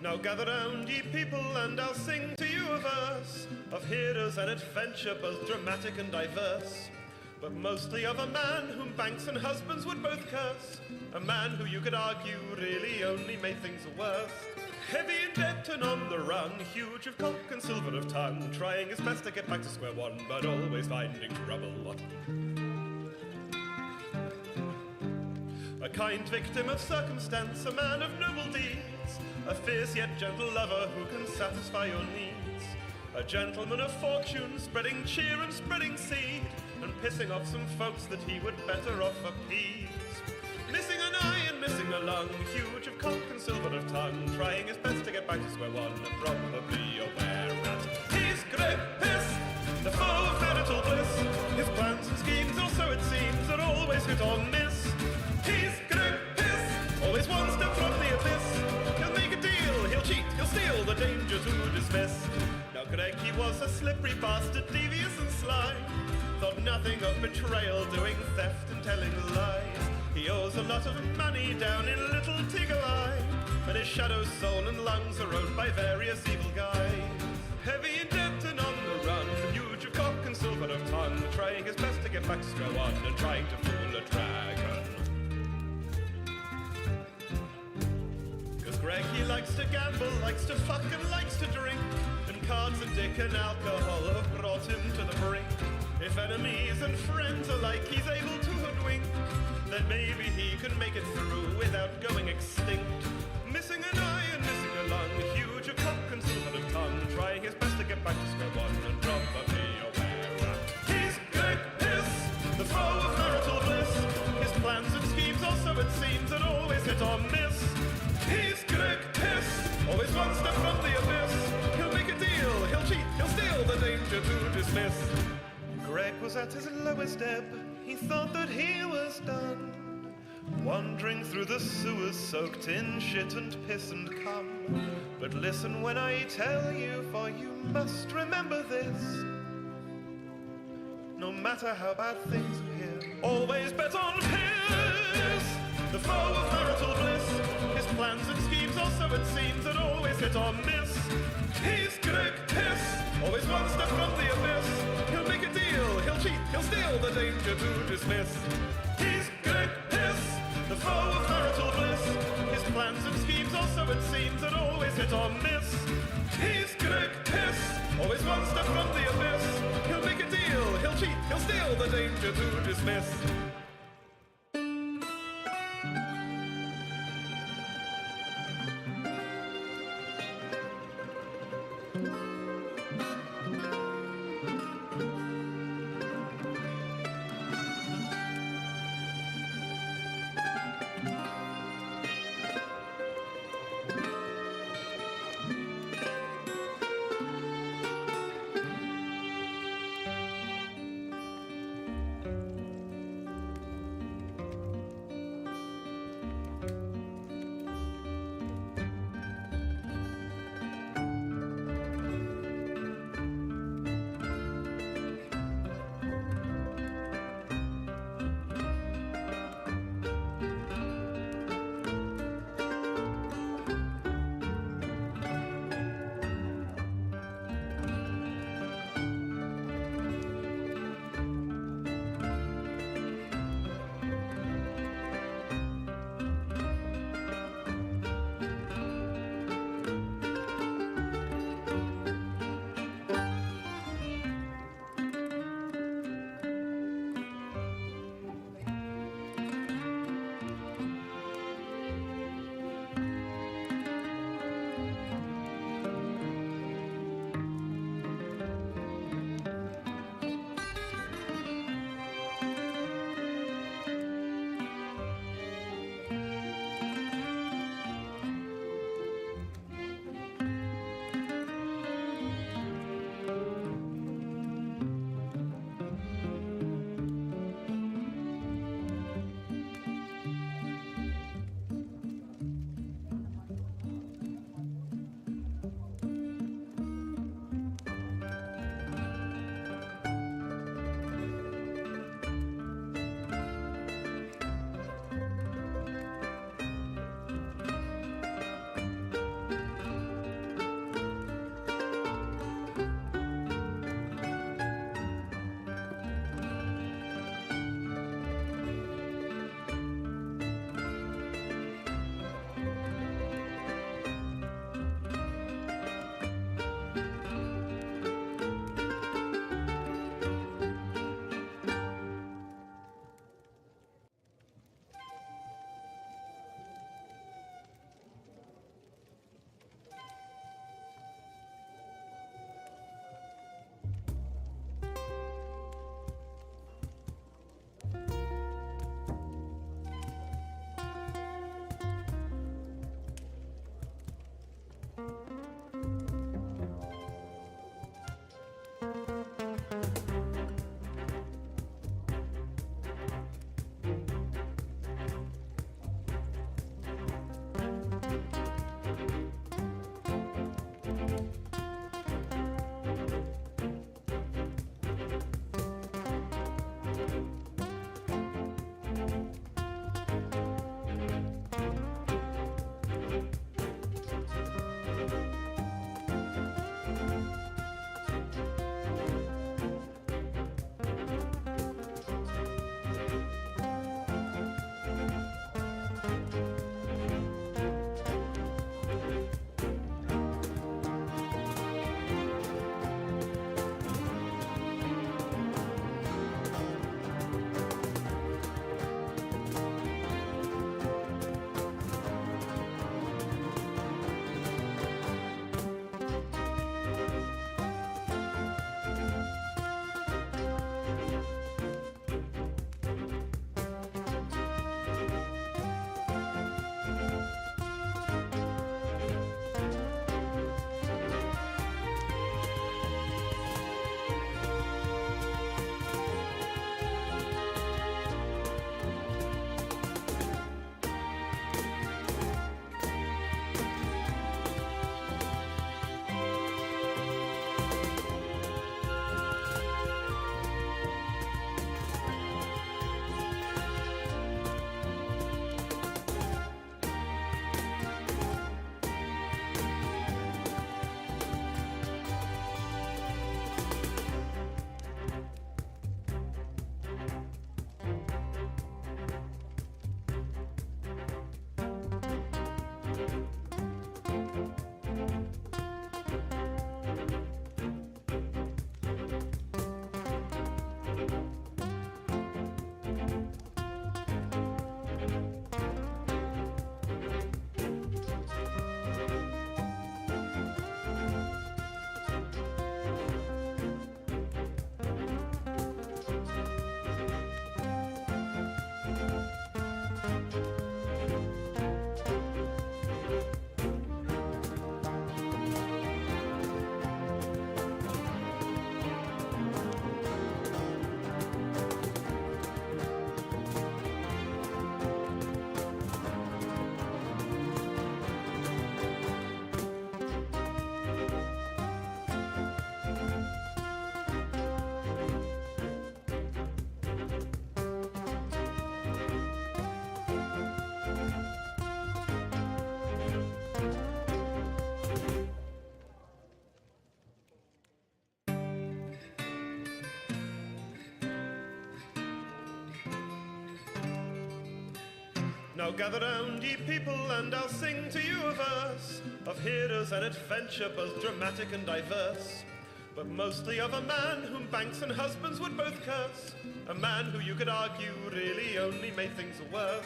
Now gather round, ye people, and I'll sing to you a verse of heroes and adventure, both dramatic and diverse, but mostly of a man whom banks and husbands would both curse, a man who you could argue really only made things worse. Heavy in debt and on the run, huge of cock and silver of tongue, trying his best to get back to square one, but always finding trouble. A kind victim of circumstance, a man of noble deeds, a fierce yet gentle lover who can satisfy your needs, a gentleman of fortune, spreading cheer and spreading seed, and pissing off some folks that he would better off appease. Missing an eye and missing a lung, huge of cock and silver of tongue, trying his best to get back to square one, and probably aware that he's great piss, the foe of marital bliss. His plans and schemes, or so it seems, are always hit or miss. He's great piss, always one step from the abyss. He'll make a deal, he'll cheat, he'll steal, the danger to dismiss. Now Greg, he was a slippery bastard, devious and sly, thought nothing of betrayal, doing theft and telling lies. He owes a lot of money down in Little Tiggle-Eye, and his shadow's soul and lungs are owned by various evil guys. Heavy in debt and on the run, huge of cock and silver of tongue, trying his best to get back to square one, and trying to fool a dragon. 'Cause Greg, he likes to gamble, likes to fuck and likes to drink, and cards and dick and alcohol have brought him to the brink. If enemies and friends alike he's able to hoodwink, then maybe he can make it through without going extinct. Missing an eye and missing a lung, huge of cock and silver of tongue, trying his best to get back to square one, and probably aware that he's Greg Piss, the foe of marital bliss. His plans and schemes, also it seems, are always hit or miss. He's Greg Piss, always one step from the abyss. He'll make a deal, he'll cheat, he'll steal, the danger to dismiss. Greg was at his lowest ebb, he thought that he was done, wandering through the sewers soaked in shit and piss and cum. But listen when I tell you, for you must remember this: no matter how bad things appear, always bet on piss, the foe of marital bliss. His plans and schemes, also it seems, are always hit or miss. He's Greg Piss, always one step from the abyss. He'll make a deal, he'll cheat, he'll steal, the danger to dismiss. He's Greg Piss, the foe of marital bliss. His plans and schemes, also it seems, are always hit or miss. He's Greg Piss, always one step from the abyss. He'll make a deal, he'll cheat, he'll steal, the danger to dismiss. Now gather round, ye people, and I'll sing to you a verse of heroes and adventure, both dramatic and diverse, but mostly of a man whom banks and husbands would both curse, a man who you could argue really only made things worse.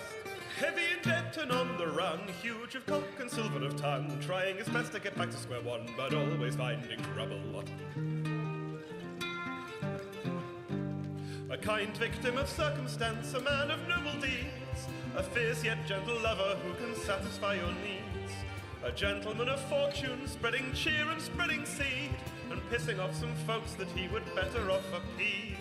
Heavy in debt and on the run, huge of cock and silver of tongue, trying his best to get back to square one, but always finding trouble. A kind victim of circumstance, a man of noble deeds, a fierce yet gentle lover who can satisfy your needs, a gentleman of fortune, spreading cheer and spreading seed, and pissing off some folks that he would better off appease.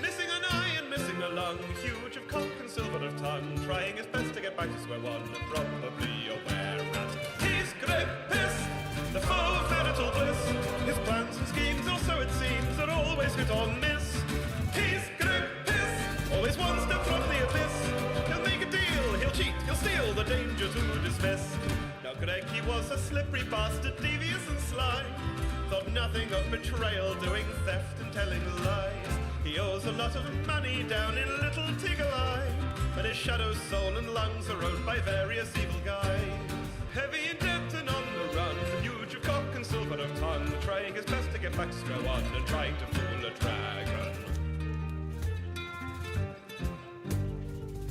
Missing an eye and missing a lung, huge of cock and silver of tongue, trying his best to get back to square one, and probably aware that he's great piss, the foe of marital bliss. His plans and schemes, or so it seems, are always hit or miss. He's great piss, always one step from the abyss. He'll make a deal, he'll cheat, he'll steal, the danger to dismiss. Now Greg, he was a slippery bastard, devious and sly, thought nothing of betrayal, doing theft and telling lies. He owes a lot of money down in Little Tiggle-Eye, and his shadow, soul and lungs are owned by various evil guys. Heavy in debt and on the run, huge of cock and silver of tongue, trying his best to get back to square one, and trying to fool a dragon.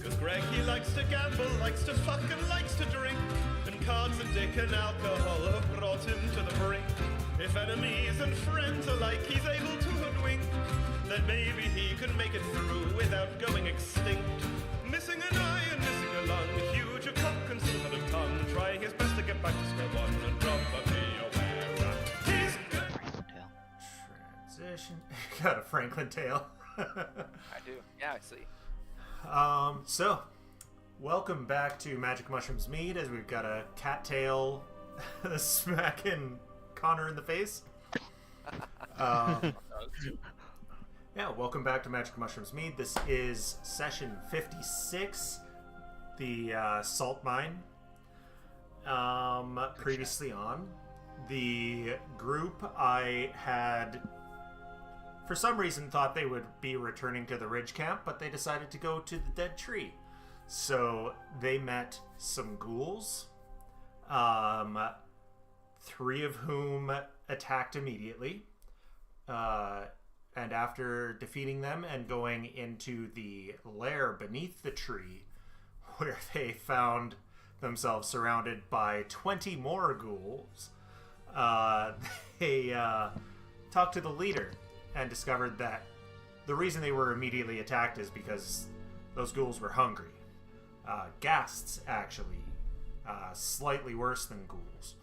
Cause Greg, he likes to gamble, likes to fuck and likes to drink, and cards and dick and alcohol have brought him to the brink. If enemies and friends alike he's able to hoodwink, then maybe he can make it through without going extinct. Missing an eye and missing a lung, huge of cock and silver of tongue, trying his best to get back to square one, and probably aware he's good. Transition. Got a Franklin tail. I do. Yeah, I see. So, welcome back to Magic Mushrooms Mead, as we've got a cattail smacking Connor in the face. Yeah, welcome back to Magic Mushrooms Mead. This is session 56, the salt mine. Previously on, the group I had, for some reason, thought they would be returning to the ridge camp, but they decided to go to the dead tree. So they met some ghouls, 3 of whom attacked immediately. And after defeating them and going into the lair beneath the tree, where they found themselves surrounded by 20 more ghouls, they talked to the leader and discovered that the reason they were immediately attacked is because those ghouls were hungry. Ghasts, actually. Slightly worse than ghouls.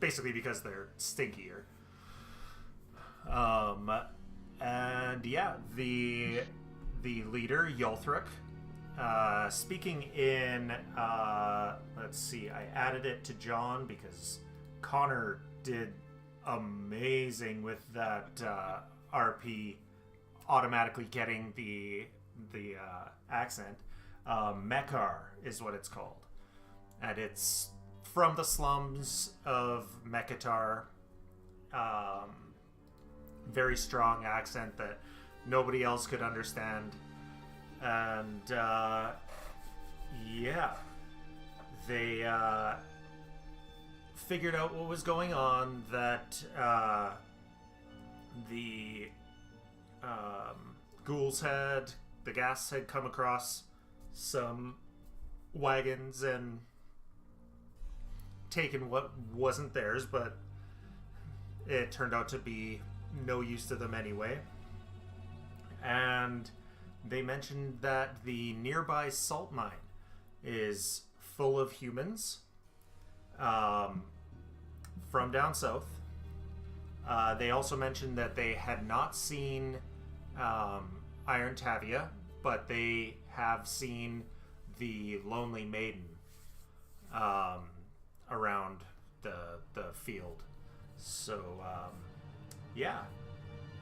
Basically because they're stinkier. And yeah, the leader, Yolthric, speaking in, let's see, I added it to John because Connor did amazing with that RP automatically getting the accent. Mekar is what it's called, and it's from the slums of Mekatar. Very strong accent that nobody else could understand, and yeah, they figured out what was going on, that the ghouls had, the gas had come across some wagons and taken what wasn't theirs, but it turned out to be no use to them anyway. And they mentioned that the nearby salt mine is full of humans from down south. They also mentioned that they had not seen Iron Tavia, but they have seen the Lonely Maiden around the field. So yeah,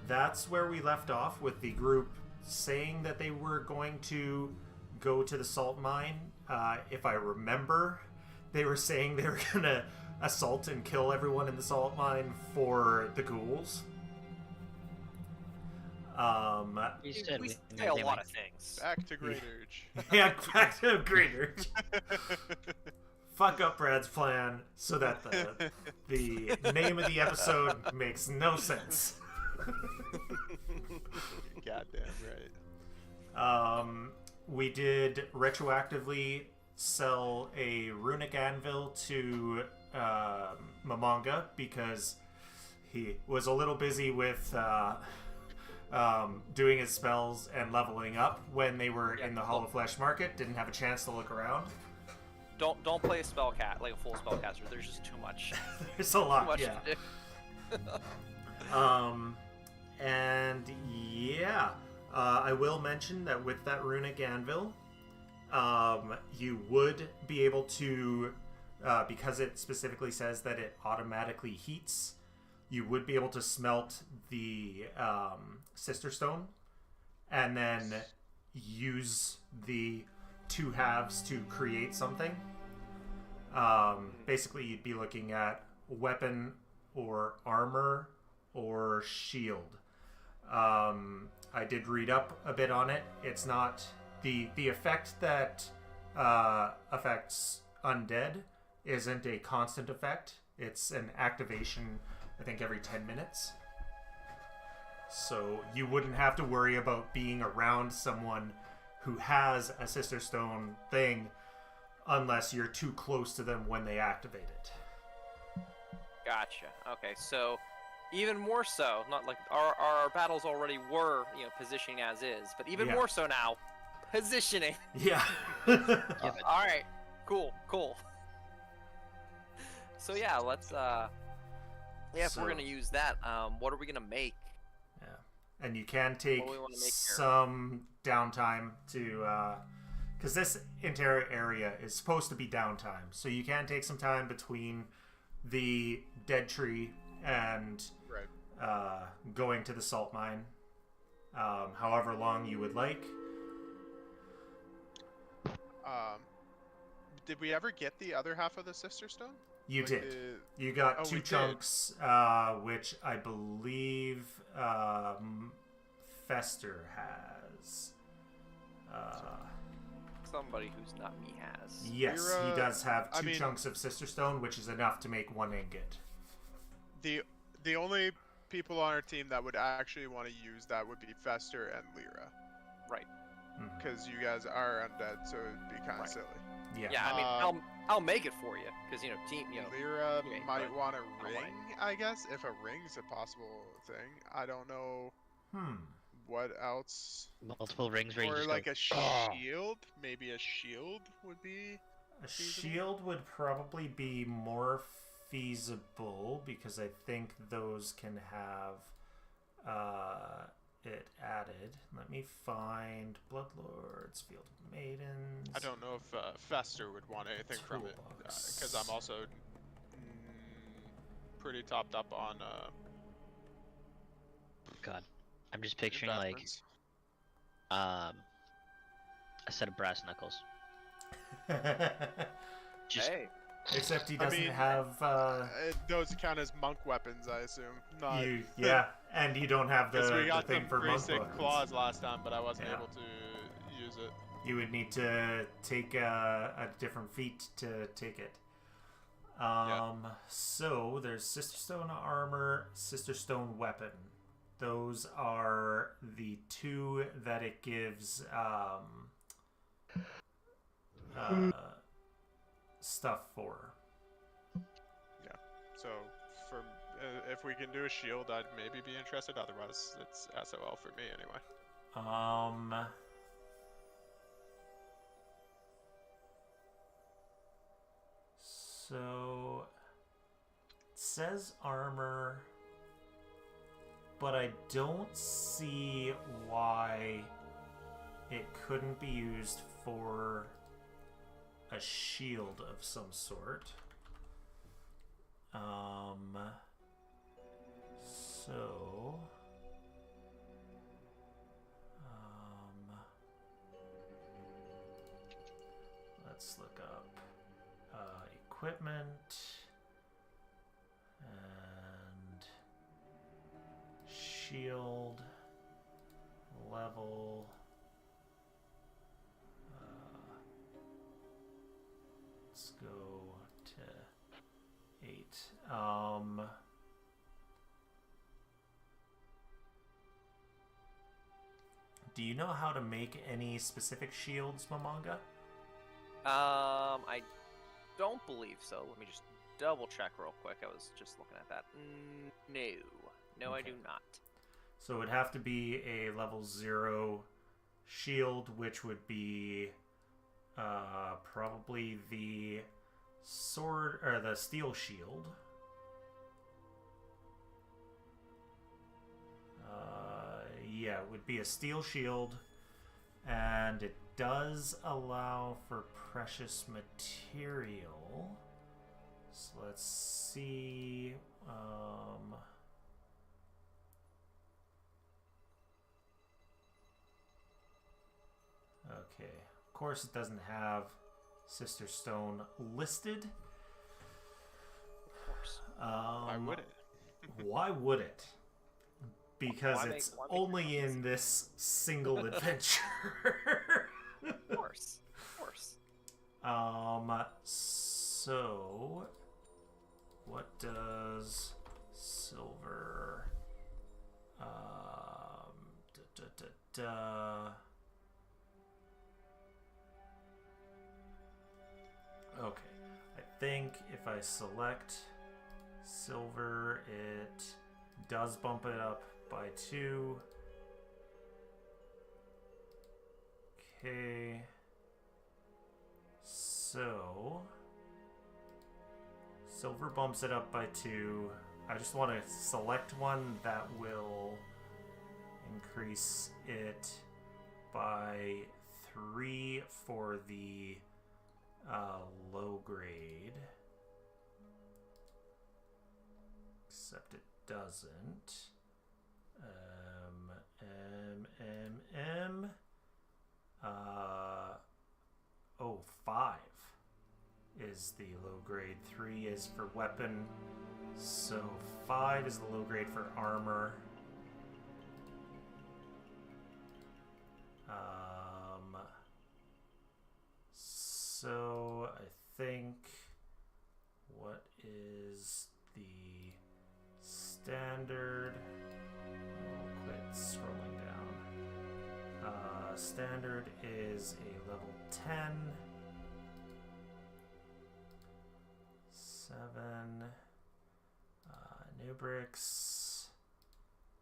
that's where we left off, with the group saying that they were going to go to the salt mine. If I remember, they were saying they were gonna assault and kill everyone in the salt mine for the ghouls. You said We we say a lot of things. Back to Great Urge. Yeah, back to Great Urge. Fuck up Brad's plan so that the name of the episode makes no sense. Goddamn right. We did retroactively sell a runic anvil to Momonga because he was a little busy with doing his spells and leveling up when they were in the Hollow Flesh Market. Didn't have a chance to look around. Don't play a spellcat like a full spellcaster. There's just too much. There's a lot, Too much yeah. to do. And yeah, I will mention that with that runic anvil, you would be able to, because it specifically says that it automatically heats, you would be able to smelt the Sister Stone and then use the two halves to create something. Basically, you'd be looking at weapon or armor or shield. I did read up a bit on it. It's not the effect that affects undead isn't a constant effect. It's an activation, I think, every 10 minutes. So you wouldn't have to worry about being around someone who has a Sister Stone thing unless you're too close to them when they activate it. Gotcha. Okay, so even more so, not like our battles already were, positioning as is, but even more so now, positioning. Yeah. All right. Cool. So yeah, let's if we're gonna use that, what are we gonna make? Yeah, and you can take What do we wanna make here? some downtime to, because this entire area is supposed to be downtime, so you can take some time between the dead tree and going to the salt mine, however long you would like. Did we ever get the other half of the Sister Stone? You Like did. You got we two did. chunks, which I believe Fester has. Somebody who's not me has. Yes, he does have I two mean- chunks of Sister Stone, which is enough to make one ingot. The only people on our team that would actually want to use that would be Fester and Lyra, Right. because you guys are undead, so it'd be kind of Right. silly. Yeah. Yeah, I mean, I'll make it for you, because team, Lyra okay, might but want a I don't ring, I guess, if a ring's a possible thing. I don't know Hmm. what else. multiple rings where you Or just like go, a shield. Maybe a shield would be. A feasible? shield would probably be more feasible because I think those can have it added. Let me find Bloodlords, Field of Maidens. I don't know if Fester would want anything from it, Toolbox. because I'm also pretty topped up on God, I'm just picturing like investments. a set of brass knuckles. Just Hey, Except he I doesn't mean, have Those count as monk weapons, I assume. Not. yeah, and you don't have Because we the got thing some for pretty monk sick weapons. claws last time, but I wasn't Yeah. able to use it. You would need to take a different feat to take it. So there's Sister Stone armor, Sister Stone weapon. Those are the two that it gives stuff for. So, for if we can do a shield, I'd maybe be interested. Otherwise, it's SOL for me anyway. So it says armor, but I don't see why it couldn't be used for a shield of some sort. So let's look up equipment and shield. level. Let's go to 8. Do you know how to make any specific shields, Mamanga? I don't believe so. Let me just double check real quick. I was just looking at that. No, Okay. I do not. So it would have to be a level 0 shield, which would be probably the sword or the steel shield. Yeah, it would be a steel shield, and it does allow for precious material. So let's see. Okay, of course it doesn't have Sister Stone listed. Of course. Why would it? Why would it? Because Why it's make only it in this single adventure. Of course. Of course. So what does silver Okay, I think if I select silver, it does bump it up by 2. Okay. So silver bumps it up by 2. I just want to select one that will increase it by 3 for the low grade. Except it doesn't. 5 is the low grade. 3 is for weapon. So 5 is the low grade for armor. So I think what is the standard? I'll quit scrolling down. Standard is a level 10. 7. New bricks.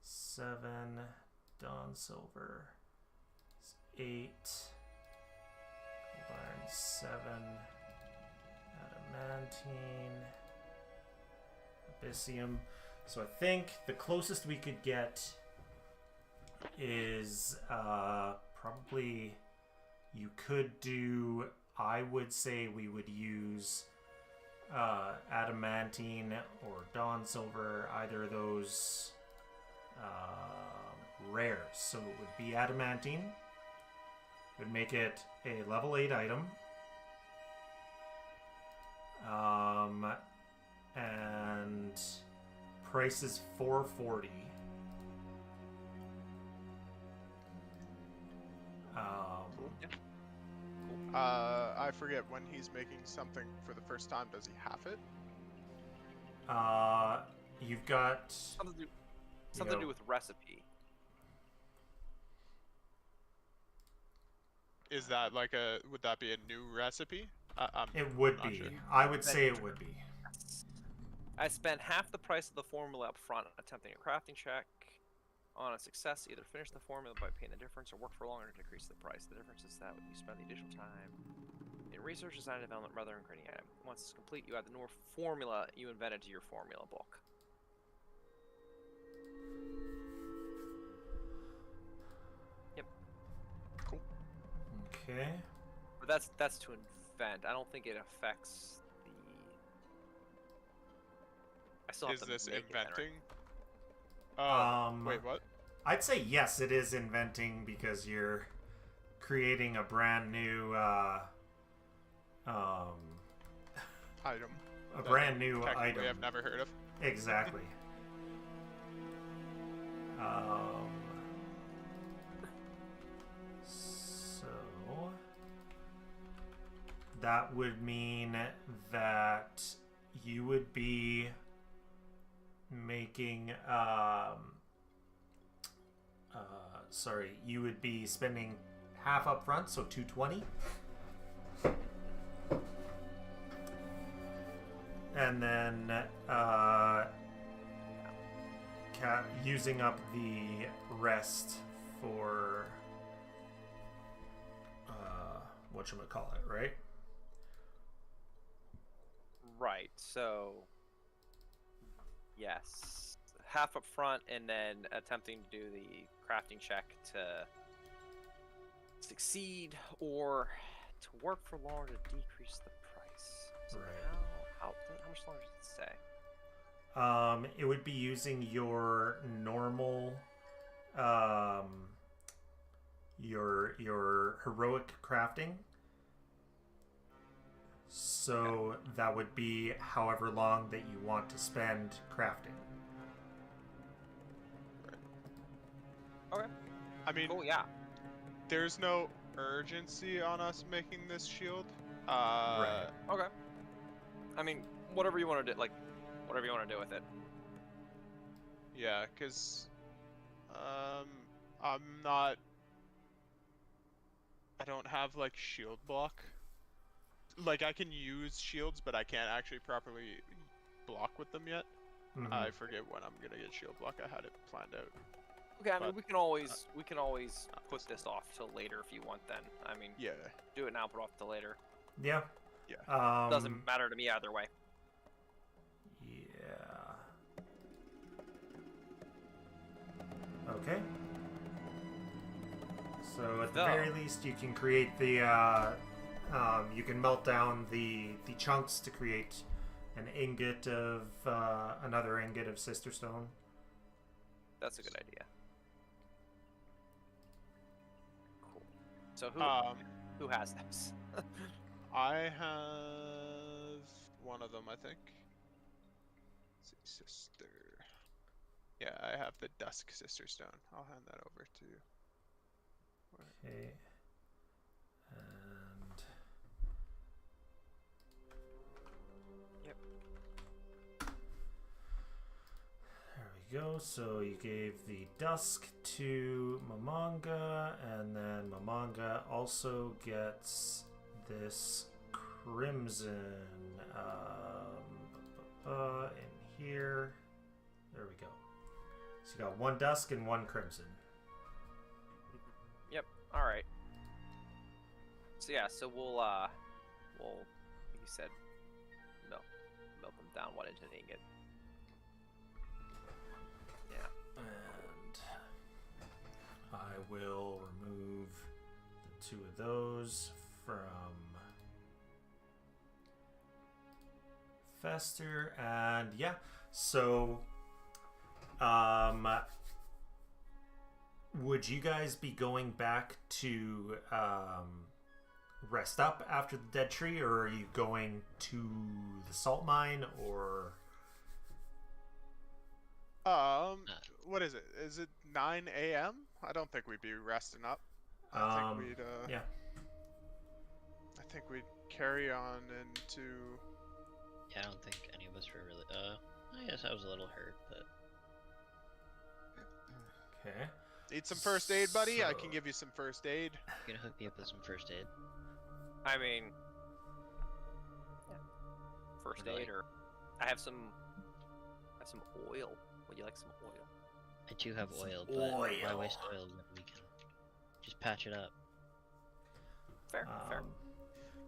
7. Dawn silver. 8. Cold iron 7. Adamantine. Abyssium. So I think the closest we could get is probably you could do, I would say we would use adamantine or dawn silver, either of those rares. So it would be adamantine. It would make it a level 8 item. And price is $440. I forget, when he's making something for the first time, does he half it? You've got Something to do with recipe. Is that like would that be a new recipe? It would be. Sure. I would say it would be. I spent half the price of the formula up front attempting a crafting check. On a success, either finish the formula by paying the difference or work for longer to decrease the price. The difference is that you spend the additional time in research, design, and development rather than creating an item. Once it's complete, you add the new formula you invented to your formula book. Yep. Cool. Okay. But that's to invent. I don't think it affects the. I still have Is to this make inventing? Um, Wait, what? I'd say yes, it is inventing because you're creating a brand new Item. a brand new Technically item. I've never heard of. Exactly. that would mean that you would be making you would be spending half up front, so 220. And then using up the rest for whatchamacallit, right? Right, so yes, half up front and then attempting to do the crafting check to succeed or to work for longer to decrease the price. So Right. How much longer does it say? It would be using your normal, your heroic crafting. So that would be however long that you want to spend crafting. Okay. I mean, Cool. Yeah. there's no urgency on us making this shield. Right. Okay. I mean, whatever you want to do, whatever you want to do with it. Yeah, because I'm not. I don't have like shield block. Like I can use shields, but I can't actually properly block with them yet. Mhm. I forget when I'm gonna get shield block. I had it planned out. Okay. I mean, But- we can always put this off till later if you want. Then I mean, Yeah. do it now, put off till later. Yeah. Yeah. Doesn't matter to me either way. Yeah. Okay. So at the very least, you can create the. You can melt down the chunks to create an ingot of another ingot of sister stone. That's a good idea. Cool. So who has those? I have one of them, I think. Let's see, sister. Yeah, I have the Dusk Sister Stone. I'll hand that over to you. Okay. And Yep. there we go. So you gave the dusk to Mamanga, and then Mamanga also gets this crimson in here. There we go. So you got one dusk and one crimson. Yep. All right. So yeah, so we'll like you said, melt them down one into an ingot. Yeah. And I will remove the two of those from Fester, and yeah, so would you guys be going back to rest up after the dead tree, or are you going to the salt mine, or What is it? Is it 9 a.m.? I don't think we'd be resting up. I think we'd yeah, I think we'd carry on into. Yeah, I don't think any of us were really. I guess I was a little hurt, but okay. Need some first aid, buddy? I So- can give you some first aid. you gonna hook me up with some first aid. I mean, yeah. First Really? aid, or I have some oil. Would you like some oil? I do have Some oil, but why oil. waste oil when we can just patch it up? Fair. Fair.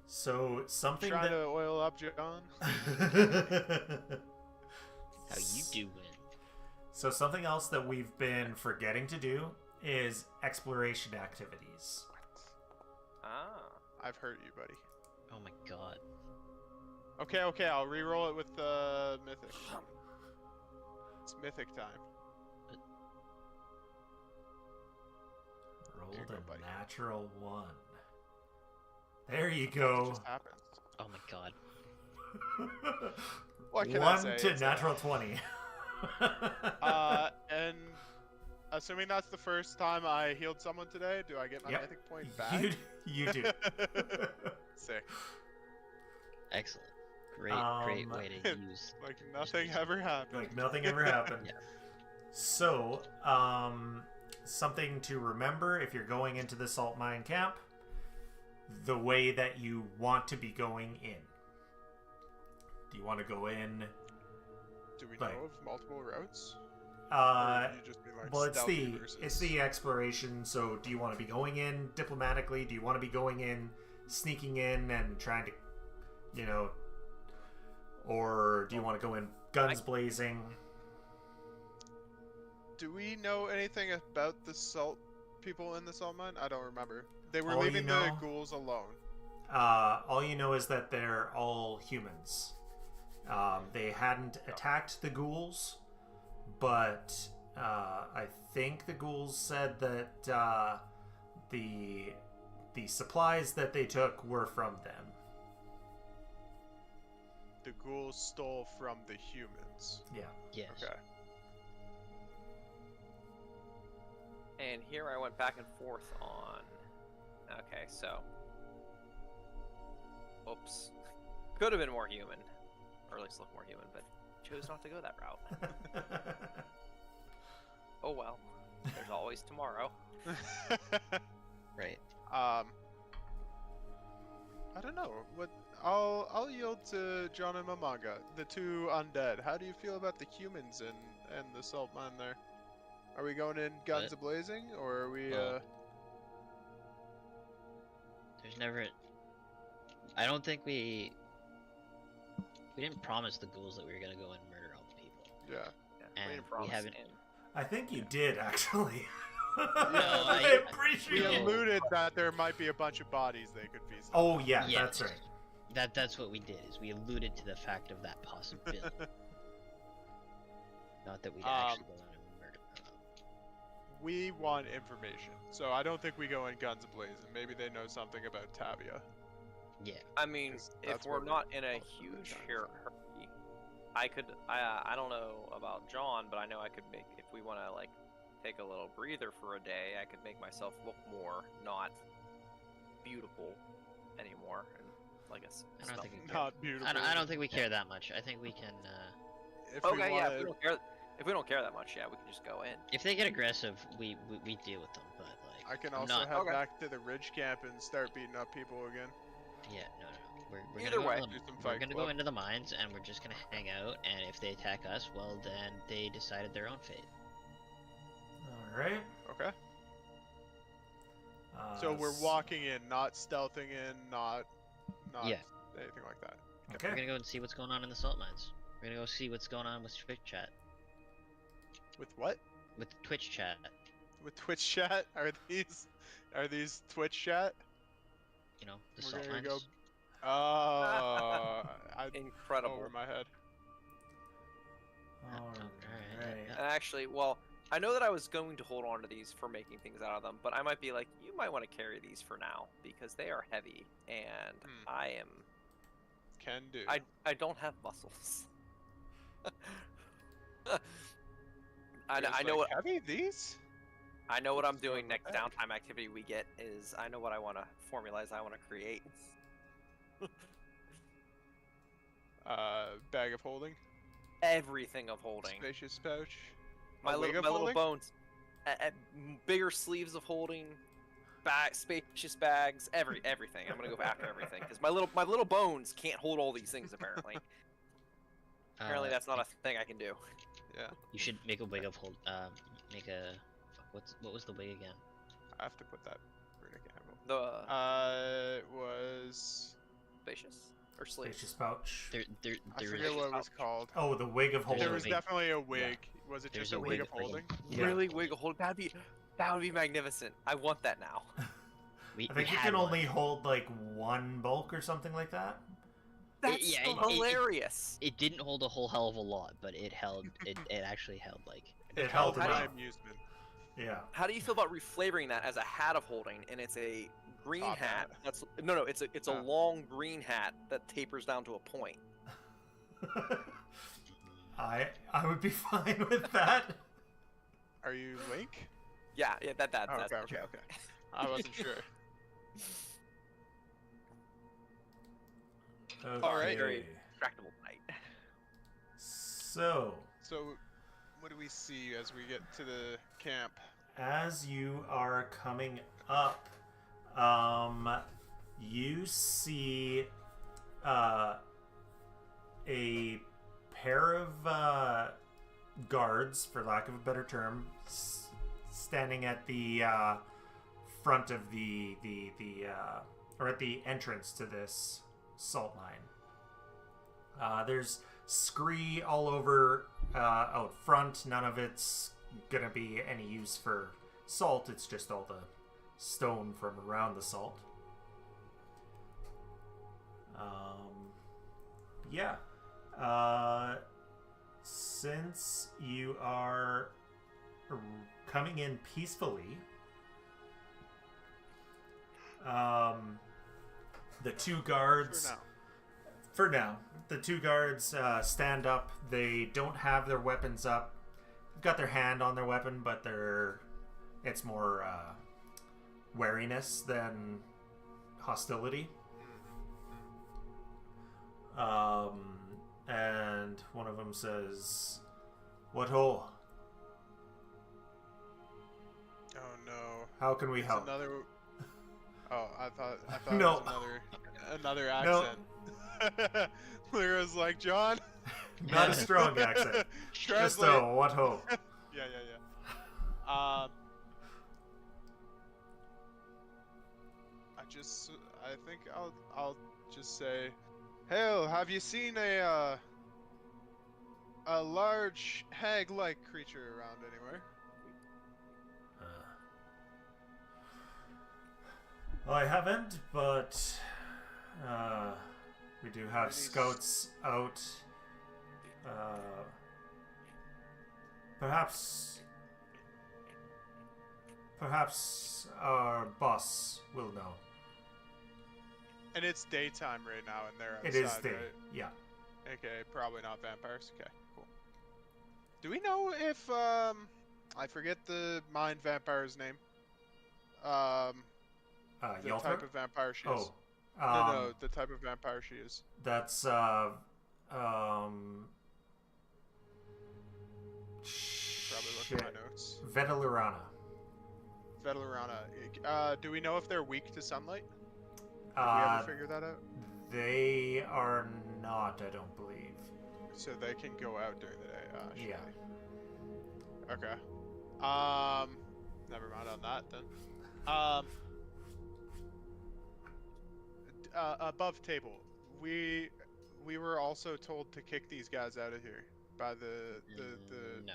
So something Trying that to oil up, John. How you doing? So something else that we've been forgetting to do is exploration activities. Ah. I've hurt you, buddy. Oh my god. Okay, I'll re-roll it with Mythic. It's Mythic time. Rolled There you go, a buddy. natural 1. There you It go. just happens. Oh my god. What can I 1 say? to It's, natural 20. and assuming that's the first time I healed someone today, do I get my Yep. Mythic point back? You do. Sick. excellent. Great way to use. Like nothing ever happened. Like nothing ever happened. Yeah. So, something to remember if you're going into the salt mine camp, the way that you want to be going in. Do you want to go in? Do we Like- know of multiple routes? Or do you just mean, like, Well, it's stealthy it's the exploration. So, do you want to be going in diplomatically? Do you want to be going in, sneaking in, and trying to, you know, or do you want to go in guns blazing? Do we know anything about the salt people in the salt mine? I don't remember. They were All you leaving the know- ghouls alone. All you know is that they're all humans. They hadn't attacked the ghouls, but I think the ghouls said that the supplies that they took were from them. The ghouls stole from the humans. Yeah. Yes. Okay. And here I went back and forth on. Okay, so. Oops. Could have been more human, or at least look more human, but chose not to go that route. Oh well. There's always tomorrow. Right. I don't know. What I'll yield to John and Mamanga, the two undead. How do you feel about the humans and the salt mine there? Are we going in guns a-blazing, or are we Well, There's never. I don't think we didn't promise the ghouls that we were gonna go and murder all the people. yeah. Yeah, And promise we haven't. and- I think you did actually. I- I'm pretty sure We you Yeah. did. alluded that there might be a bunch of bodies they could feast on. Oh yeah, Yeah. that's right. That's what we did. Is we alluded to the fact of that possibility. Not that we'd actually go out and murder them. We want information, so I don't think we go in guns a-blazing. Maybe they know something about Tavia. Yeah. I mean, 'Cause if that's we're what not we're in a most of the huge time. hurry, I could. I don't know about John, but I know I could make, if we want to like take a little breather for a day, I could make myself look more not beautiful anymore, and like a I don't think we care. Not beautiful. I don't think we care that much. I think we can. If we Okay, yeah. wanna- If we don't care that much, yeah, we can just go in. If they get aggressive, we deal with them. But like, I can I'm also not, head Okay. back to the ridge camp and start beating up people again. Yeah, no. We're Either gonna way. go Do some we're Fight gonna Club. go into the mines and we're just gonna hang out. And if they attack us, well, then they decided their own fate. All right. Okay. So we're walking in, not stealthing in, not Yeah. anything like that. We're Okay. gonna go and see what's going on in the salt mines. We're gonna go see what's going on with Twitch chat. With what? With Twitch chat. With Twitch chat? Are these Twitch chat? You know, the We're salt gonna mines. go. I Incredible. over my head. All Alright. right. And actually, well, I know that I was going to hold on to these for making things out of them, but I might be like, you might want to carry these for now because they are heavy, and I am. Can do. I don't have muscles. I You're just know like, what heavy these? I know what I'm doing. Throw Next them back. downtime activity we get is I know what I want to formalize. I want to create. Bag of holding. Everything of holding. Spacious pouch. My A wig little of my little holding? bones. Bigger sleeves of holding. Spacious bags. Everything. I'm gonna go after everything because my little bones can't hold all these things apparently. Apparently that's not a thing I can do. Yeah. You should make a wig of hold. Make a. Fuck, what was the wig again? I have to put that runic anvil. The It was. spacious or sleeves. Spacious pouch. There I is. forget what it was called. Oh, the wig of There's holding. There was wig. definitely a wig. Was it There's just a a wig wig of of holding. holding? Yeah. Really wig a hold. That would be magnificent. I want that now. We, I we think you had can one. only hold like one bulk or something like that. That's yeah, hilarious. It didn't hold a whole hell of a lot, but it held. It actually held like. It Held held How do my enough. amusement. Yeah. How do you feel about reflavoring that as a hat of holding, and it's a green Top hat? hat. That's no. It's a Oh. long green hat that tapers down to a point. I would be fine with that. Are you Link? Yeah, that's Oh, that's okay. I wasn't sure. Alright. Very distractible night. So, So, what do we see as we get to the camp? as you are coming up, you see a pair of guards, for lack of a better term, standing at the front of the or at the entrance to this salt mine. There's scree all over out front. None of it's gonna be any use for salt. It's just all the stone from around the salt. Yeah. Since you are coming in peacefully, the two guards... For now, the two guards stand up. They don't have their weapons up. They've got their hand on their weapon, but it's more wariness than hostility. And one of them says, "What ho? Oh no. How can we It's help?" another. Oh, I thought No. it was another accent. Lyra's like, John. Not a strong accent. Just Translate. a what ho? Yeah. I think I'll just say, Hail, have you seen a large hag-like creature around anywhere? Well, I haven't, but we do have scouts out. Perhaps our boss will know. And it's daytime right now, and they're outside, It is day, right? yeah. Okay, probably not vampires. Okay, cool. Do we know if I forget the mind vampire's name? The Yelther? type of vampire she is. Oh, No, the type of vampire she is. that's Probably look at my notes. Vetalurana. Vetalurana. Do we know if they're weak to sunlight? Did we ever figure that out? They are not, I don't believe. So they can go out during the day. Yeah. shitty. Okay. Never mind on that then. Above table, we were also told to kick these guys out of here by the No.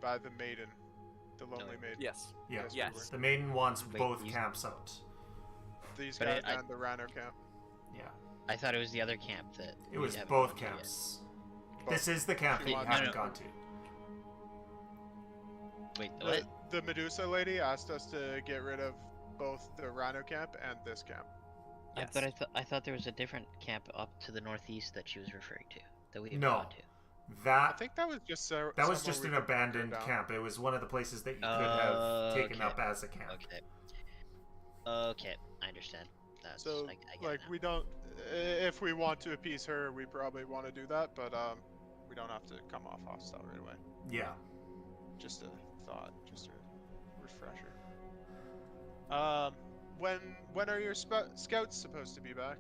by the maiden, the lonely maiden. Yes. Yeah. Yes, we Yes. were. The maiden wants Wait, both these- camps out. These But guys I- and the Rhino camp. Yeah. I thought it was the other camp that It we was haven't both gone to yet. camps. Both. This is the camp She that you wants- haven't No, no. gone to. Wait, what? The Medusa lady asked us to get rid of both the Rhino camp and this camp. Yes. I thought there was a different camp up to the northeast that she was referring to that we haven't No. gone to. I That think that was just was somewhere just we an could go abandoned down. camp. It was one of the places that you could have taken Okay. up as a camp. Okay. Okay, I understand. That's So, I get like, it now. we don't. If we want to appease her, we probably want to do that, but we don't have to come off hostile right away. Yeah. Just a thought, just a refresher. When are your scouts supposed to be back?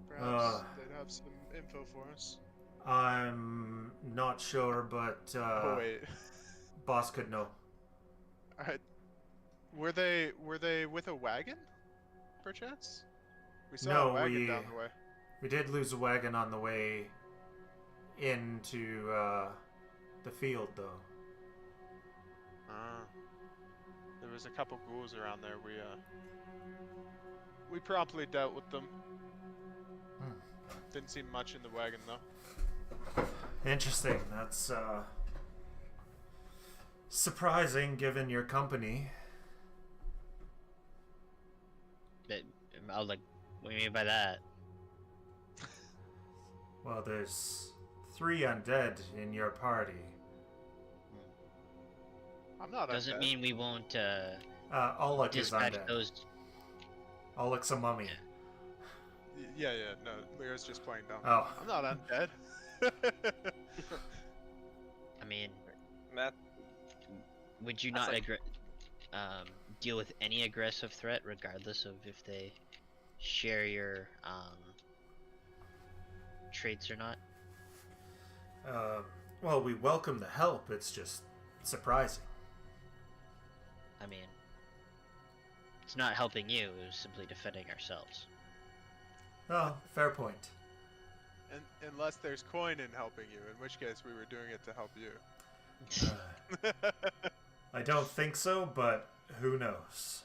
Perhaps they'd have some info for us. I'm not sure, but Oh wait, boss could know. Alright. Were they with a wagon, perchance? We saw No, a wagon we- down the way. We did lose a wagon on the way into the field, though. There was a couple ghouls around there. We promptly dealt with them. Didn't see much in the wagon though. Interesting. That's surprising, given your company. But, I was like, what do you mean by that? Well, there's 3 undead in your party. I'm not Doesn't undead. mean we won't Alec is dispatch undead. those. Alec's a mummy. Yeah, no, Lyra's just playing dumb. Oh. I'm not undead. I mean, Matt, would you That's not like- deal with any aggressive threat, regardless of if they share your traits or not? Well, we welcome the help. It's just surprising. I mean, it's not helping you, it was simply defending ourselves. Oh, fair point. And unless there's coin in helping you, in which case we were doing it to help you. I don't think so, but who knows?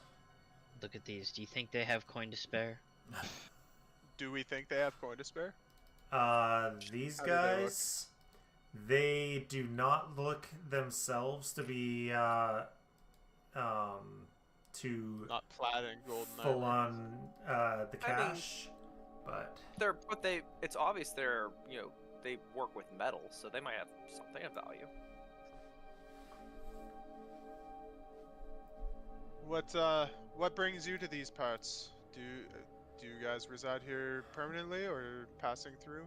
Look at these. Do you think they have coin to spare? Do we think they have coin to spare? These How do they look? guys, they do not look themselves to be, to Not plaid and golden. full ivory. on, the I mean- cash, but it's obvious they work with metal, so they might have something of value. What brings you to these parts? Do you guys reside here permanently or passing through?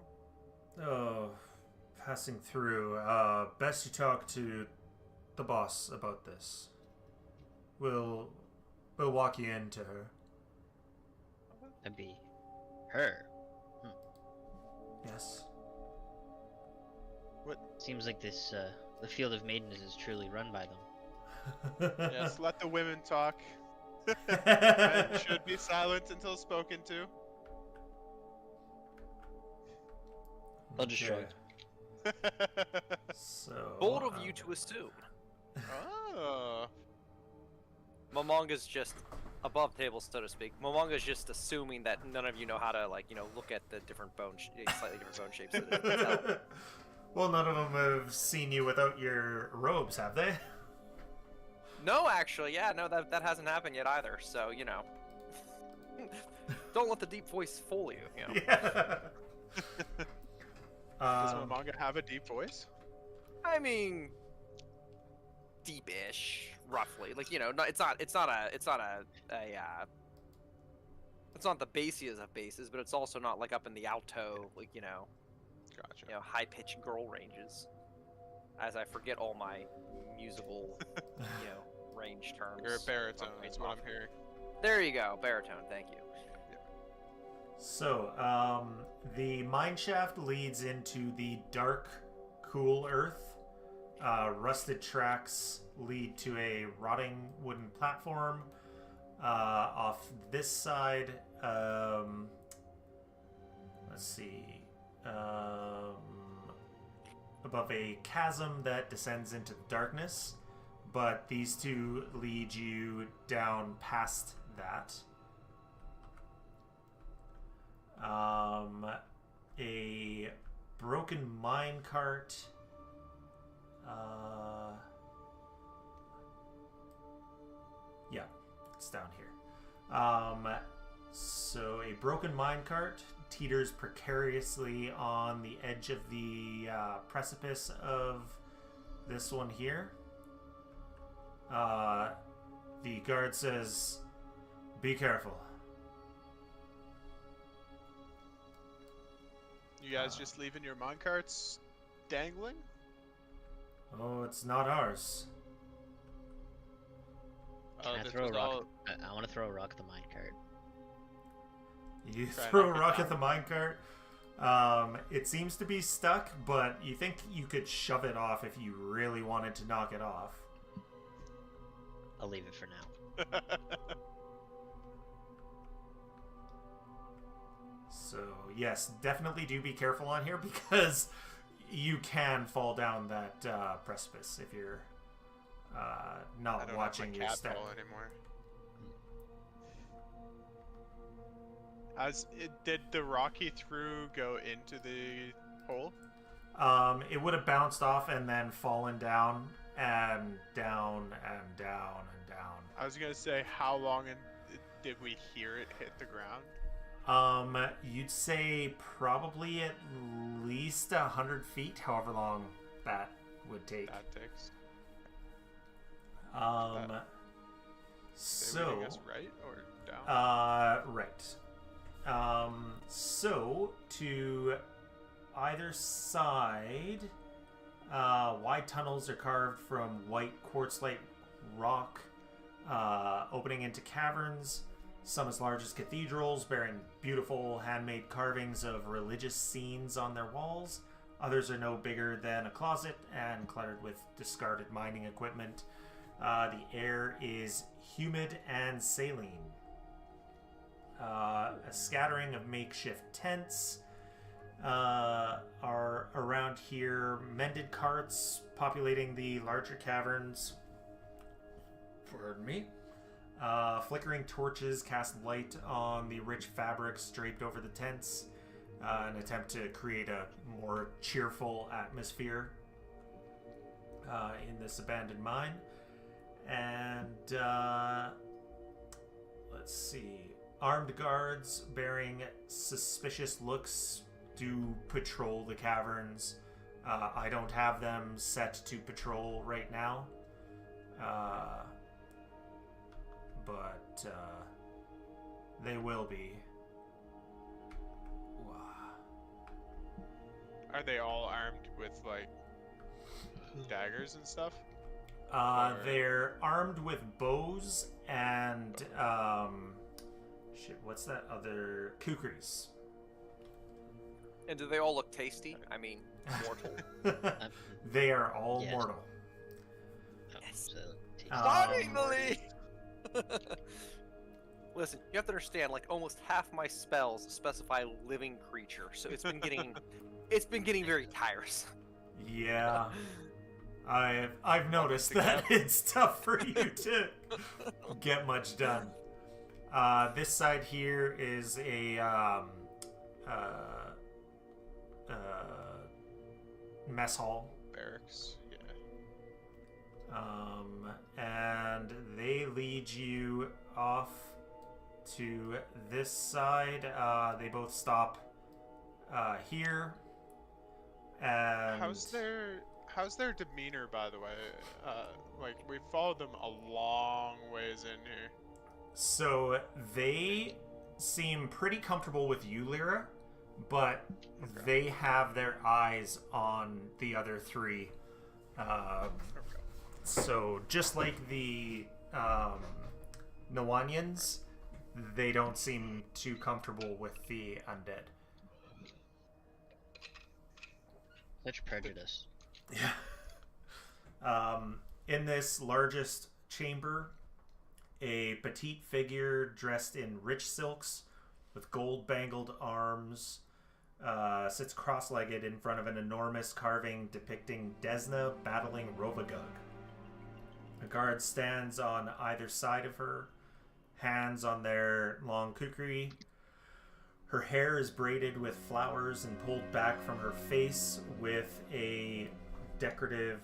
oh, passing through. Best you talk to the boss about this. We'll walk you into her. That'd be her. Yes. Seems like this, the field of maidens is truly run by them. Yes, let the women talk. Men should be silent until spoken to. I'll just shrug. So Bold of you to assume. Oh. Momonga's just above table, so to speak. Momonga's just assuming that none of you know how to, look at the different slightly different bone shapes. That it's metal. Well, none of them have seen you without your robes, have they? No, actually, yeah, no, that hasn't happened yet either. So don't let the deep voice fool you. Yeah. Does Momonga have a deep voice? I mean, deep-ish, roughly. It's not the bassiest of basses, but it's also not like up in the alto, Gotcha. high-pitched girl ranges. As I forget all my musical, range terms. You're a baritone, Off is what I'm off. hearing. There you go, baritone. Thank you. So, the mine shaft leads into the dark, cool earth. Rusted tracks lead to a rotting wooden platform. Off this side, let's see, above a chasm that descends into the darkness, but these two lead you down past that. A broken mine cart. Yeah, it's down here. So a broken mine cart teeters precariously on the edge of the precipice of this one here. The guard says, "Be careful." You guys just leaving your minecarts dangling? Oh, it's not ours. Can I this throw a was rock? all- I want to throw a rock at the minecart. You Try and throw a knock it rock down. at the minecart. It seems to be stuck, but you think you could shove it off if you really wanted to knock it off. I'll leave it for now. So, yes, definitely do be careful on here because you can fall down that precipice if you're I not don't watching have your my cat step. ball anymore. Did the rock he threw go into the hole? It would have bounced off and then fallen down and down and down and down. I was gonna say, how long did we hear it hit the ground? You'd say probably at least 100 feet, however long that would take. That takes. Um, They so, reading us right or down? right. So, to either side, wide tunnels are carved from white quartz-like rock, opening into caverns, some as large as cathedrals, bearing beautiful handmade carvings of religious scenes on their walls. Others are no bigger than a closet and cluttered with discarded mining equipment. The air is humid and saline. A scattering of makeshift tents are around here. Mended carts populating the larger caverns. Pardon me. Flickering torches cast light on the rich fabrics draped over the tents. An attempt to create a more cheerful atmosphere in this abandoned mine. And let's see. Armed guards bearing suspicious looks do patrol the caverns. I don't have them set to patrol right now. But they will be. Are they all armed with, like, daggers and stuff? They're armed with bows and, what's that other? Kukris. And do they all look tasty? I mean, mortal. They are all Yes. mortal. Yes. So, Finally! Listen, you have to understand, like, almost half my spells specify living creature, so it's been getting very tiresome. Yeah. I've noticed that it's tough for you to get much done. This side here is a mess hall. Barracks, yeah. And they lead you off to this side. They both stop here. And How's their demeanor, by the way? Like, we followed them a long ways in here. So they seem pretty comfortable with you, Lyra, but they have their eyes on the other three. So just like the Nawanians, they don't seem too comfortable with the undead. such prejudice. Yeah. In this largest chamber, a petite figure dressed in rich silks with gold bangled arms sits cross-legged in front of an enormous carving depicting Desna battling Rovagug. A guard stands on either side of her, hands on their long kukri. Her hair is braided with flowers and pulled back from her face with decorative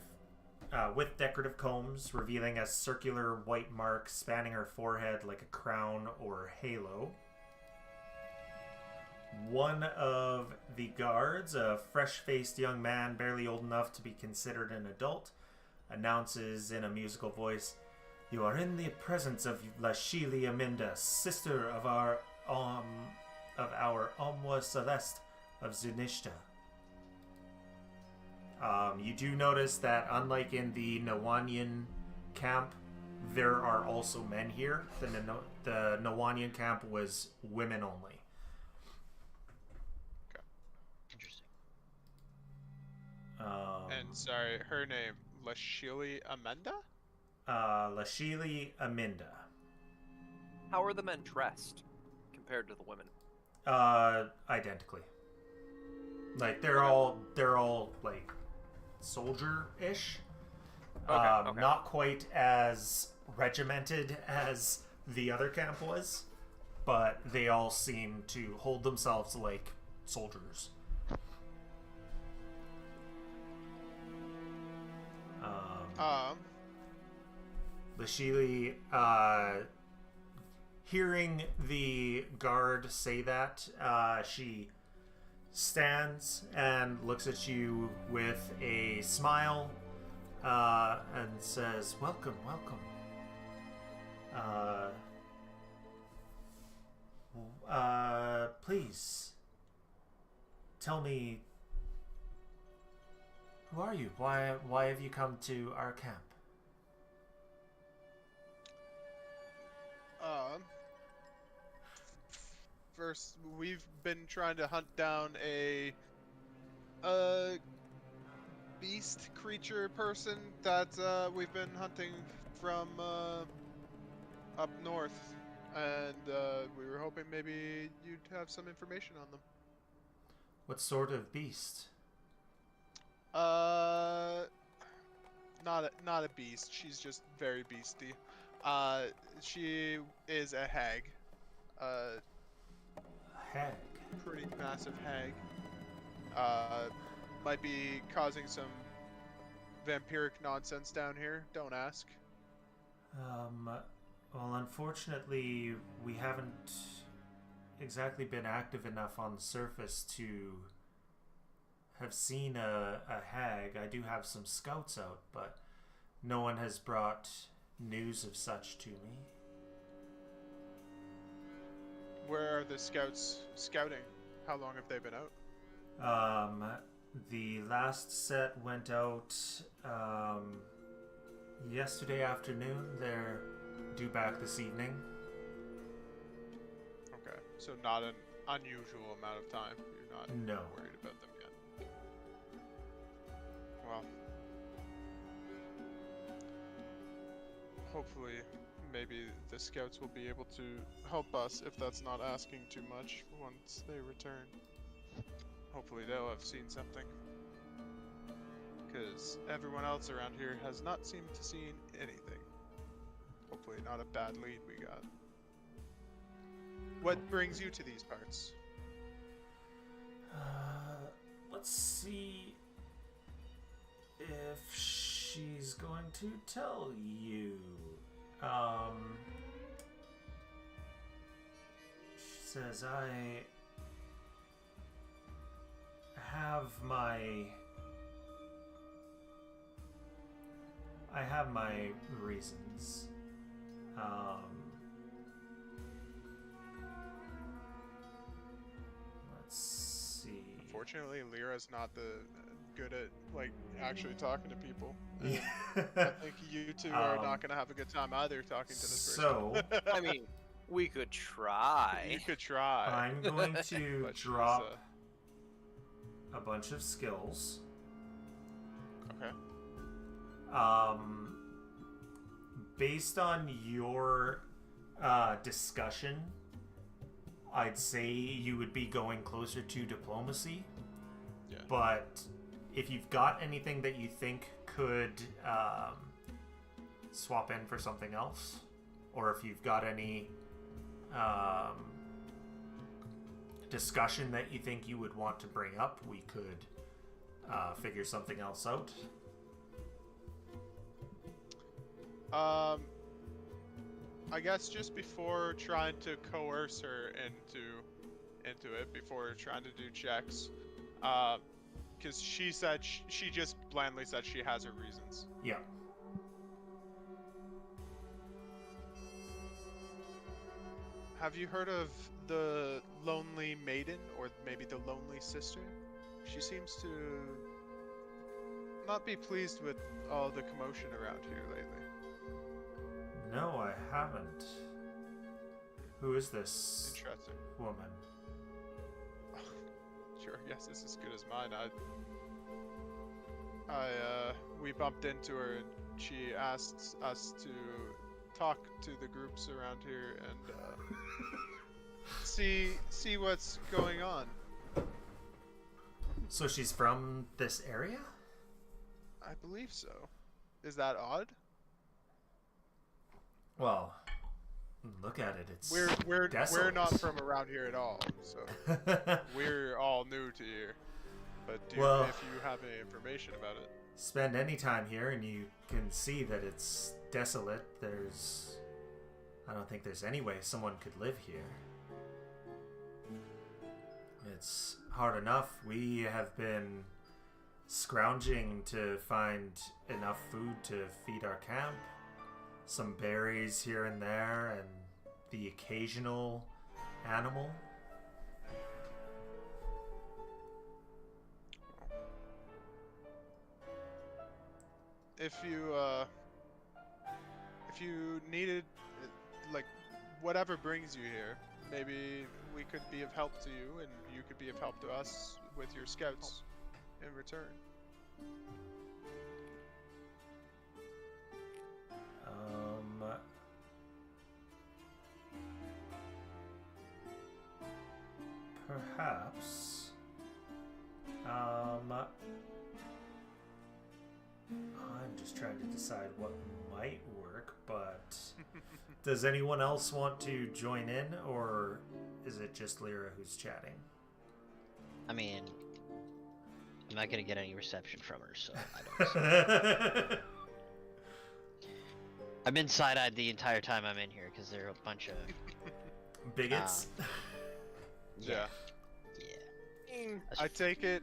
combs, revealing a circular white mark spanning her forehead like a crown or halo. One of the guards, a fresh-faced young man barely old enough to be considered an adult, announces in a musical voice, "You are in the presence of Lashili Aminda, sister of our Omwa Celeste of Zunishta." You do notice that, unlike in the Nawanian camp, there are also men here. The Nawanian camp was women only. Interesting. And sorry, her name, Lashili Amenda? Lashili Aminda. How are the men dressed compared to the women? Identically. Like they're all like soldier-ish. Okay. Not quite as regimented as the other camp was, but they all seem to hold themselves like soldiers. Lashili, hearing the guard say that, she stands and looks at you with a smile and says, "Welcome, welcome. Please, tell me, who are you? Why have you come to our camp? First, we've been trying to hunt down a beast creature person that we've been hunting from up north, and we were hoping maybe you'd have some information on them. What sort of beast? Not a beast. She's just very beasty. She is a hag. Hag. Pretty massive hag. Might be causing some vampiric nonsense down here. Don't ask. Well, unfortunately, we haven't exactly been active enough on the surface to have seen a hag. I do have some scouts out, but no one has brought news of such to me. Where are the scouts scouting? How long have they been out? The last set went out yesterday afternoon. They're due back this evening. Okay, so not an unusual amount of time. You're not No. worried about them yet. Well, hopefully, maybe the scouts will be able to help us if that's not asking too much once they return. Hopefully they'll have seen something. Because everyone else around here has not seemed to see anything. Hopefully not a bad lead we got. What brings you to these parts? Let's see if she's going to tell you. She says, I have my reasons. Let's see. Unfortunately, Lyra's not the good at actually talking to people. Yeah. I think you two are not gonna have a good time either talking to this So, person. I mean, we could try. You could try. I'm going to But she's, drop a bunch of skills. Okay. Based on your discussion, I'd say you would be going closer to diplomacy. Yeah. But if you've got anything that you think could swap in for something else, or if you've got any discussion that you think you would want to bring up, we could figure something else out. I guess just before trying to coerce her into it, before trying to do checks, because she said she just blandly said she has her reasons. Yeah. Have you heard of the Lonely Maiden, or maybe the Lonely Sister? She seems to not be pleased with all the commotion around here lately. No, I haven't. Who is this Interesting. woman? Sure, yes, it's as good as mine. We bumped into her and she asked us to talk to the groups around here and see what's going on. So she's from this area? I believe so. Is that odd? Well, look at it. It's We're desolate. not from around here at all, so we're all new to here. But if you have any information about it, spend any time here and you can see that it's desolate. I don't think there's any way someone could live here. It's hard enough. We have been scrounging to find enough food to feed our camp. Some berries here and there, and the occasional animal. if you needed, like, whatever brings you here, maybe we could be of help to you, and you could be of help to us with your scouts in return. Perhaps. I'm just trying to decide what might work, but does anyone else want to join in, or is it just Lyra who's chatting? I mean, I'm not gonna get any reception from her, so I don't. I've been side-eyed the entire time I'm in here because they're a bunch of bigots. Yeah. Yeah. I take it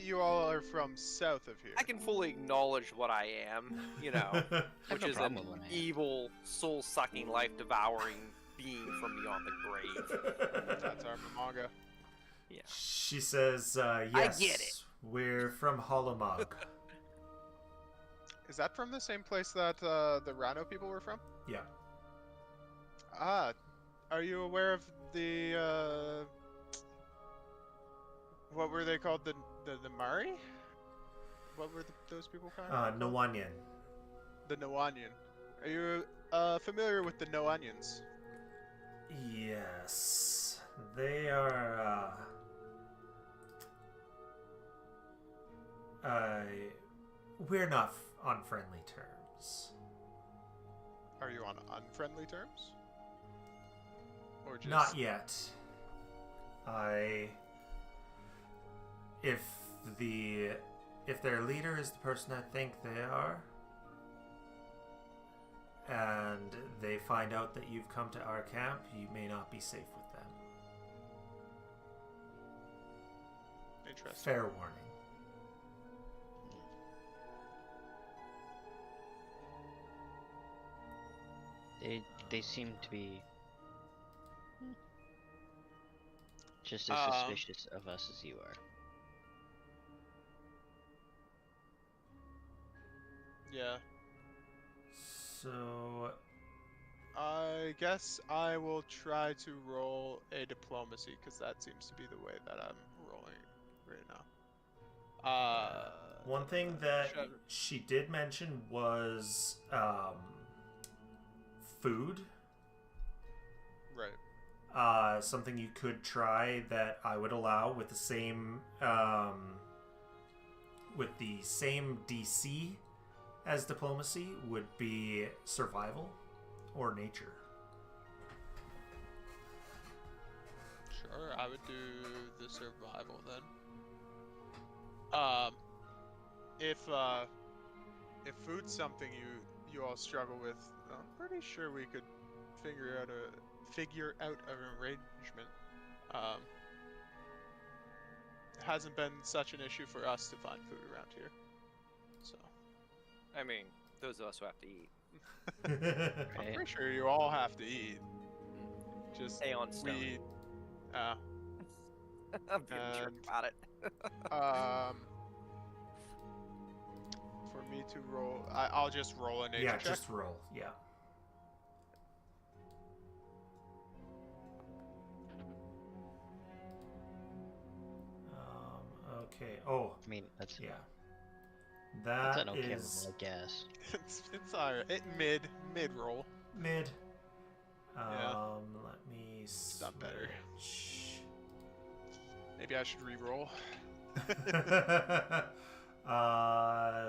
you all are from south of here. I can fully acknowledge what I am, you know, which no is an problem with what I am. evil, soul-sucking, life-devouring being from beyond the grave. That's our manga. Yeah. She says, yes, get it. We're from Holomog. Is that from the same place that the Rhino people were from? Yeah. Ah, are you aware of the what were they called? The Mari? What were those people called? Nawanyan. The Noanyan. Are you familiar with the Noanyans? Yes. They are, we're not on friendly terms. Are you on unfriendly terms? Or just... Not yet. If their leader is the person I think they are, and they find out that you've come to our camp, you may not be safe with them. Interesting. Fair warning. They seem to be just as suspicious of us as you are. Yeah. So I guess I will try to roll a diplomacy, because that seems to be the way that I'm rolling right now. one thing that she did mention was food. Right. Something you could try that I would allow with the same DC as diplomacy would be survival or nature. Sure, I would do the survival then. If food's something you all struggle with, I'm pretty sure we could figure out an arrangement. It hasn't been such an issue for us to find food around here. So I mean, those of us who have to eat. I'm Right? pretty sure you all have to eat. Just Stay on stone. we I'm feeling sure And- about it. for me to roll, I'll just roll a nature Yeah, check. just roll. Yeah. Okay. Oh, I mean, that's yeah. that's That an okay is roll, I guess. it's alright. Mid roll. mid. Yeah. Let me Not better. switch. Maybe I should re-roll.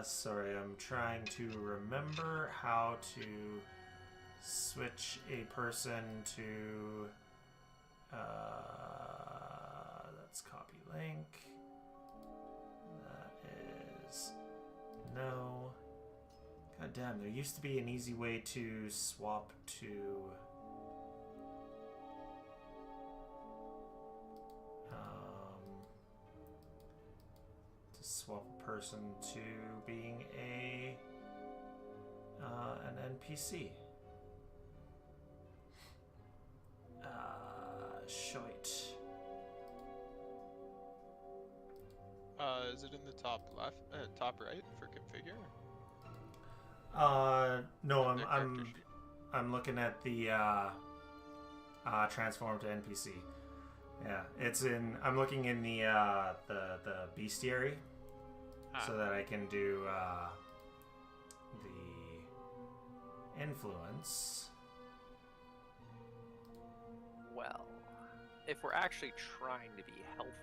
Sorry, I'm trying to remember how to switch a person to. That's copy link. That is no. God damn, there used to be an easy way to swap to. Swap a person to being an NPC. Shite. Is it in the top left, top right for configure? No, Their character sheet. I'm looking at the transform to NPC. Yeah, it's in. I'm looking in the bestiary, so that I can do the influence. Well, if we're actually trying to be helpful,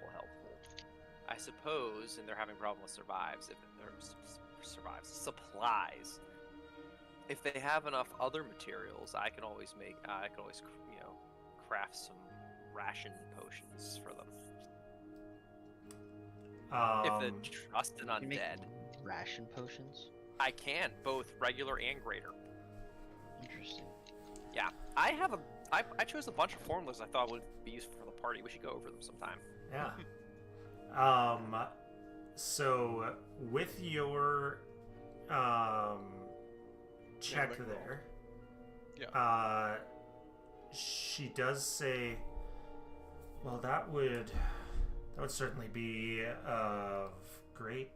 I suppose, and they're having problem with supplies. If they have enough other materials, I can always craft some ration potions for them. If they trust an You can make undead, ration potions. I can, both regular and greater. Interesting. Yeah, I chose a bunch of formulas I thought would be useful for the party. We should go over them sometime. Yeah. So with your check Handling roll. there, Yeah. she does say, well, that would certainly be of great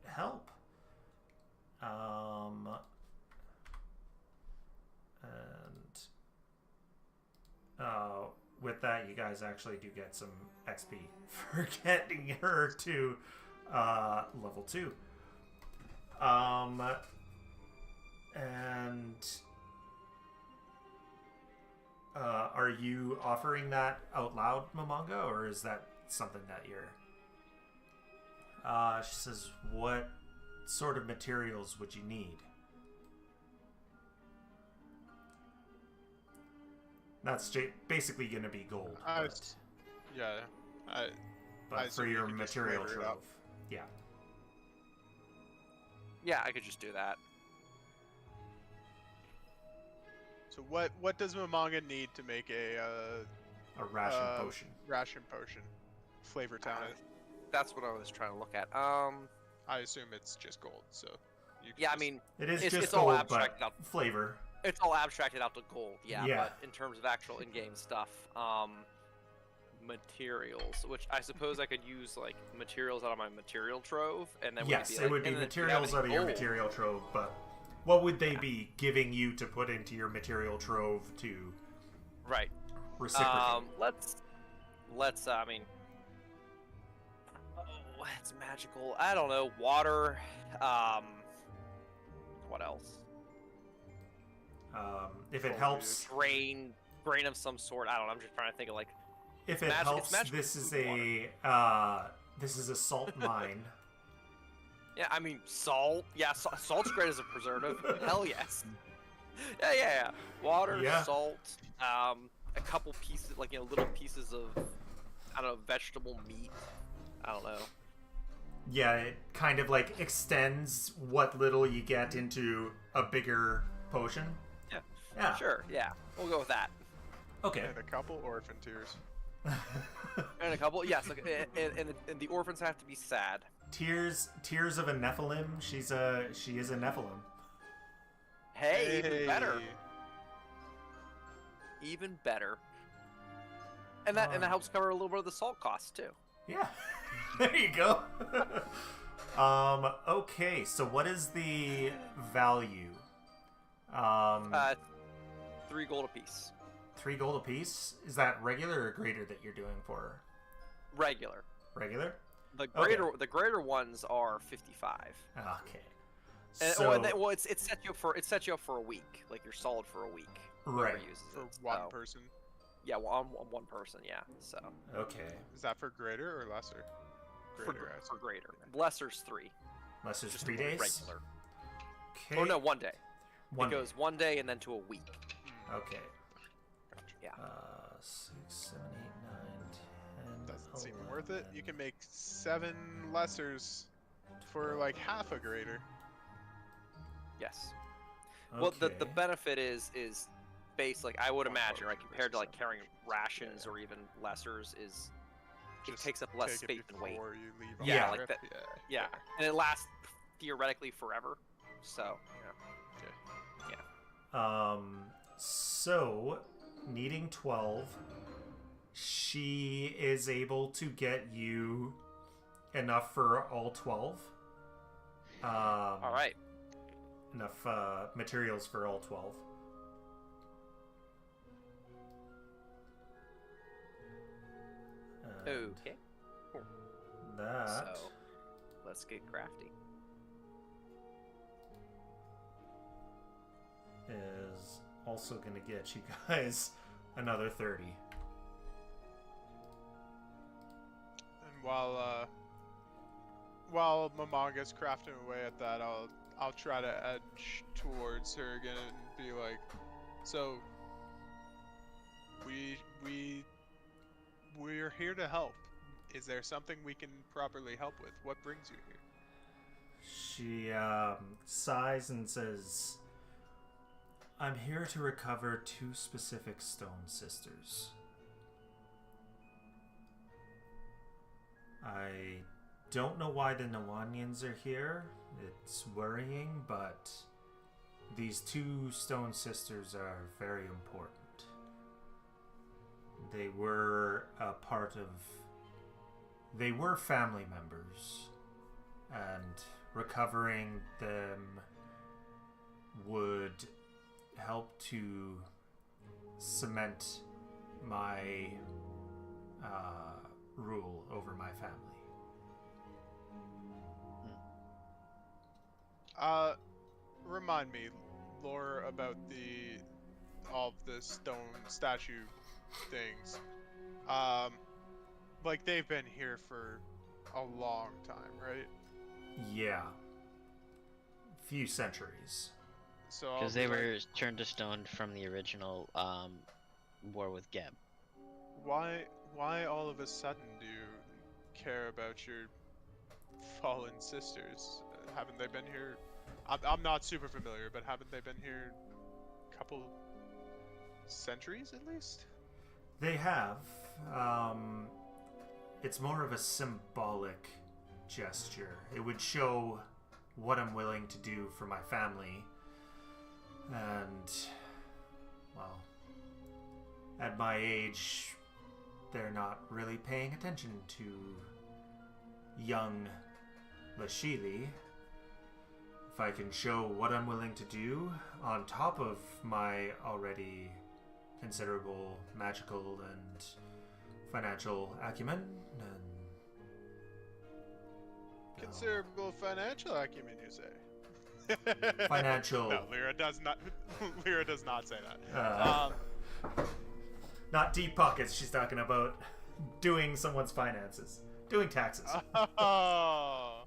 help. With that, you guys actually do get some XP for getting her to level 2. Are you offering that out loud, Momonga, or is that something that you're... she says, what sort of materials would you need? That's basically going to be gold. Yeah. I But for assume you your could just material flavor it trove. up. Yeah. Yeah, I could just do that. So what does Momonga need to make a A ration potion. ration potion? Flavor talent. That's what I was trying to look at. I assume it's just gold, so you can Yeah, I just- mean, It is it's just all gold, abstracted but out. flavor. It's all abstracted out to gold, yeah. Yeah. But in terms of actual in-game stuff, materials, which I suppose I could use like materials out of my material trove, and then Yes, be it would be "And then do you materials have out of any your gold?" material trove, but what would they be giving you to put into your material trove to Right. reciprocate? Let's. I mean, it's magical. I don't know. Water. What else? If it Foliage. helps, Grain of some sort. I don't know. I'm just trying to think of like. if it It's helps, magical this is food a salt mine. Yeah, I mean salt. Yeah, salt's great as a preservative. Hell yes. Yeah. Water, Yeah. salt. A couple pieces, like little pieces of, I don't know, vegetable meat. I don't know. Yeah, it kind of like extends what little you get into a bigger potion. Yeah. Yeah. Sure. Yeah, we'll go with that. Okay. and a couple orphan tears. And a couple, yes. And the orphans have to be sad. Tears of a Nephilim. She is a Nephilim. Hey, even better. Even better. And that helps cover a little bit of the salt costs too. Yeah. There you go. Okay, so what is the value? 3 gold apiece. 3 gold apiece? Is that regular or greater that you're doing for her? Regular. Regular? The greater ones are 55. Okay. And, So, it sets you up for a week. Like you're solid for a week. whoever right. uses For it, one so- person. Yeah, one person. Yeah. So Okay. Is that for greater or lesser? Greater, I for assume. greater. Lesser's 3. Lesser's Just 3 days? Regular. Okay. Oh no, 1 day. One It goes 1 day and then to a week. Okay. Gotcha. Yeah. 6, 7, 8, 9, 10. Doesn't seem 11. worth it. You can make 7 lessers for like half a greater. Yes. Well, the Okay. benefit is based, like I would One imagine, right, potion compared to like versus carrying seven. rations Yeah. or even lessers, is it Just takes up less take space it and weight. before you leave. Yeah, on the like trip. that- Yeah, and it lasts theoretically forever. So So, needing 12, she is able to get you enough for all 12. all right. enough materials for all 12. And Okay. Cool. that So, let's get crafty. is also going to get you guys another 30. And while Mamanga's crafting away at that, I'll try to edge towards her again and be like, so we're here to help. Is there something we can properly help with? What brings you here? She sighs and says, I'm here to recover 2 specific stone sisters. I don't know why the Nawanians are here. It's worrying, but these 2 stone sisters are very important. They were they were family members, and recovering them would help to cement my rule over my family. Remind me, lore about all of the stone statue things. Like they've been here for a long time, right? Yeah. Few centuries. So Because they were turned to stone from the original war with Geb. why all of a sudden do you care about your fallen sisters? Haven't they been here? I'm not super familiar, but haven't they been here a couple centuries at least? They have. It's more of a symbolic gesture. It would show what I'm willing to do for my family. And, well, at my age, they're not really paying attention to young Lashili. If I can show what I'm willing to do on top of my already considerable magical and financial acumen, then Considerable financial acumen, you say? Financial. No, Lyra does not. Lyra does not say that. Not deep pockets. She's talking about doing someone's finances, doing taxes. Oh,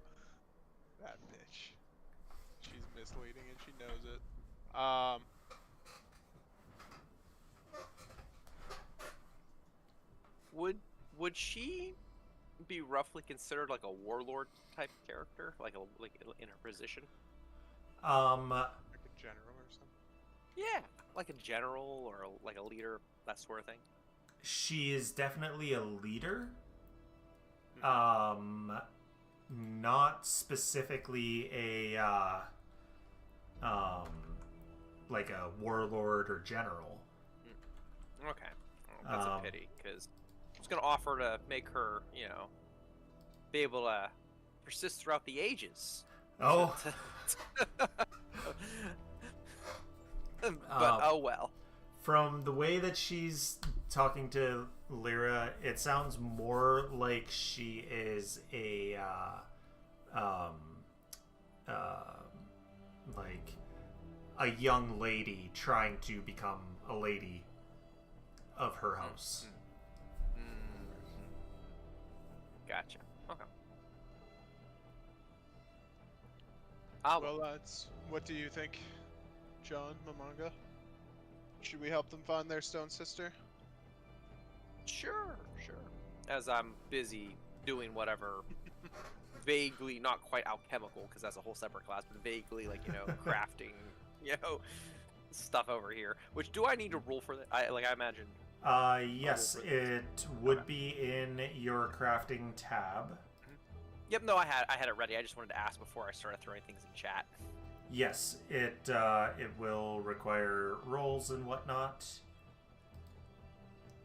that bitch. She's misleading and she knows it. Would she be roughly considered like a warlord type character, like in her position? Like a general or something. Yeah, like a general or like a leader, that sort of thing. She is definitely a leader. Not specifically a like a warlord or general. Okay, well, that's a pity because I was gonna offer to make her, be able to persist throughout the ages. Oh. But oh well. From the way that she's talking to Lyra, it sounds more like she is a like a young lady trying to become a lady of her house. Gotcha. Okay. Well, lads, what do you think, John, Mamanga? Should we help them find their stone sister? Sure. As I'm busy doing whatever, vaguely, not quite alchemical, because that's a whole separate class, but vaguely, crafting, stuff over here. Which, do I need to roll for that? I imagine. Yes, it would be in your crafting tab. Yep, no, I had it ready. I just wanted to ask before I started throwing things in chat. Yes, it will require rolls and whatnot.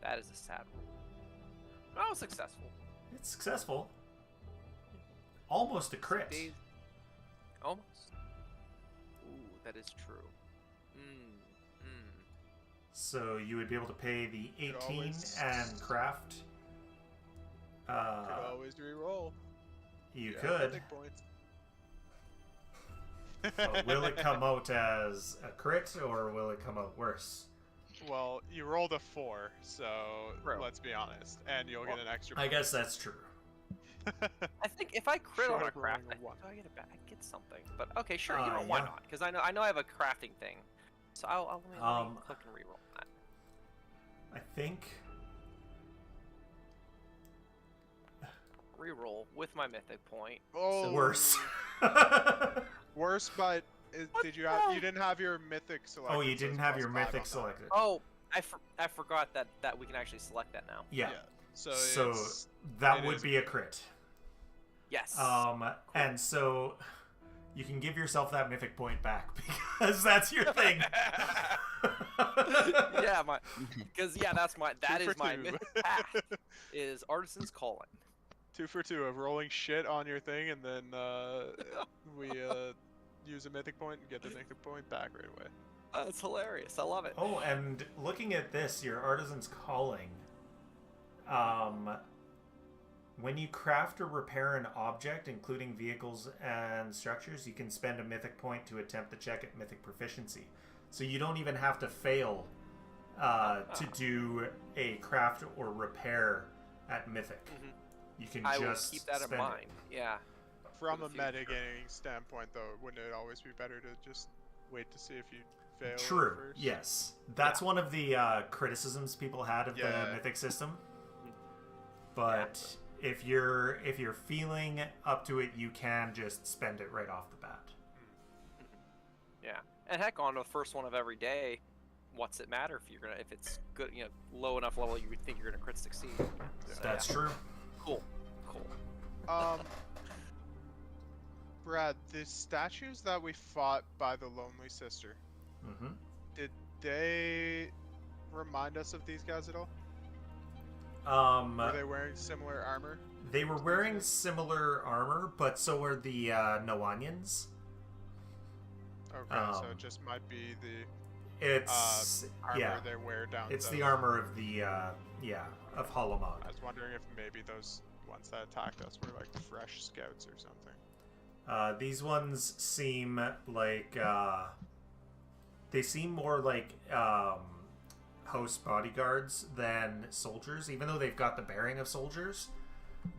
That is a sad one. Oh, successful. It's successful. Almost a crit. Almost. Ooh, That is true. So you would be able to pay the 18 always- and craft. Could always re-roll. You Yeah, could. mythic points. But will it come out as a crit, or will it come out worse? Well, you rolled a 4, so True. let's be honest, and you'll get an extra. I guess that's true. I think if I crit Short on a of rolling craft, a 1. do I get it back? I get something. But okay, sure. You know, Yeah. why not? Because I know I have a crafting thing. So I'll let me click and reroll that. I think. Reroll with my mythic point. Oh, Worse. Worse, but did you have? You didn't have your mythic selected. Oh, you so didn't it's have your +5 mythic on that. selected. Oh, I forgot that we can actually select that now. Yeah. So, So it's, that it would is be a crit. Yes. And so you can give yourself that mythic point back because that's your thing. Yeah, that's my Two for my two. mythic path is Artisan's Calling. 2 for 2 of rolling shit on your thing, and then we use a mythic point and get the mythic point back right away. That's hilarious. I love it. Oh, and looking at this, your Artisan's Calling. When you craft or repair an object, including vehicles and structures, you can spend a mythic point to attempt the check at mythic proficiency. So you don't even have to fail to do a craft or repair at mythic. Mhm. You can I will just keep that in spend mind. Yeah. From For a the future. metagaming standpoint, though, wouldn't it always be better to just wait to see if you fail? it. True. First? Yes, that's one of the criticisms people had of Yeah. the mythic system. But if you're feeling up to it, you can just spend it right off the bat. Yeah. And heck, on the first one of every day, what's it matter if it's good, low enough level you would think you're gonna crit succeed. So, That's yeah. true. Cool. Brad, the statues that we fought by the Lonely Sister, Mm-hmm. did they remind us of these guys at all? Were they wearing similar armor? They were wearing similar armor, but so were the Noanyans. Okay, so it just might be the It's armor they wear down. it's south. the armor of the of Holomog. I was wondering if maybe those ones that attacked us were like fresh scouts or something. These ones seem like they seem more like host bodyguards than soldiers. Even though they've got the bearing of soldiers,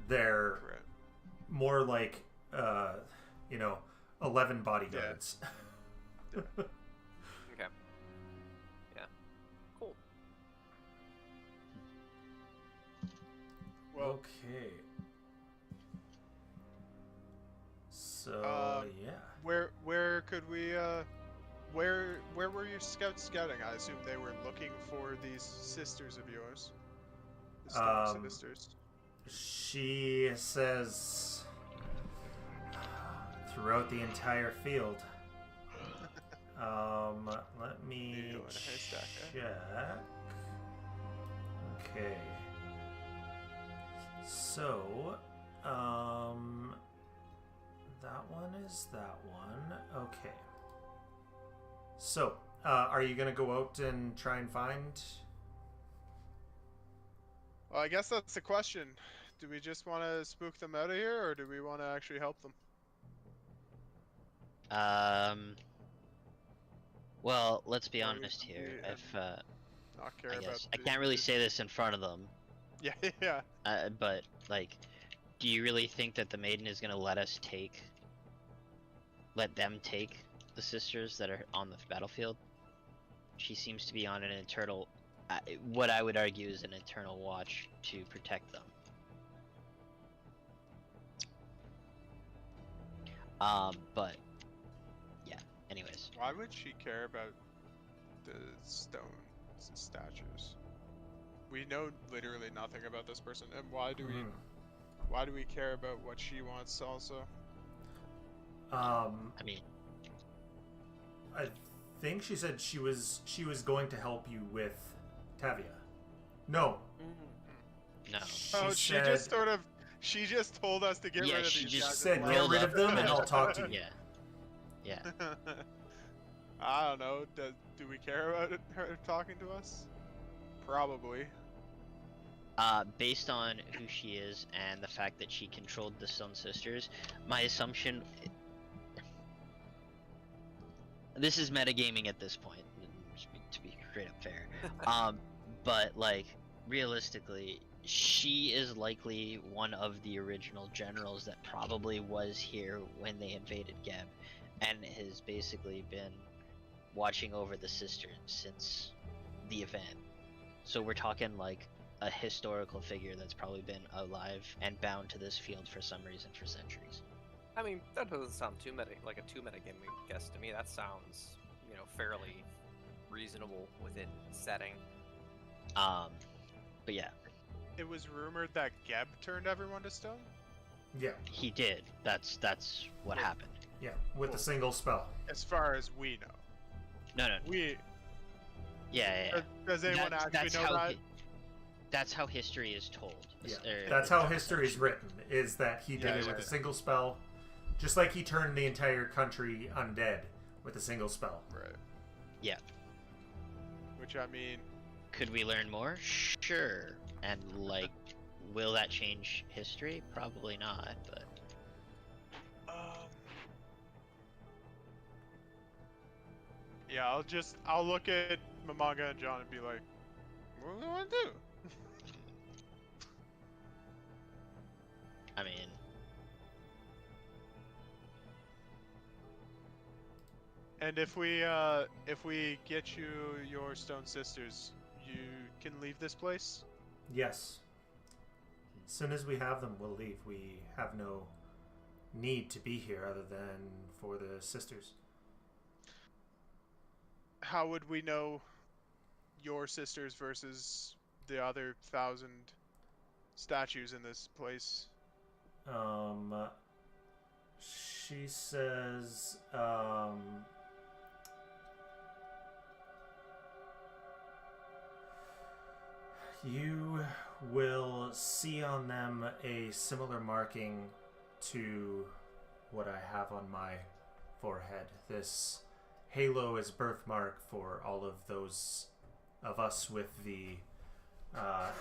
they're Right. more like 11 bodyguards. Okay. Yeah. Cool. Well, Okay. So yeah. where could we where were your scouts scouting? I assume they were looking for these sisters of yours. The Stone sisters. She says throughout the entire field. Let me Needle in a haystack, eh? check. Okay. So, that one is that one. Okay. So, are you gonna go out and try and find? Well, I guess that's the question. Do we just want to spook them out of here, or do we want to actually help them? Well, let's be Or honest here. yeah. If Not care I about. guess I the- can't really say this in front of them, Yeah, yeah. but like, do you really think that the maiden is gonna let them take the sisters that are on the battlefield? She seems to be on an internal, what I would argue is an internal watch to protect them. But yeah. Anyways, Why would she care about the stone statues? We know literally nothing about this person, and why do we care about what she wants also? I mean, I think she said she was going to help you with Tavia. No. no. Oh, she said, just sort of, she just told us to get Yeah, rid of she these just guys. said and get rolled rid up of them and and I'll talk to you. Yeah. Yeah. I don't know. Do we care about her talking to us? Probably. Based on who she is and the fact that she controlled the Stone Sisters, my assumption. This is metagaming at this point, to be straight up fair. But like realistically, she is likely one of the original generals that probably was here when they invaded Geb, and has basically been watching over the sisters since the event. So we're talking like a historical figure that's probably been alive and bound to this field for some reason for centuries. I mean, that doesn't sound too like a too metagaming guess to me. That sounds, fairly reasonable within setting. But yeah, It was rumored that Geb turned everyone to stone. Yeah, he did. That's what happened. yeah, with a single spell. As far as we know. No. Yeah. Does anyone actually know that? That's how history is told. Yeah, that's how history is written, is that he did it with a single spell, just like he turned the entire country undead with a single spell. Right. Yeah. Which, I mean... Could we learn more? Sure. And, like, will that change history? Probably not, but... Yeah, I'll look at Mamanga and John and be like, what do we want to do? I mean... And if we get you your Stone Sisters, you can leave this place? Yes. As soon as we have them, we'll leave. We have no need to be here other than for the sisters. How would we know your sisters versus the other 1,000 statues in this place? She says, you will see on them a similar marking to what I have on my forehead. This halo is birthmark for all of those of us with the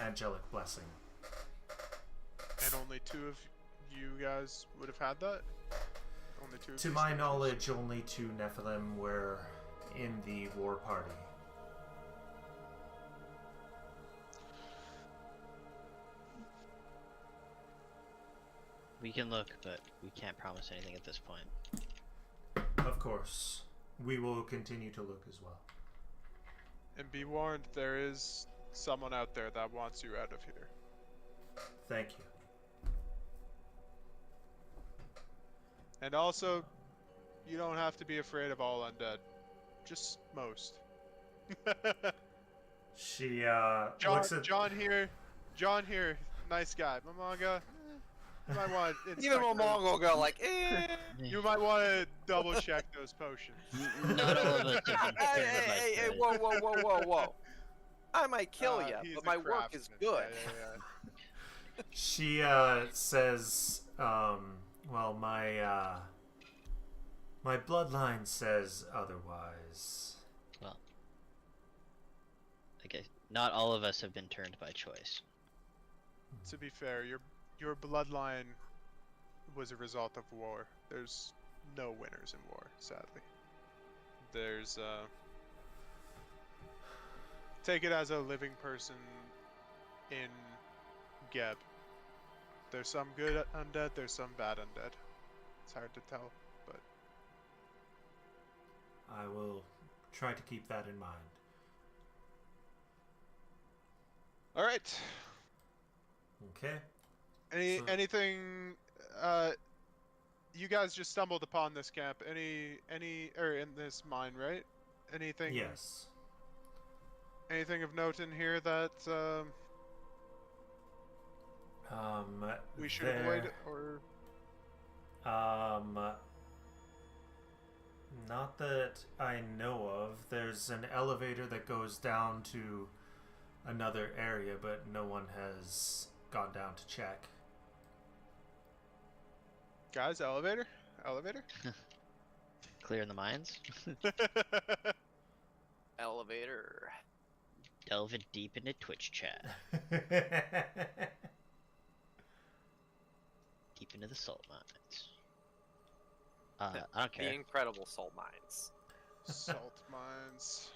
angelic blessing. And only 2 of you guys would have had that? Only 2 of To you my statues? knowledge, only 2 Nephilim were in the war party. We can look, but we can't promise anything at this point. Of course. We will continue to look as well. And be warned, there is someone out there that wants you out of here. Thank you. And also, you don't have to be afraid of all undead. Just most. She John, looks at John here, nice guy. Mamanga, you might want to Even Momong will go like, eh. You might want to double check those potions. Not all of us have been Hey, killed by whoa. I might kill you, He's but a my work is craftsman. good. Yeah. She says, well, my bloodline says otherwise. Well, okay, not all of us have been turned by choice. To be fair, your bloodline was a result of war. There's no winners in war, sadly. There's take it as a living person in Geb. There's some good undead, there's some bad undead. It's hard to tell, but I will try to keep that in mind. all right. Okay. Anything? You guys just stumbled upon this camp. Any or in this mine, right? Anything? Yes. Anything of note in here that we should avoid, or? Not that I know of. There's an elevator that goes down to another area, but no one has gone down to check. Guys, elevator? Clearing the mines. Elevator. Delve it deep into Twitch chat. Deep into the salt mines. I don't The care. incredible salt mines. Salt mines.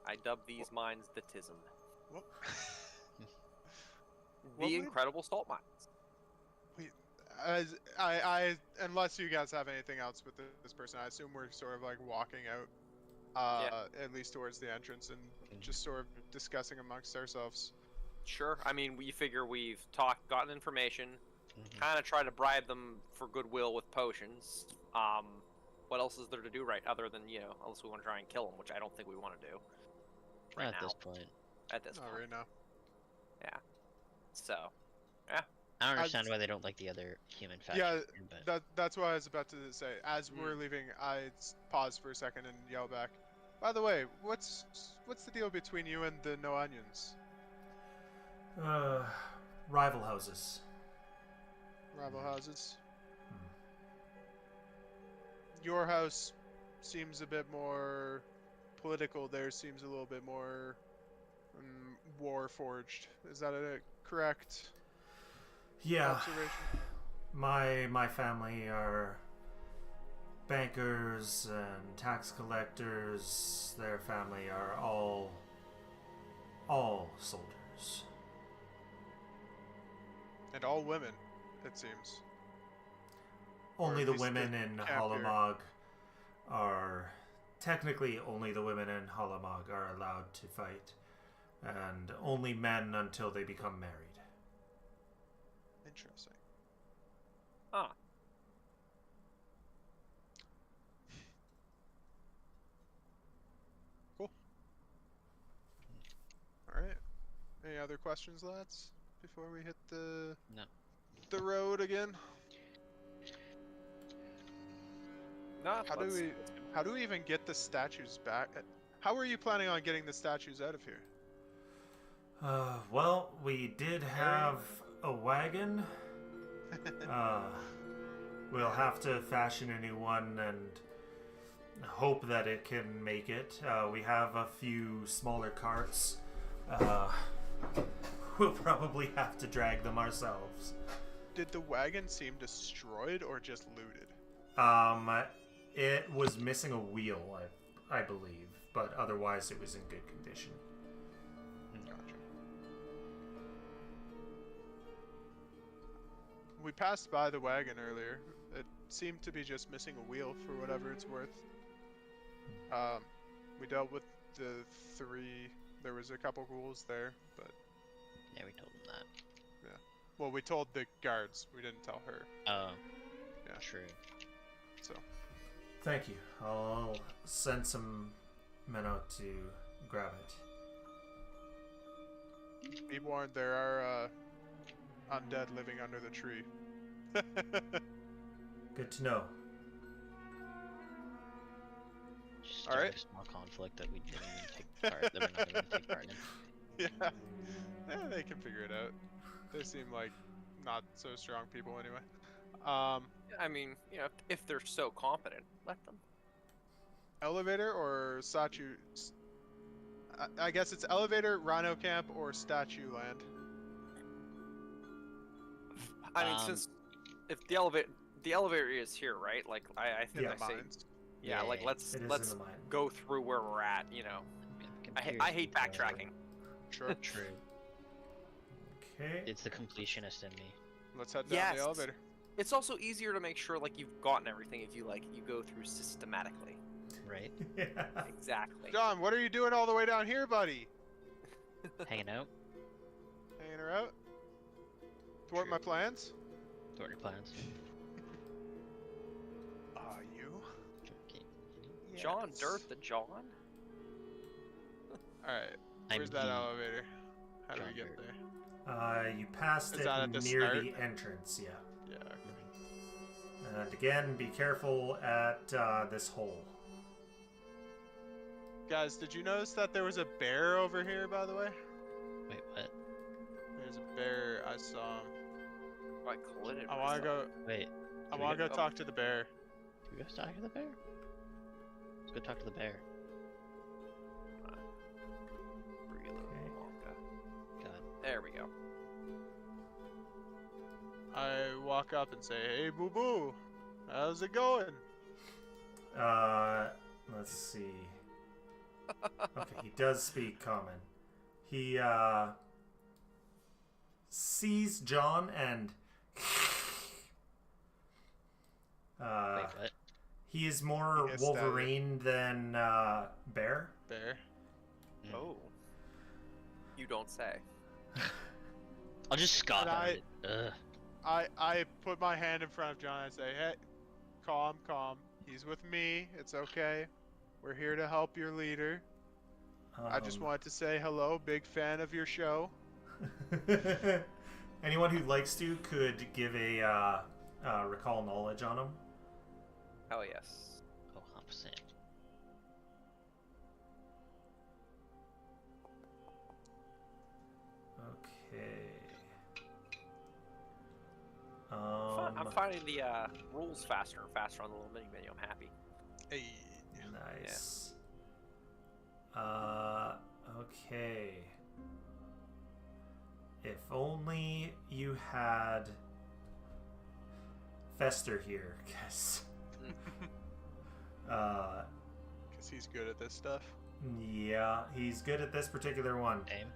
I dub these mines the Tism. What? The What would- incredible salt mines. Wait, I unless you guys have anything else with this person, I assume we're sort of like walking out, at least towards the entrance, and just sort of discussing amongst ourselves. Sure. I mean, we figure we've gotten information, Mhm. kind of try to bribe them for goodwill with potions. What else is there to do, right? Other than, unless we want to try and kill them, which I don't think we want to do. Right Not at now. this point. At this Not point. right now. Yeah. So, I don't understand why they don't like the other human faction. Yeah, But that's what I was about to say. As we're leaving, I pause for a second and yell back. By the way, what's the deal between you and the No Onions? Rival houses. Rival houses. Your house seems a bit more political. Theirs seems a little bit more war forged. Is that a correct Yeah. observation? My family are bankers and tax collectors. Their family are all soldiers. And all women, it seems. Only at the least women the in camp here. Halamog are technically only the women in Halamog are allowed to fight, and only men until they become married. Interesting. ah, Cool. All right. Any other questions, lads? Before we hit the road again? no. How do we even get the statues back? How are you planning on getting the statues out of here? Well, we did have a wagon. We'll have to fashion a new one and hope that it can make it. We have a few smaller carts. We'll probably have to drag them ourselves. Did the wagon seem destroyed or just looted? It was missing a wheel, I believe, but otherwise it was in good condition. Gotcha. We passed by the wagon earlier. It seemed to be just missing a wheel for whatever it's worth. We dealt with the 3. There was a couple ghouls there, but yeah, we told them that. well, we told the guards. We didn't tell her. Oh. Yeah. True. So Thank you. I'll send some men out to grab it. be warned, there are undead living under the tree. Good to know. Just All start right. a small conflict that we didn't even take part. That we're not even take part in. Yeah. They can figure it out. They seem like not so strong people anyway. I mean, if they're so competent, let them. Elevator or statue? I guess it's elevator, Rhino Camp, or statue land. I mean, since if the elevator is here, right? Like I think Yeah. I say, Mines. yeah. Like Yeah. let's It is let's in the mine. go through where we're at. I hate backtracking. Sure. True. Okay. It's the completionist in me. Let's head down Yes. the elevator. It's also easier to make sure like you've gotten everything if you go through systematically. Right? Yeah. Exactly. John, what are you doing all the way down here, buddy? Hanging out. Hanging her out? Thwart True. my plans? Thwart your plans. You? Okay. John Yes. Dirt the John. Alright, I'm where's that the elevator? How do we John get Dirt. there? You passed Is it that at the near start? the entrance, yeah. Yeah, okay. And again, be careful at this hole. Guys, did you notice that there was a bear over here, by the way? Wait, what? There's a bear, I saw him. I collided. I wanna go Wait. I do we wanna go- go talk to the bear. Do we go talk to the bear? Let's go talk to the bear. God. There we go. I walk up and say, "Hey, Boo Boo, how's it going?" Let's see. Okay, he does speak common. He sees John and Wait, what? he is more He hissed at it. Wolverine than Bear. Bear. Oh. You don't say. I'll just scoff And at it. Ugh. I put my hand in front of John and I say, "Hey, calm. He's with me. It's okay. We're here to help your leader. I just wanted to say hello. Big fan of your show." Anyone who likes to could give a recall knowledge on him. Hell yes. Oh, 100%. Okay. I'm finding the rules faster and faster on the little mini menu. I'm happy. Hey. Nice. Okay. If only you had Fester here, because Because he's good at this stuff. yeah, he's good at this particular one. Same.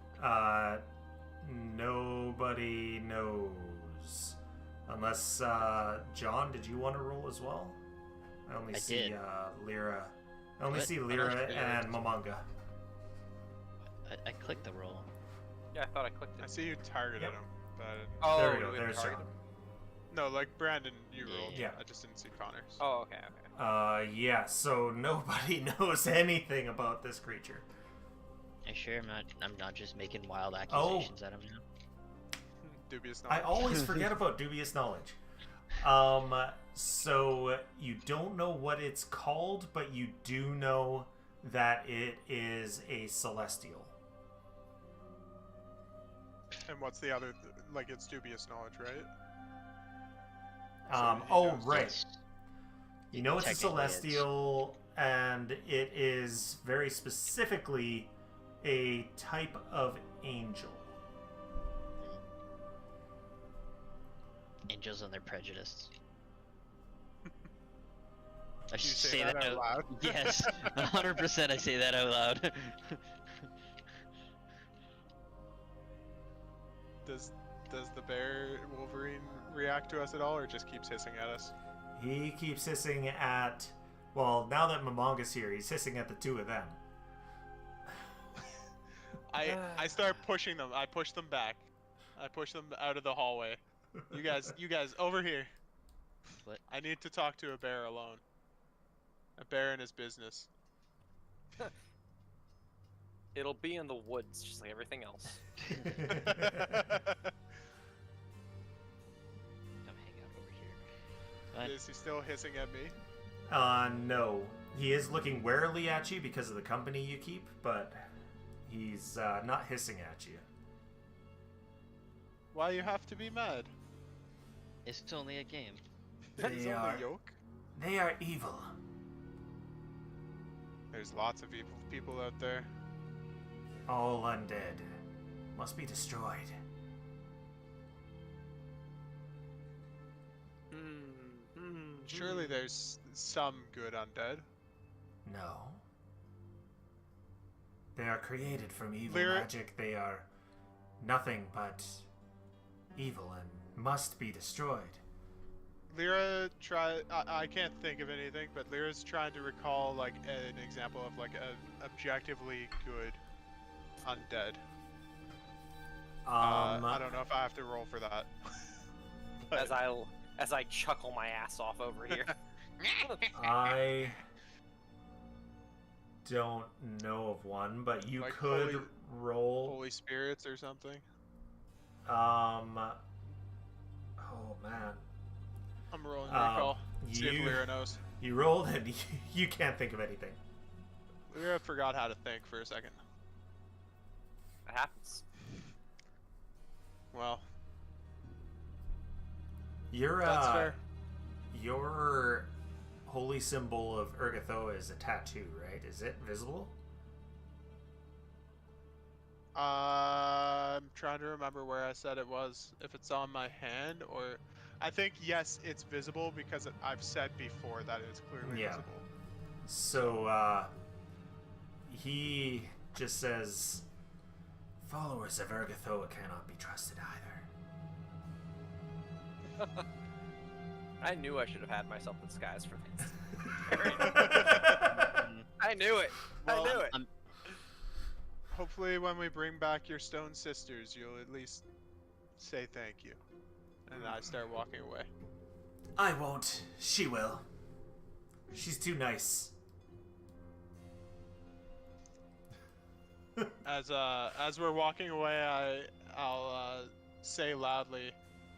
Nobody knows. Unless, John, did you want to roll as well? I only see, did. Lyra. I only What? see What Lyra else did I and Mamanga. I clicked the roll. Yeah, I thought I clicked I it. see you targeted Yep. him, but I didn't... Oh, There we go, you didn't there's target John. him? No, like Brandon, you Yeah, rolled. yeah. I just didn't see Connor's. Oh, okay. Yeah, so nobody knows anything about this creature. Are you sure I'm not just making wild accusations at him now? Dubious I knowledge. always forget about dubious knowledge. So you don't know what it's called, but you do know that it is a celestial. And what's the other... like, it's dubious knowledge, right? Right. Yes. You know it's a Technically, it's- celestial, and it is very specifically a type of angel. Angels and their prejudice. I You should say say that that out loud? Yes, 100% I say that out loud. Does the bear Wolverine react to us at all, or just keeps hissing at us? He keeps hissing at... Well, now that Mamanga's here, he's hissing at the two of them. I start pushing them. I push them back. I push them out of the hallway. You guys, over here. What? I need to talk to a bear alone. A bear and his business. It'll be in the woods, just like everything else. Come hang out over here. What? Is he still hissing at me? No. He is looking warily at you because of the company you keep, but he's not hissing at you. Why you have to be mad? It's only a game. It's They only are- yoke. They are evil. There's lots of evil people out there. All undead. Must be destroyed. Surely there's some good undead. No. They are created from evil Lyra- magic. They are nothing but evil and must be destroyed. Lyra I can't think of anything, but Lyra's trying to recall like an example of like a objectively good undead. I don't know if I have to roll for that. But As I chuckle my ass off over here. I don't know of one, but you Like could holy- roll. Holy spirits or something. Oh man, I'm rolling recall. See if you- Lyra knows. you rolled and you can't think of anything. Lyra forgot how to think for a second. That happens. Well, You're that's fair. Your holy symbol of Urgathoa is a tattoo, right? Is it visible? I'm trying to remember where I said it was. If it's on my hand or... I think, yes, it's visible because I've said before that it's clearly Yeah. visible. So, he just says, followers of Urgathoa cannot be trusted either. I knew I should have had myself disguised for this. I knew it. I Well, knew it. Hopefully when we bring back your stone sisters, you'll at least say thank you. And I start walking away. I won't. She will. She's too nice. As we're walking away, I'll say loudly,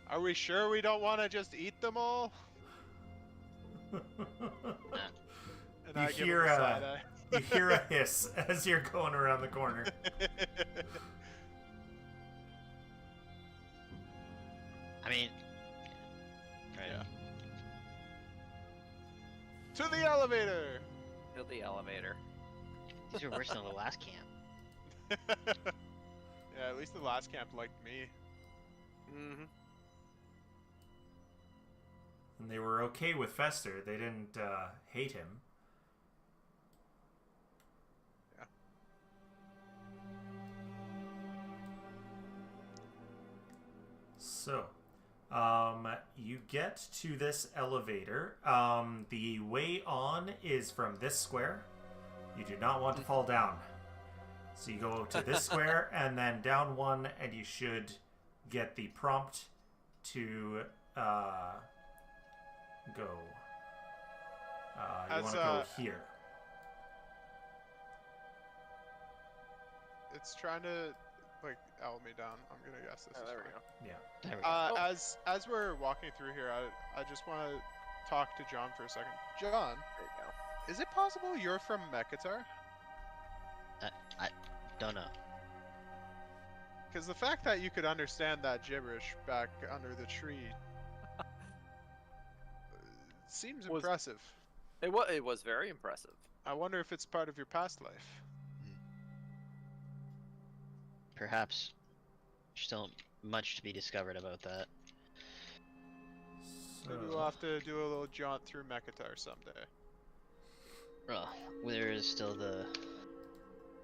"Are we sure we don't want to just eat them all?" And You I give hear him a a- side eye. You hear a hiss as you're going around the corner. I mean, right. Yeah. To the elevator. To the elevator. These are worse than the last camp. Yeah, at least the last camp liked me. Mm-hmm. And they were okay with Fester. They didn't hate him. Yeah. So, you get to this elevator. The way on is from this square. You do not want to fall down. So you go to this square and then down one, and you should get the prompt to go. You want to go here. It's trying to like L me down. I'm gonna guess this. Oh, is there fine. we go. Yeah. There we go. As we're walking through here, I just want to talk to John for a second. John, There you go. is it possible you're from Mekatar? I don't know. Because the fact that you could understand that gibberish back under the tree seems Was- impressive. It was very impressive. I wonder if it's part of your past life. Perhaps. Still much to be discovered about that. Maybe we'll have to do a little jaunt through Mekatar someday. Well, there is still the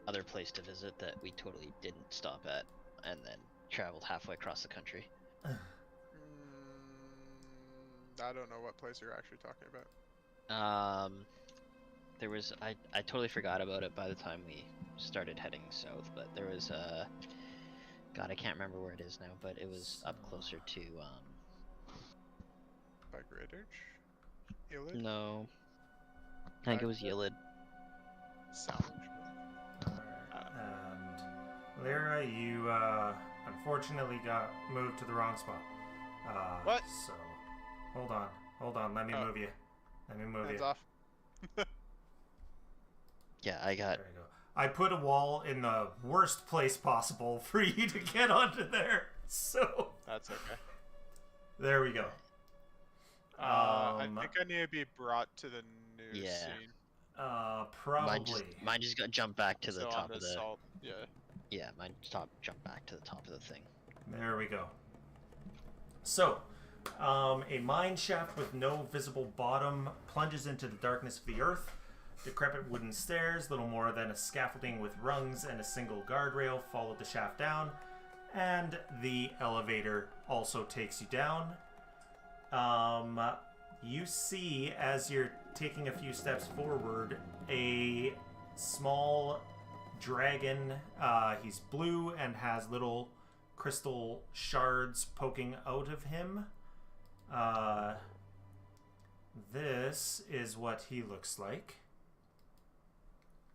other place to visit that we totally didn't stop at, and then traveled halfway across the country. I don't know what place you're actually talking about. There was I totally forgot about it by the time we started heading south, but there was God, I can't remember where it is now, but it was up closer to By Greydurge? Ilid? no, I think it was Yilid. Salvage? And Lyra, you unfortunately got moved to the wrong spot. What? So, hold on. Let me Oh. move you. Let me move Hands you. off. Yeah, I got. There you go. I put a wall in the worst place possible for you to get onto there. So That's okay. there we go. I think I need to be brought to the new Yeah. scene. Probably. Mine just got jumped back to the So top on of the. salt. Yeah. Yeah, mine jumped back to the top of the thing. There we go. So, a mine shaft with no visible bottom plunges into the darkness of the earth. Decrepit wooden stairs, little more than a scaffolding with rungs and a single guardrail, follow the shaft down, and the elevator also takes you down. You see, as you're taking a few steps forward, a small dragon. He's blue and has little crystal shards poking out of him. This is what he looks like.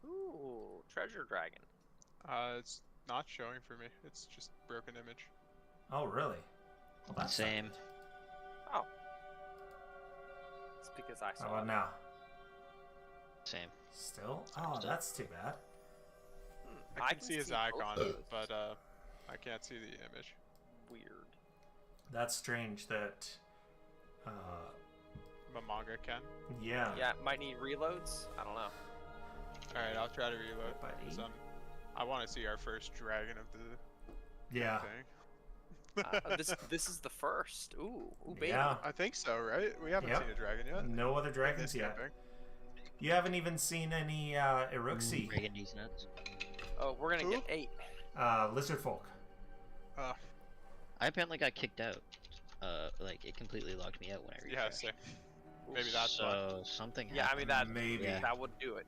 Ooh, treasure dragon. It's not showing for me. It's just broken image. Oh, really? Well, that's Same. not good. Oh. It's because I How saw about it. now? Same. Still? Oh, that's too bad. I can see his both icon, of those. but I can't see the image. Weird. That's strange that a manga can. Yeah. Yeah, might need reloads. I don't know. All right, I'll try to reload. Buddy. 'Cause I want to see our first dragon of the Yeah. thing. This is the first. Ooh, baby. Yeah. I think so, right? We haven't Yep. seen a dragon yet. No other in dragons this yet. campaign. You haven't even seen any Iruxi, Dragon these nuts. Oh, we're gonna Who? get 8. lizard folk. I apparently got kicked out. Like it completely locked me out when I Yeah, refreshed. sick. Maybe that's why. So something Yeah, I happened. mean that. Maybe. Yeah. That would do it.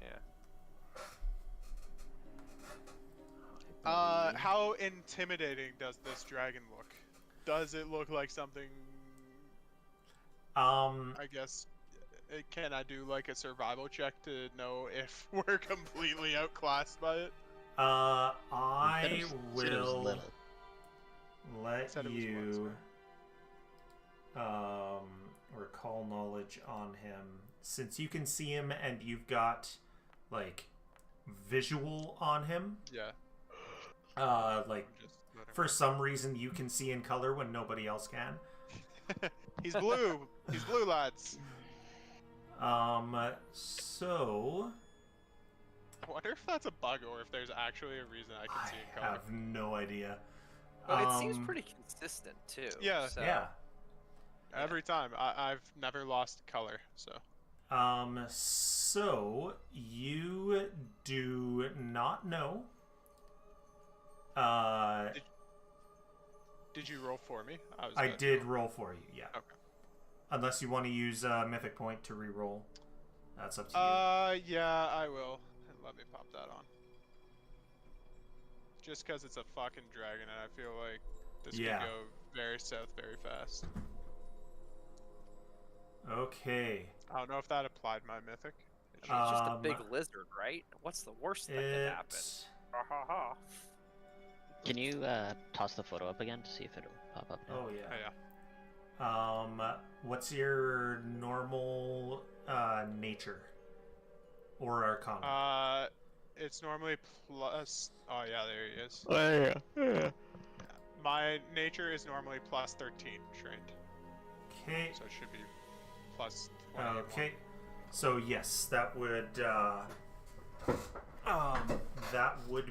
Yeah. How intimidating does this dragon look? Does it look like something? I guess. Can I do like a survival check to know if we're completely outclassed by it? I Said it was will little. let Said it was you recall knowledge on him, since you can see him and you've got like visual on him. Yeah. Like Just let him- for some reason you can see in color when nobody else can. He's blue. He's blue, lads. So I wonder if that's a bug or if there's actually a reason I can I see in color. have no idea. But it seems Um, pretty consistent too. Yeah. So. Yeah. Every time. I've never lost color, so. So you do not know. Did you roll for me? I good. did roll for you, yeah. Okay. Unless you want to use a mythic point to re-roll. That's up to you. Yeah, I will. Let me pop that on. Just because it's a fucking dragon and I feel like this Yeah. could go very south very fast. Okay. I don't know if that applied my mythic. It should. It's just a big Um, lizard, right? What's the worst that could happen? It... Ha ha ha. Can you toss the photo up again to see if it'll pop up now? Oh, Oh, yeah. yeah. What's your normal nature? Or arcana? It's normally plus. Oh, yeah, there he is. Oh yeah. My nature is normally plus 13 trained. Okay. So it should be plus 21. Okay. So yes, that would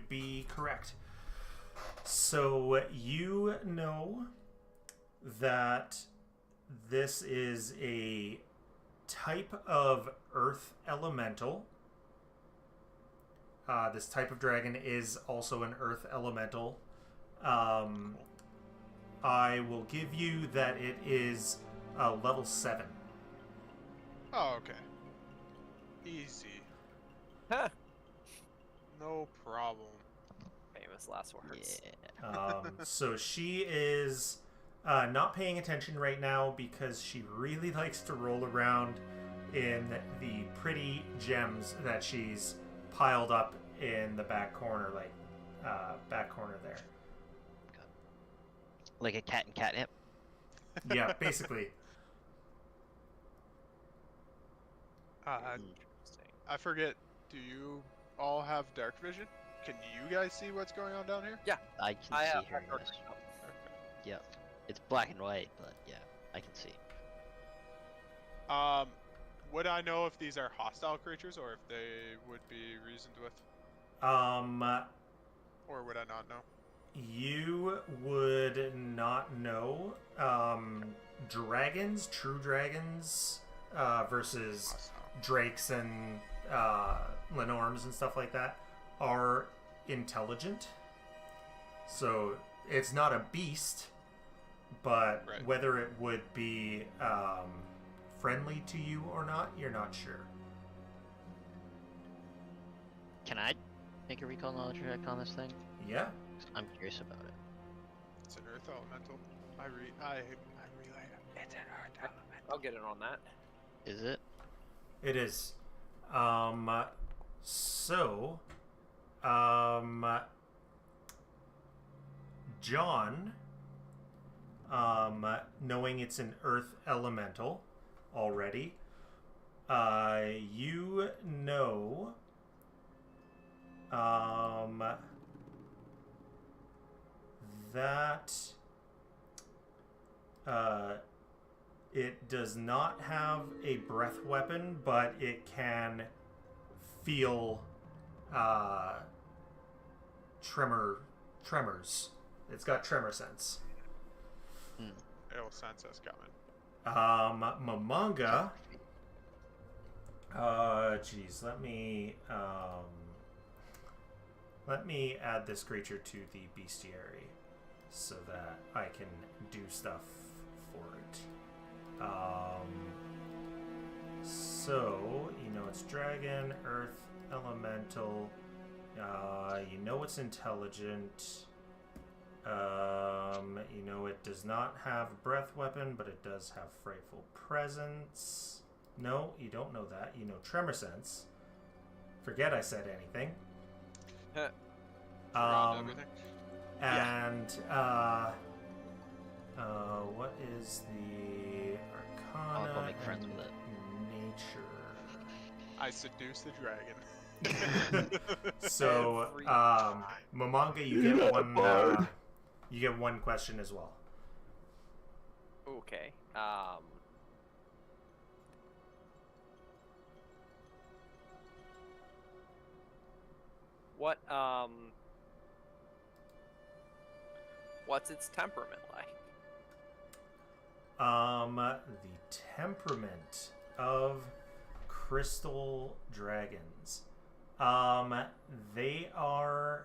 be correct. So you know that this is a type of earth elemental. This type of dragon is also an earth elemental. I will give you that it is level 7. Oh, okay. Easy. Huh. No problem. Famous last words. Yeah. So she is not paying attention right now because she really likes to roll around in the pretty gems that she's piled up in the back corner, back corner there. Like a cat and catnip. Yeah, basically. Interesting. I forget. Do you all have dark vision? Can you guys see what's going on down here? I can I see have her. dark Yes. vision. Yep. It's black and white, but yeah, I can see. Would I know if these are hostile creatures or if they would be reasoned with, or would I not know? You would not know. Dragons, true dragons, versus Hostile. drakes and Lenorms and stuff like that are intelligent. So it's not a beast, but Right. whether it would be friendly to you or not, you're not sure. Can I make a recall knowledge check on this thing? Yeah. 'Cause I'm curious about it. It's an earth elemental. I relay it. It's an earth elemental. I'll get it on that. Is it? It is. So, John, knowing it's an earth elemental already, you know, that, It does not have a breath weapon, but it can feel tremors. It's got tremor sense. It'll sense us coming. Mamanga. Geez, let me add this creature to the bestiary so that I can do stuff for it. So, it's dragon, earth, elemental. It's intelligent. It does not have breath weapon, but it does have frightful presence. No, you don't know that. You know tremor sense. Forget I said anything. Everything. And what is the arcana? I'll make friends with it. Nature. I seduce the dragon. So, Every time. Mamanga, you get one question as well. Okay. What's its temperament like? The temperament of crystal dragons. They are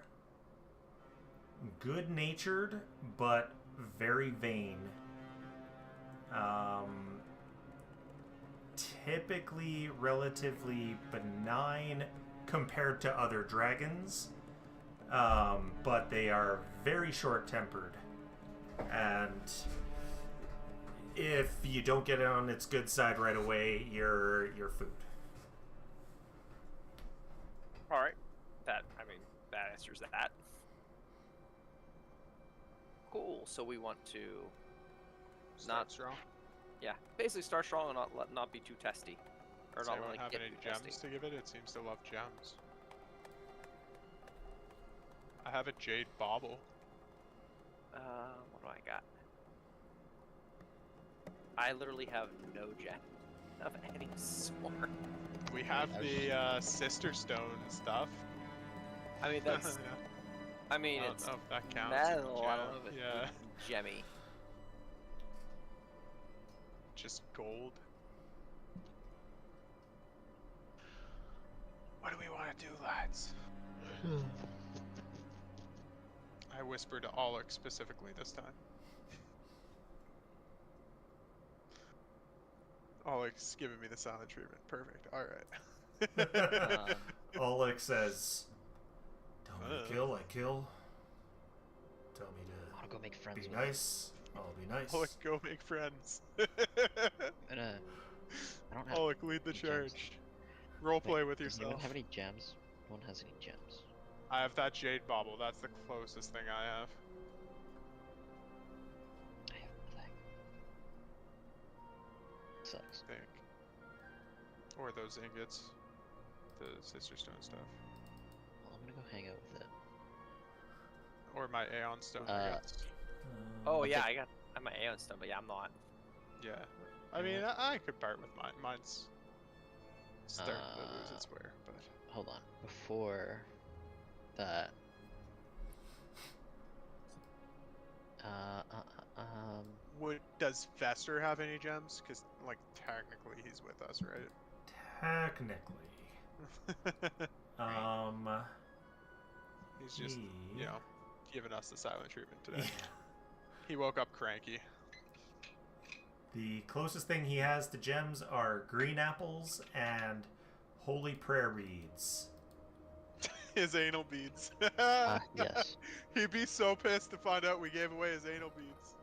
good-natured, but very vain. Typically relatively benign compared to other dragons, but they are very short-tempered, and if you don't get it on its good side right away, you're food. All right. That answers that. Cool. So we want to Start strong. basically start strong and not be too testy, or Does not anyone really have get any too gems testy. to give it? It seems to love gems. I have a jade bauble. What do I got? I literally have no gem of any sort. We have the sister stone stuff. I mean, that's. I mean, I it's don't know if that counts. metal. I don't know if Yeah. it's gemmy. Just gold. What do we want to do, lads? I whispered to Alec specifically this time. Alec's giving me the silent treatment. Perfect. All right. Oleg says, "Tell me to kill, I kill. Tell me I'll go make to friends be with nice, I'll be nice." Alec, go make friends. it. I don't have Alec, lead the any gems. charge. Roleplay with Does anyone yourself. have any gems? No one has any gems. I have that jade bauble. That's the closest thing I have. I have nothing. Sucks. I think. Or those ingots. The sister stone stuff. Well, I'm gonna go hang out with it. Or my Aeon stone ingots. Oh I yeah, think- I got my Aeon stone, but yeah, I'm not. Yeah. I mean, I could part with mine. Mine's starting to lose its wear, but... Hold on. Before that. Does Fester have any gems? Because, like, technically he's with us, right? Technically. He's just, he- giving us the silent treatment today. He woke up cranky. The closest thing he has to gems are green apples and holy prayer reeds. His anal beads. Yes. He'd be so pissed to find out we gave away his anal beads.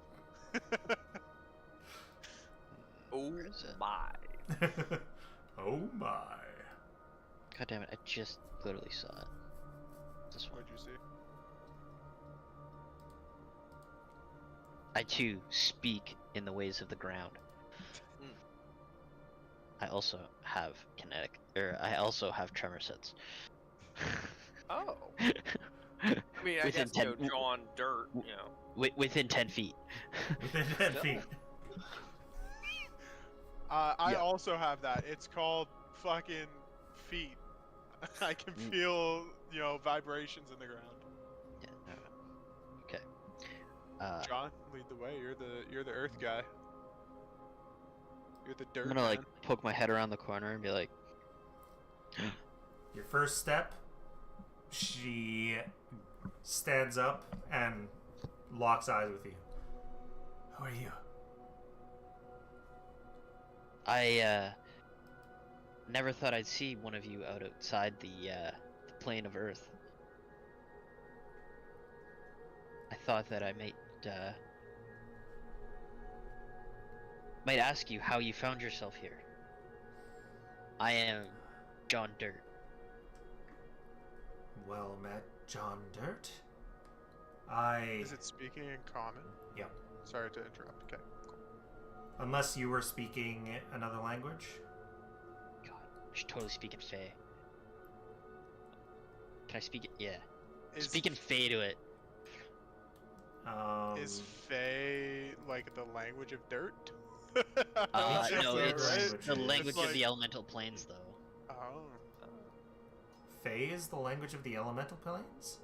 Oh Where is it? my! Oh my. God damn it! I just literally saw it. This one. What'd you see? I too speak in the ways of the ground. Mm. I also have I also have tremor sense. Oh. I mean, I Within guess 10 draw on dirt, within 10 feet. Within 10 Still. feet. I Yeah. also have that. It's called fucking feet. I can Mm. feel, vibrations in the ground. Yeah. Okay. John, lead the way. You're the Earth guy. You're the dirt I'm gonna man. poke my head around the corner and be like, Your first step, she stands up and locks eyes with you. Who are you? I never thought I'd see one of you outside the plane of Earth. I thought that I might ask you how you found yourself here. I am John Dirt. Well met, John Dirt. Is it speaking in common? Yep. Sorry to interrupt. Okay. Cool. Unless you were speaking another language. God, I should totally speak in Fae. Can I speak it? Yeah. Speak in Fae to it. Is Fae like the language of dirt? No, Interesting it's language. the It's language of like- the elemental planes, though. Oh. Fae is the language of the elemental planes?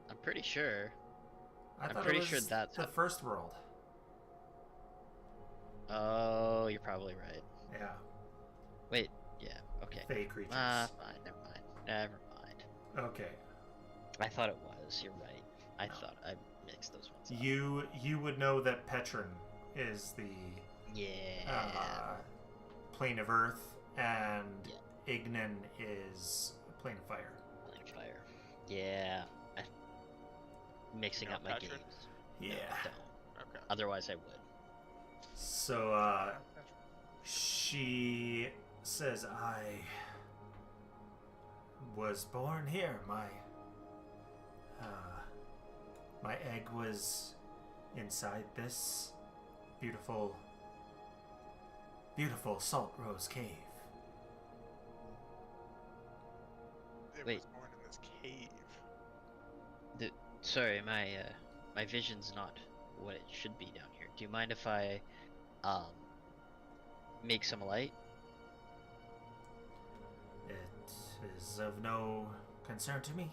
I'm pretty sure. I I'm thought pretty it was sure that's the how- first world. Oh, you're probably right. Yeah. Wait, yeah, okay. Fae creatures. Fine, never mind. Okay. I thought it was, you're right. I No. thought I mixed those ones up. You would know that Petron is the Yeah. plane of earth, and Ignan is a plane of fire. Plane of fire. Yeah. Mixing You know up my Patrick? games. Yeah. No, don't. Okay. Otherwise I would. So, she says, I was born here. My egg was inside this beautiful salt rose cave. It Wait. was born in this cave. Sorry, my vision's not what it should be down here. Do you mind if I make some light? It is of no concern to me.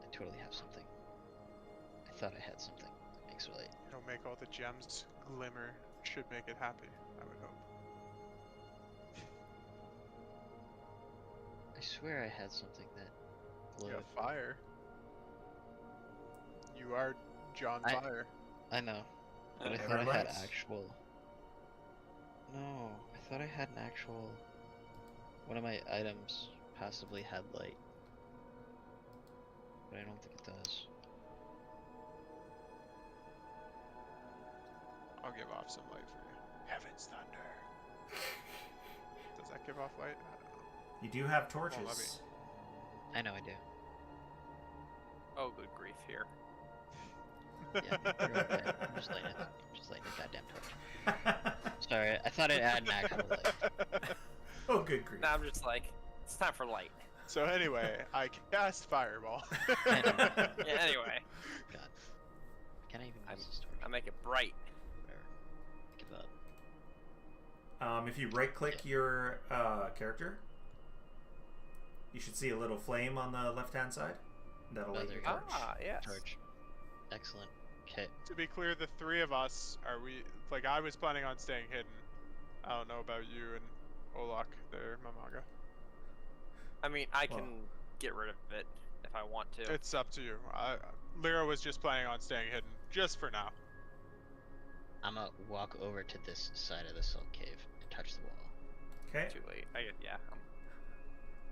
I totally have something. I thought I had something that makes light. It'll make all the gems glimmer. Should make it happy, I would hope. I swear I had something that You glowed. have fire. You are John I- Fire. I know, but I Never thought I had mind. actual. No, I thought I had an actual. One of my items possibly had light, but I don't think it does. I'll give off some light for you. Heaven's thunder. Does that give off light? I don't know. You do have Well, torches. I know I do. Oh, good grief here. Yeah, you're okay. I'm just lighting a goddamn torch. Sorry, I thought it had an actual light. Oh, good grief. Now I'm just like, it's time for light. So anyway, I cast fireball. Yeah, anyway, God, can I even I'm- use this torch? I make it bright. Whatever. Give up. If you right-click your character, you should see a little flame on the left-hand side. That'll Oh, light there your you go. torch. Ah, yes. Torch. Excellent. Okay. To be clear, the three of us I was planning on staying hidden. I don't know about you and Olak there, Mamaga. I mean, I can Well. get rid of it if I want to. It's up to you. Lyra was just planning on staying hidden, just for now. I'm gonna walk over to this side of the salt cave and touch the wall. Okay. Too late. Yeah.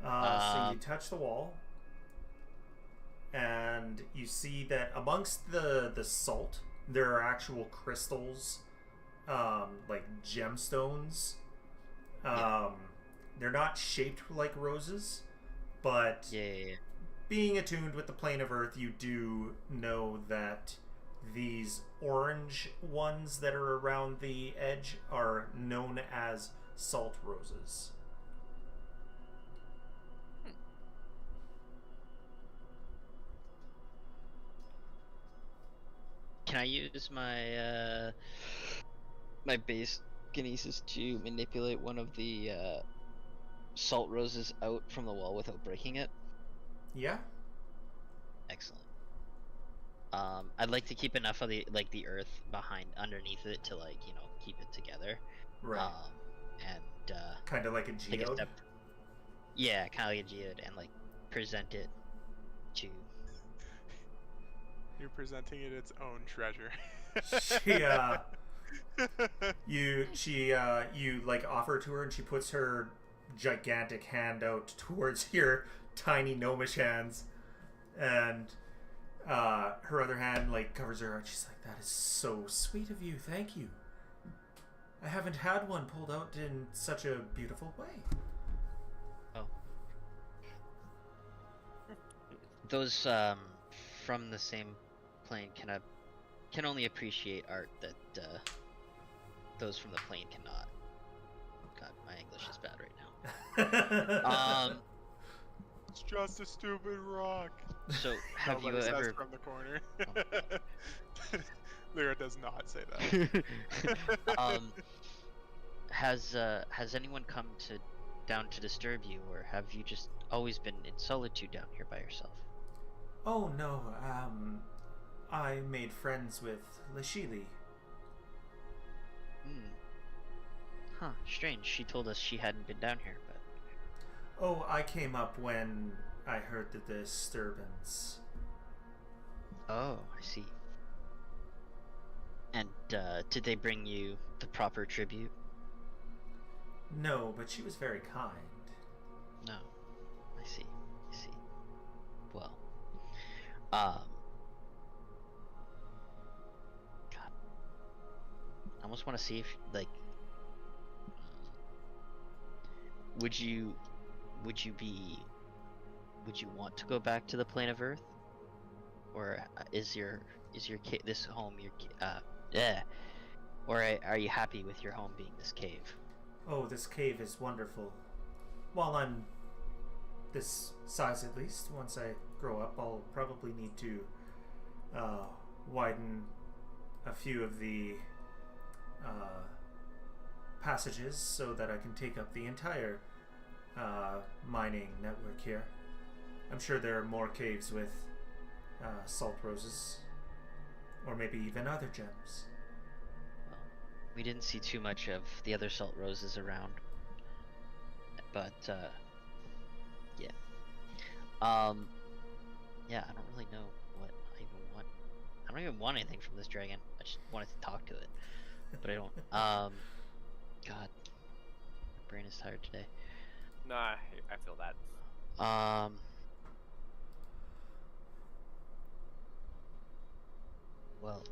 So you touch the wall, and you see that amongst the salt, there are actual crystals, like gemstones. They're not shaped like roses, but Yeah. being attuned with the plane of Earth, you do know that these orange ones that are around the edge are known as salt roses. Can I use my my base kinesis to manipulate one of the salt roses out from the wall without breaking it. Yeah. Excellent. I'd like to keep enough of the earth underneath it to keep it together. Right. And Kind of like a take a geode. step. Yeah, kind of like a geode, and present it to. You're presenting it its own treasure. You offer to her, and she puts her gigantic hand out towards your tiny gnomish hands, and her other hand covers her heart. She's like, "That is so sweet of you. Thank you. I haven't had one pulled out in such a beautiful way." Oh. Those from the same plane can only appreciate art that those from the plane cannot. God, my English is bad right now. It's just a stupid rock. So have you Nobody says ever? from the corner? Oh, Lyra does not say that. Has anyone come down to disturb you, or have you just always been in solitude down here by yourself? Oh no, I made friends with Lashili. Huh, strange. She told us she hadn't been down here, but... Oh, I came up when I heard the disturbance. Oh, I see. And, did they bring you the proper tribute? No, but she was very kind. No. I see. Well, God. I almost want to see if, would you want to go back to the plane of Earth, or is this home or are you happy with your home being this cave? Oh, this cave is wonderful. While I'm this size, at least, once I grow up, I'll probably need to widen a few of the passages so that I can take up the entire mining network here. I'm sure there are more caves with salt roses, or maybe even other gems. Well, we didn't see too much of the other salt roses around, but yeah. Yeah, I don't really know what I even want. I don't even want anything from this dragon. I just wanted to talk to it, but I don't. God, my brain is tired today. Nah, I feel that. Well,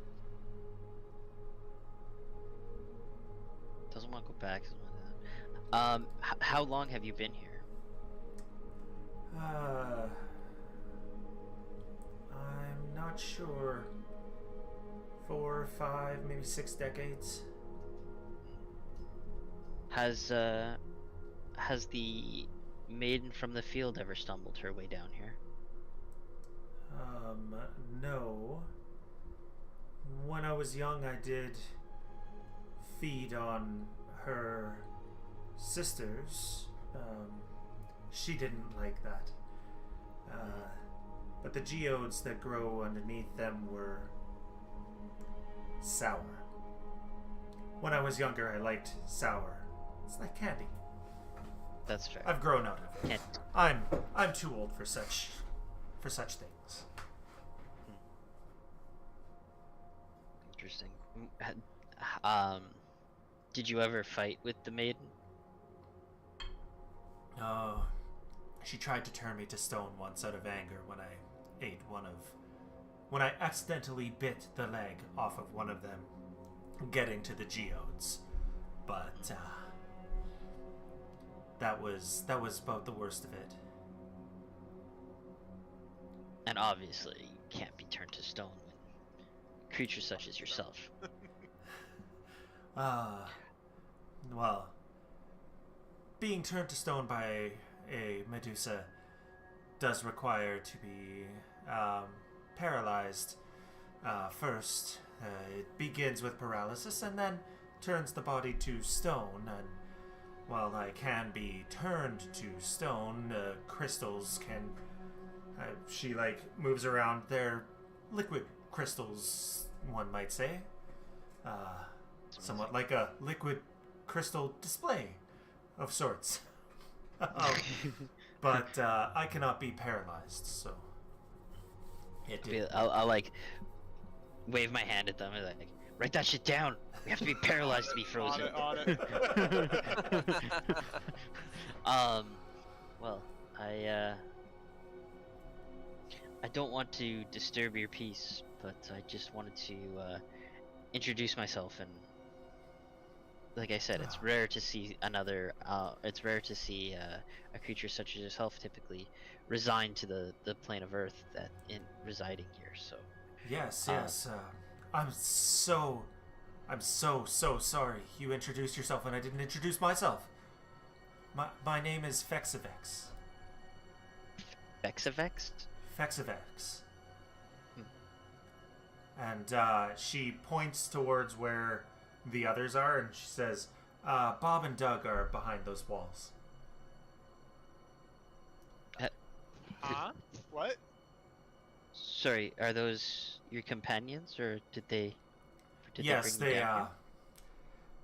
doesn't want to go back. How long have you been here? I'm not sure. 4, 5, maybe 6 decades. Has the maiden from the field ever stumbled her way down here? No. When I was young, I did feed on her sisters. She didn't like that. But the geodes that grow underneath them were sour. When I was younger, I liked sour. It's like candy. That's fair. I've grown out of it. Can't. I'm too old for such things. Interesting. Did you ever fight with the maiden? Oh, she tried to turn me to stone once out of anger when I accidentally bit the leg off of one of them, getting to the geodes. But that was about the worst of it. And obviously, you can't be turned to stone when creatures such as yourself. Well, being turned to stone by a Medusa does require to be paralyzed first. It begins with paralysis, and then turns the body to stone, and while I can be turned to stone, crystals can... she, like, moves around. They're liquid crystals, one might say. Somewhat like a liquid crystal display of sorts. But I cannot be paralyzed, so... I'll like wave my hand at them and like, write that shit down. We have to be paralyzed to be frozen. On it. Well, I don't want to disturb your peace, but I just wanted to introduce myself. And like I said, it's rare to see it's rare to see a creature such as yourself typically resigned to the plane of Earth that in residing here. So yes, I'm so sorry. You introduced yourself and I didn't introduce myself. My name is Fexivex. Fexivex? Fexivex. And she points towards where the others are, and she says, Bob and Doug are behind those walls. Huh? What? Sorry, are those your companions, or did they Yes, bring you down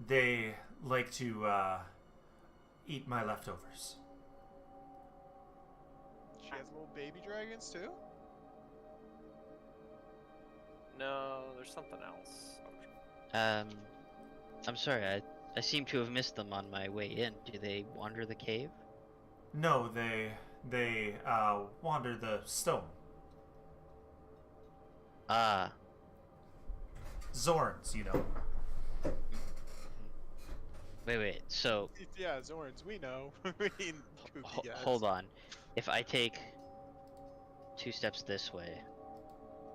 they like to eat my leftovers. She has little baby dragons too? No, there's something else. here? I'm sorry, I seem to have missed them on my way in. Do they wander the cave? No, they wander the stone. Ah. Zorns, you know. Wait, so... Yeah, Zorns, we know. We mean goofy guys. Hold on. If I take 2 steps this way,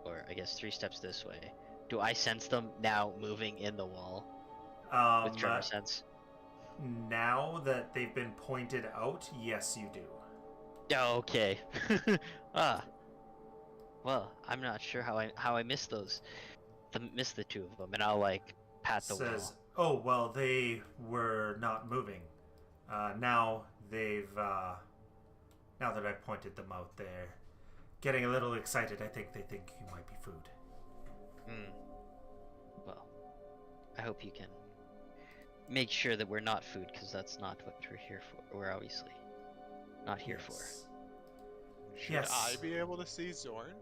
or I guess 3 steps this way, do I sense them now moving in the wall with tremor sense? Now that they've been pointed out, yes, you do. Okay. Well, I'm not sure how I missed those. Missed the 2 of them, and I'll like pat the wall. Oh well, they were not moving. Now they've now that I've pointed them out, they're getting a little excited. I think they think you might be food. Well, I hope you can make sure that we're not food, because that's not what we're here for. We're obviously not here for. Should I be able to see Zorn?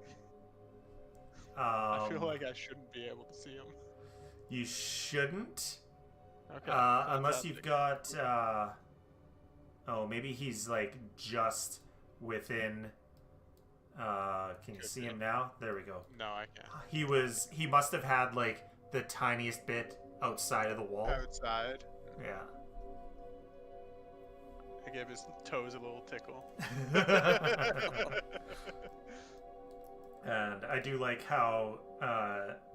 I feel like I shouldn't be able to see him. You shouldn't. Okay. Unless you've got. Oh, maybe he's like just within. Can you see him now? There we go. No, I can't. He must have had like the tiniest bit outside of the wall. Outside. Yeah. I gave his toes a little tickle. And I do like how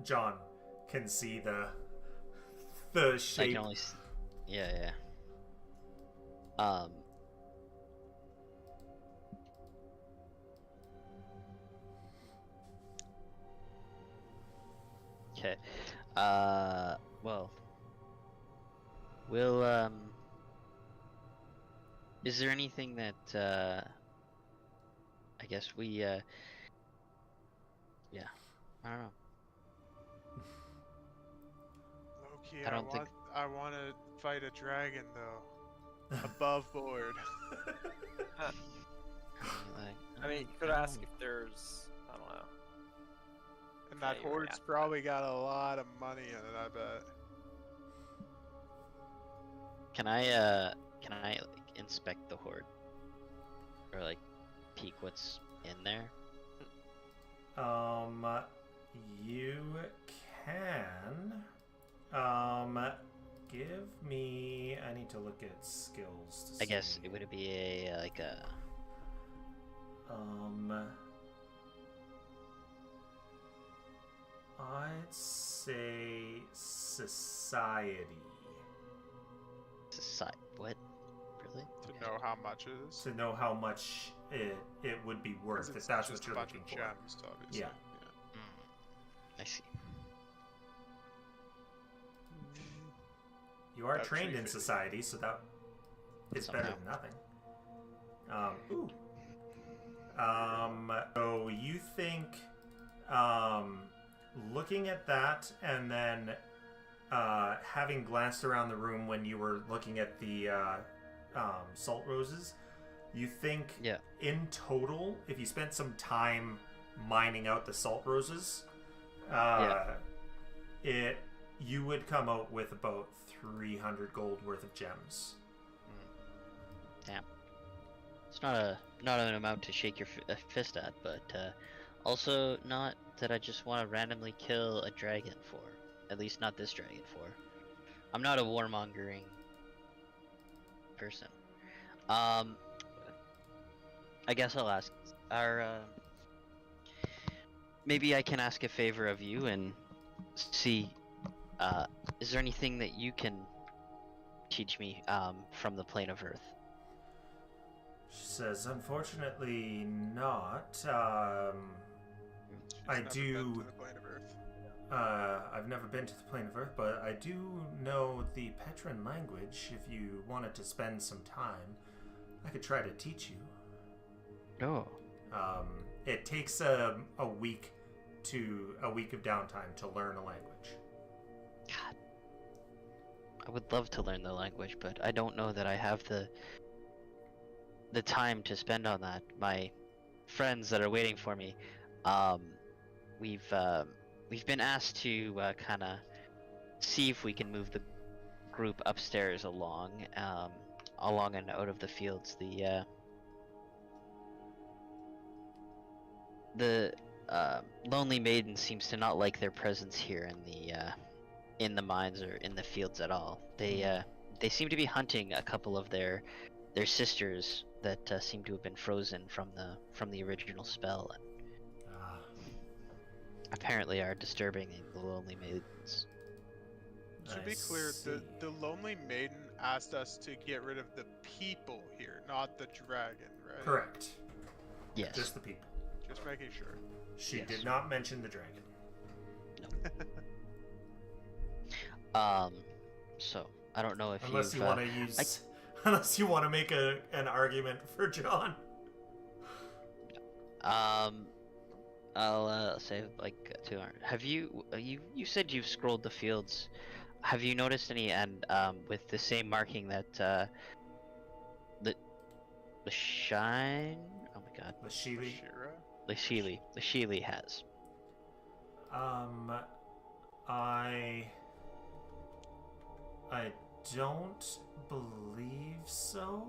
John can see the shape. I can only yeah. Okay. Well, we'll is there anything that I guess we yeah, I don't know. Low-key, I don't think I want to fight a dragon though. Above board. I mean, you could ask if there's, I don't know. And that Yeah, you horde's asked probably got a lot of money in it, I bet. Can I like inspect the horde, or like peek what's in there? You can. Give me. I need to look at skills. To I guess see. it would be a like a. I'd say society. Society. What? Really? To know how much it is. To know how much it would be worth, if It's that's just what you're a bunch looking of for. gems, obviously. Yeah. I see. You are About trained in 350. society, so that is better than nothing. Ooh. So you think, looking at that and then having glanced around the room when you were looking at the salt roses, you think in total, if you spent some time mining out the salt roses, you would come out with about 300 gold worth of gems. Damn. It's not an amount to shake your fist at, but also not that I just want to randomly kill a dragon for. At least not this dragon for. I'm not a warmongering person. I guess I'll ask. Maybe I can ask a favor of you and see. Is there anything that you can teach me from the plane of Earth? She says, unfortunately not. She's I never do. been to the plane of Earth. I've never been to the plane of Earth, but I do know the Petran language. If you wanted to spend some time, I could try to teach you. Oh. It takes a week of downtime to learn a language. God. I would love to learn the language, but I don't know that I have the time to spend on that. My friends that are waiting for me, we've been asked to kind of see if we can move the group upstairs along and out of the fields. The lonely maiden seems to not like their presence here in the mines or in the fields at all. They seem to be hunting a couple of their sisters that seem to have been frozen from the original spell, and apparently are disturbing the lonely maidens. To be clear, the Lonely Maiden asked us to get rid of the people here, not the dragon, right? Correct. Yes. Just the people. Just making sure. She Yes. did not mention the dragon. So I don't know if Unless you want to use, unless you want to make an argument for John. I'll say like 200. Have you said you've scrolled the fields? Have you noticed any, and with the same marking that the shine? Oh my God. The Sheely. The Sheely has. I don't believe so.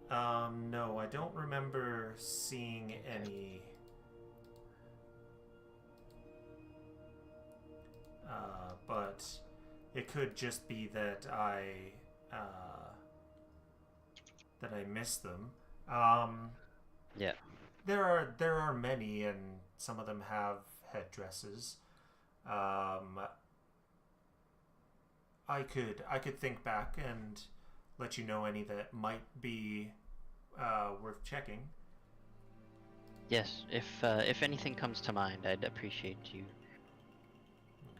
No, I don't remember seeing any. But it could just be that I missed them. Yeah. There are many, and some of them have headdresses. I could think back and let you know any that might be worth checking. Yes. If anything comes to mind, I'd appreciate you.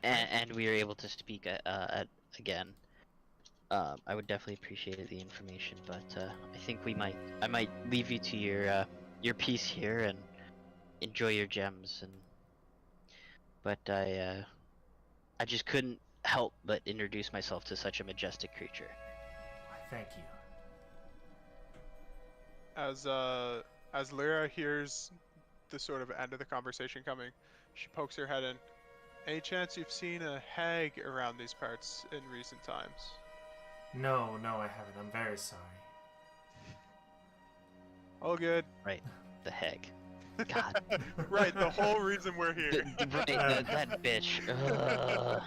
And we are able to speak again. I would definitely appreciate the information, but I think I might leave you to your piece here and enjoy your gems. But I just couldn't help but introduce myself to such a majestic creature. Thank you. As Lyra hears the sort of end of the conversation coming, she pokes her head in. Any chance you've seen a hag around these parts in recent times? No, I haven't. I'm very sorry. All good. Right, the hag. God. Right, the whole reason we're here. That bitch. Ugh.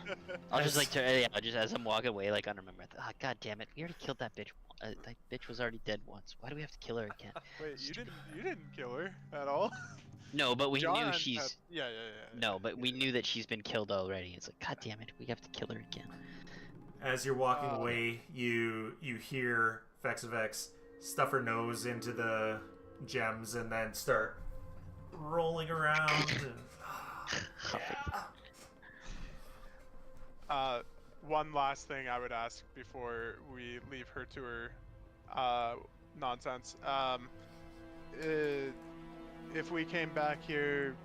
I'll just just as I'm walking away, like under my breath. Ah, God damn it! We already killed that bitch. That bitch was already dead once. Why do we have to kill her again? Wait, you didn't kill her at all? No, but we John knew she's. Yeah. No, but we knew that she's been killed already. It's like, God damn it, we have to kill her again. As you're walking away, you hear Vexavex stuff her nose into the gems and then start rolling around. And, One last thing I would ask before we leave her to her nonsense. If we came back here,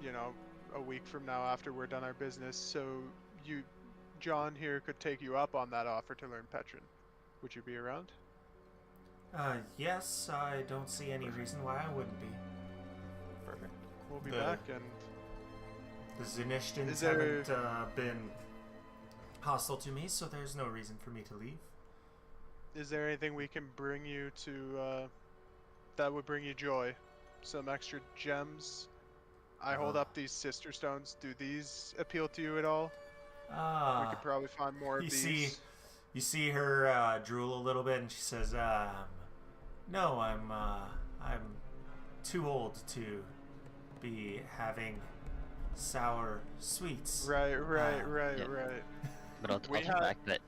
you know, a week from now after we're done our business, so John here could take you up on that offer to learn Petrin, would you be around? Yes, I don't see any reason why I wouldn't be. Perfect. We'll be back, and the Zinishtians Is there- haven't been hostile to me, so there's no reason for me to leave. is there anything we can bring you to that would bring you joy? Some extra gems? I hold up these sister stones. Do these appeal to you at all? We could probably find more of these. You see her drool a little bit, and she says, "No, I'm too old to be having sour sweets." Right. Yeah. But I'll We the have- fact that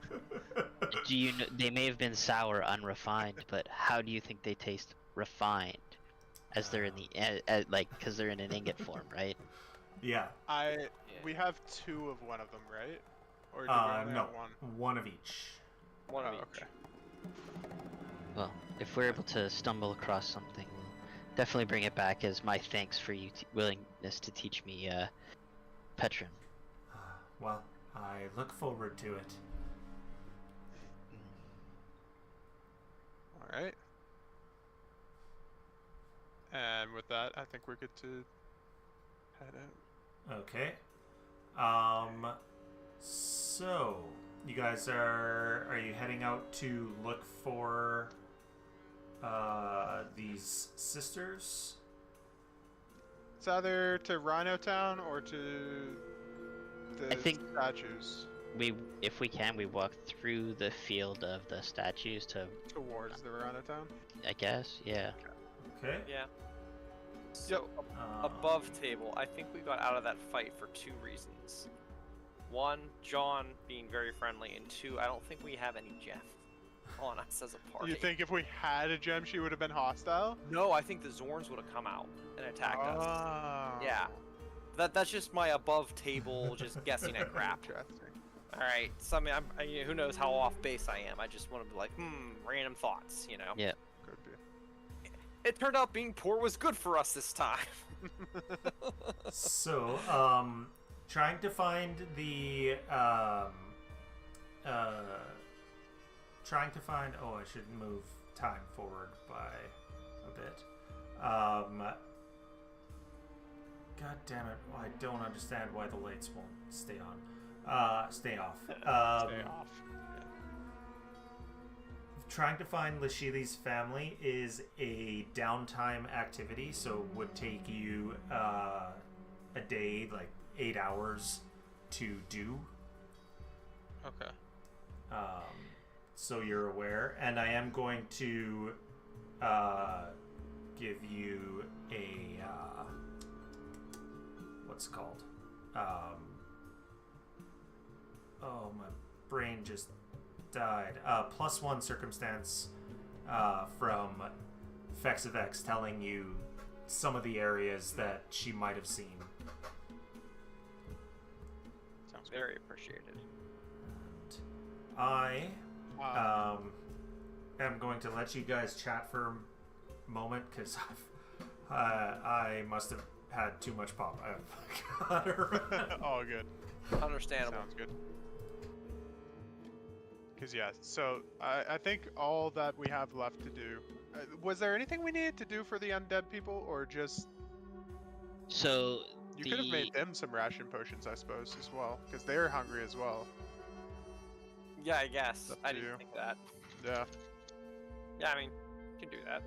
they may have been sour, unrefined, but how do you think they taste refined? As they're in the like, because they're in an ingot form, right? Yeah. We have 2 of one of them, right? Or do we only No, have one? one of each. One of Oh, each. okay. Well, if we're able to stumble across something, we'll definitely bring it back as my thanks for you willingness to teach me Petrin. Well, I look forward to it. All right. And with that, I think we're good to head out. Okay. So you guys are you heading out to look for these sisters? It's either to Rhino Town or to the I think- statues If we can, we walk through the field of the statues to, towards the Rhino Town. I guess, yeah. Okay. Yeah. So above table, I think we got out of that fight for 2 reasons. 1, John being very friendly, and 2, I don't think we have any Jeff on us as a party. You think if we had a gem, she would have been hostile? No, I think the Zorns would have come out and attacked us. Oh. Yeah. That's just my above table, just guessing at crap. Interesting. All right, who knows how off base I am? I just want to be like, random thoughts, you know. Yeah. Could be. It turned out being poor was good for us this time. So, trying to find the oh, I should move time forward by a bit. God damn it! Oh, I don't understand why the lights won't stay on. Stay off. Stay off. Trying to find Lashili's family is a downtime activity, so would take you a day, like 8 hours to do. Okay. So you're aware, and I am going to give you a what's it called? Oh, my brain just died. +1 circumstance from Fex of X telling you some of the areas that she might have seen. Sounds very appreciated. And I am going to let you guys chat for a moment because I must have had too much pop. I've got her. All good. Understandable. Sounds good. Because yeah, so I think all that we have left to do. Was there anything we needed to do for the undead people, or just So you could have made them some ration potions, I suppose, as well, because they're hungry as well. Yeah, I guess. Up I to didn't you. think that. Yeah. Yeah, I mean, you can do that.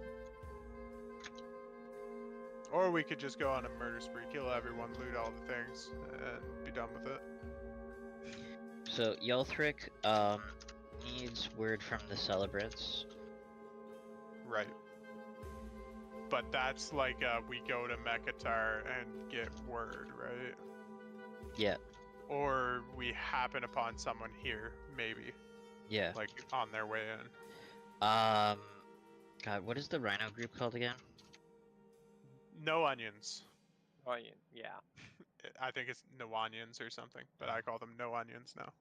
Or we could just go on a murder spree, kill everyone, loot all the things, and be done with it. So Yelthric needs word from the celebrants. Right. But that's like we go to Mekatar and get word, right? Yeah, Or we happen upon someone here, maybe, yeah. like on their way in. God, what is the Rhino group called again? No onions. Oh, yeah. I think it's no onions or something, but I call them no onions now.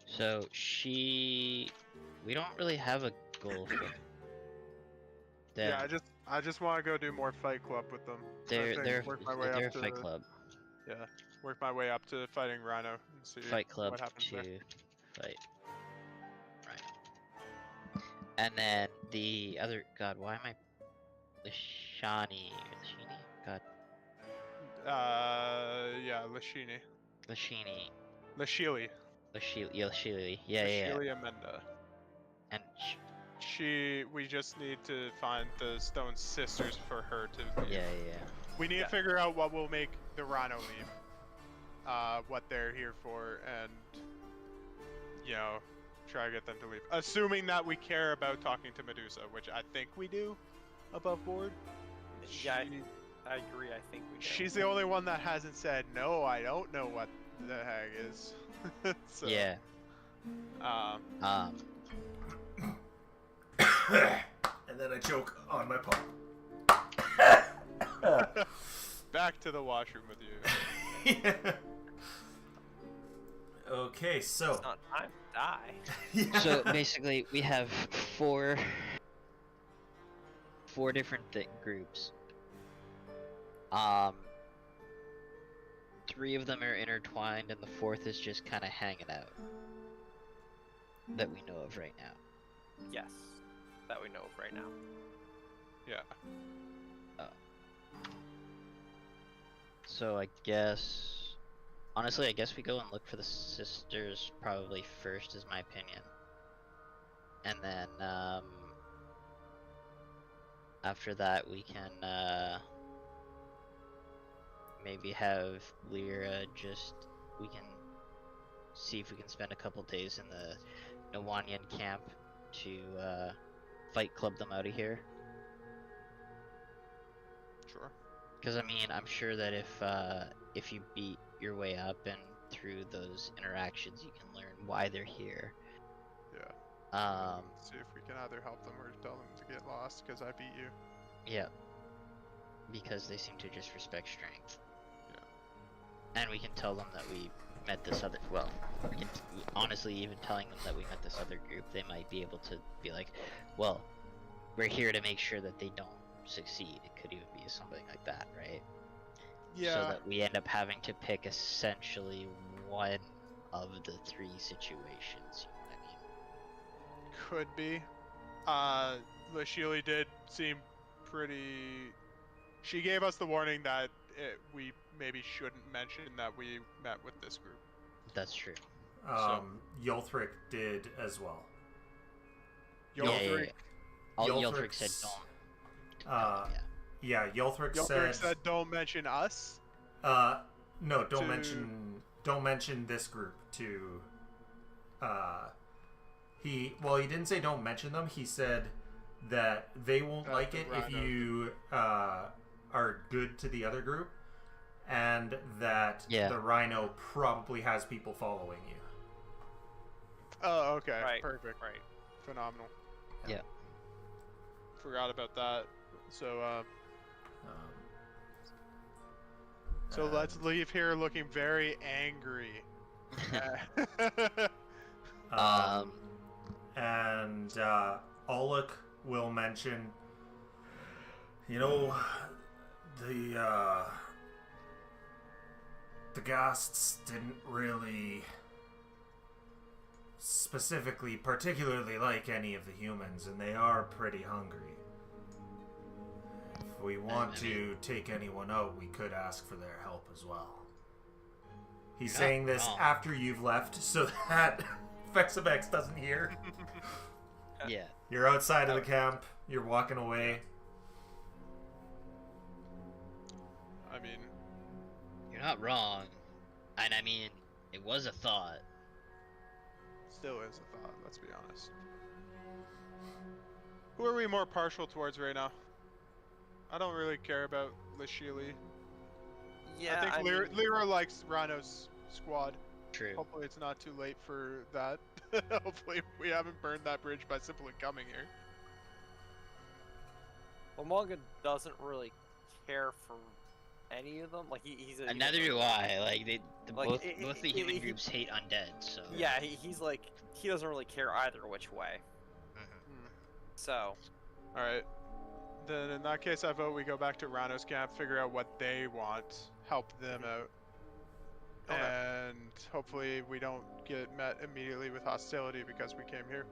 So we don't really have a goal for them. Yeah, I just want to go do more Fight Club with them. I think They're work my way they're up to Fight Club. yeah, work my way up to fighting Rhino and see Fight Club what happens to there. fight Rhino. And then the other God, why am I Lashani? God, Yeah, Lashini, Lashini. Lashili, Lashili. Yeah. Lashili Amenda. And We just need to find the Stone Sisters for her to leave. yeah. We need to figure out what will make the Rhino leave. What they're here for, and try to get them to leave. Assuming that we care about talking to Medusa, which I think we do, above board. Yeah, I agree. I think we do. She's the only one that hasn't said no. I don't know what the heck is. So, yeah. And then I choke on my pop. Back to the washroom with you. Yeah. Okay, so It's not time to die. yeah. So basically, we have four different groups. Three of them are intertwined, and the fourth is just kind of hanging out. That we know of right now. Yes, that we know of right now. Yeah. So I guess we go and look for the sisters probably first, is my opinion. And then after that we can maybe have Lyra we can see if we can spend a couple days in the Nowanian camp to Fight Club them out of here. Sure. Because I mean, I'm sure that if you beat your way up and through those interactions, you can learn why they're here. Yeah. See if we can either help them or tell them to get lost because I beat you. Yeah. Because they seem to just respect strength. Yeah. And we can tell them that we met this other. Well, honestly, even telling them that we met this other group, they might be able to be like, well, we're here to make sure that they don't succeed. It could even be something like that, right? Yeah. So that we end up having to pick essentially one of the three situations. You know what I mean? Could be. Lashili did seem pretty. She gave us the warning that we maybe shouldn't mention that we met with this group. That's true. Yolthric did as well. Yolthric. Yolthric said don't. Yeah, Yolthric said don't mention us. No, don't mention this group to. He didn't say don't mention them. He said that they won't like it if you are good to the other group, and that the Rhino probably has people following you. Oh, okay. Right. Perfect. Right. Phenomenal. Yeah. Forgot about that. So, let's leave here looking very angry. And Olek will mention, the ghasts didn't really particularly like any of the humans, and they are pretty hungry. If we want to take anyone out, we could ask for their help as well. He's saying this after you've left, so that Vexabex doesn't hear. Yeah. You're outside of the camp. You're walking away. I mean, You're not wrong. And I mean, it was a thought. still is a thought, let's be honest. Who are we more partial towards right now? I don't really care about Lashili. Yeah, I think Lyra likes Rhino's squad. True. Hopefully it's not too late for that. Hopefully we haven't burned that bridge by simply coming here. Well, Monga doesn't really care for any of them. Like he's a. And neither do I. Like Like, both the human groups hate undead. So. Yeah, he's like he doesn't really care either which way. So. All right. Then in that case, I vote we go back to Rhino's camp, figure out what they want, help them out. Okay. And hopefully we don't get met immediately with hostility because we came here.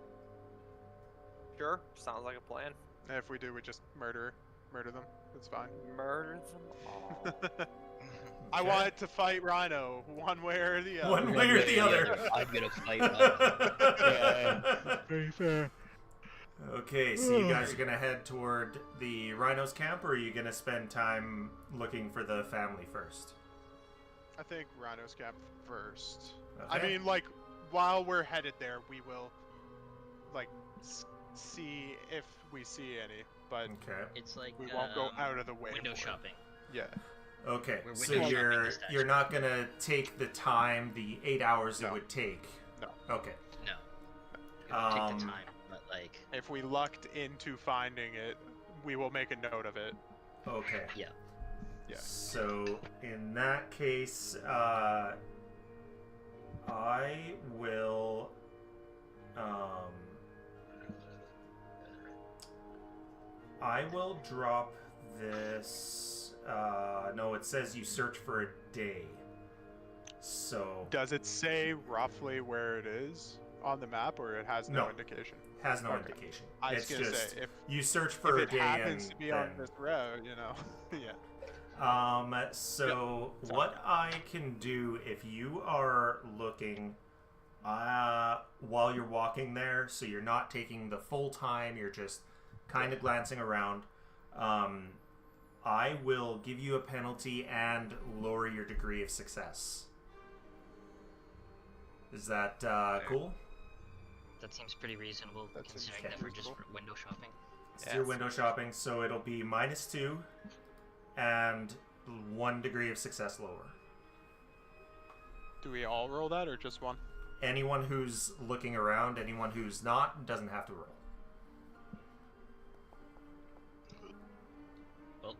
Sure, sounds like a plan. And if we do, we just murder them. It's fine. Murder them all. I want to fight Rhino, one way or the other. One way or the other. I'm gonna fight Rhino. Very fair. Okay, so you guys are gonna head toward the Rhino's camp, or are you gonna spend time looking for the family first? I think Rhino's camp first. Okay. I mean, like, while we're headed there, we will, like, see if we see any, but Okay. It's like we won't go out of the way. window for it. shopping. Yeah. Okay, We're so window shopping you're this time. you're not gonna take the time, the 8 hours it No. would take. No. Okay. No. It would take Um, the time, but like. If we lucked into finding it, we will make a note of it. Okay. Yeah. Yeah. So in that case, I will. I will drop this. No, it says you search for a day. So Does it say roughly where it is on the map, or it has no No. indication? has no Okay. indication. I was It's gonna just say, if you search for a it day happens and to be on then- this road, you know, yeah. So what I can do if you are looking, while you're walking there, so you're not taking the full time, you're just kind of glancing around, I will give you a penalty and lower your degree of success. Is that cool? That seems pretty reasonable, That seems considering that we're just reasonable. window shopping. It's your window shopping, so it'll be -2 and 1 degree of success lower. Do we all roll that, or just one? Anyone who's looking around, anyone who's not, doesn't have to roll. Well.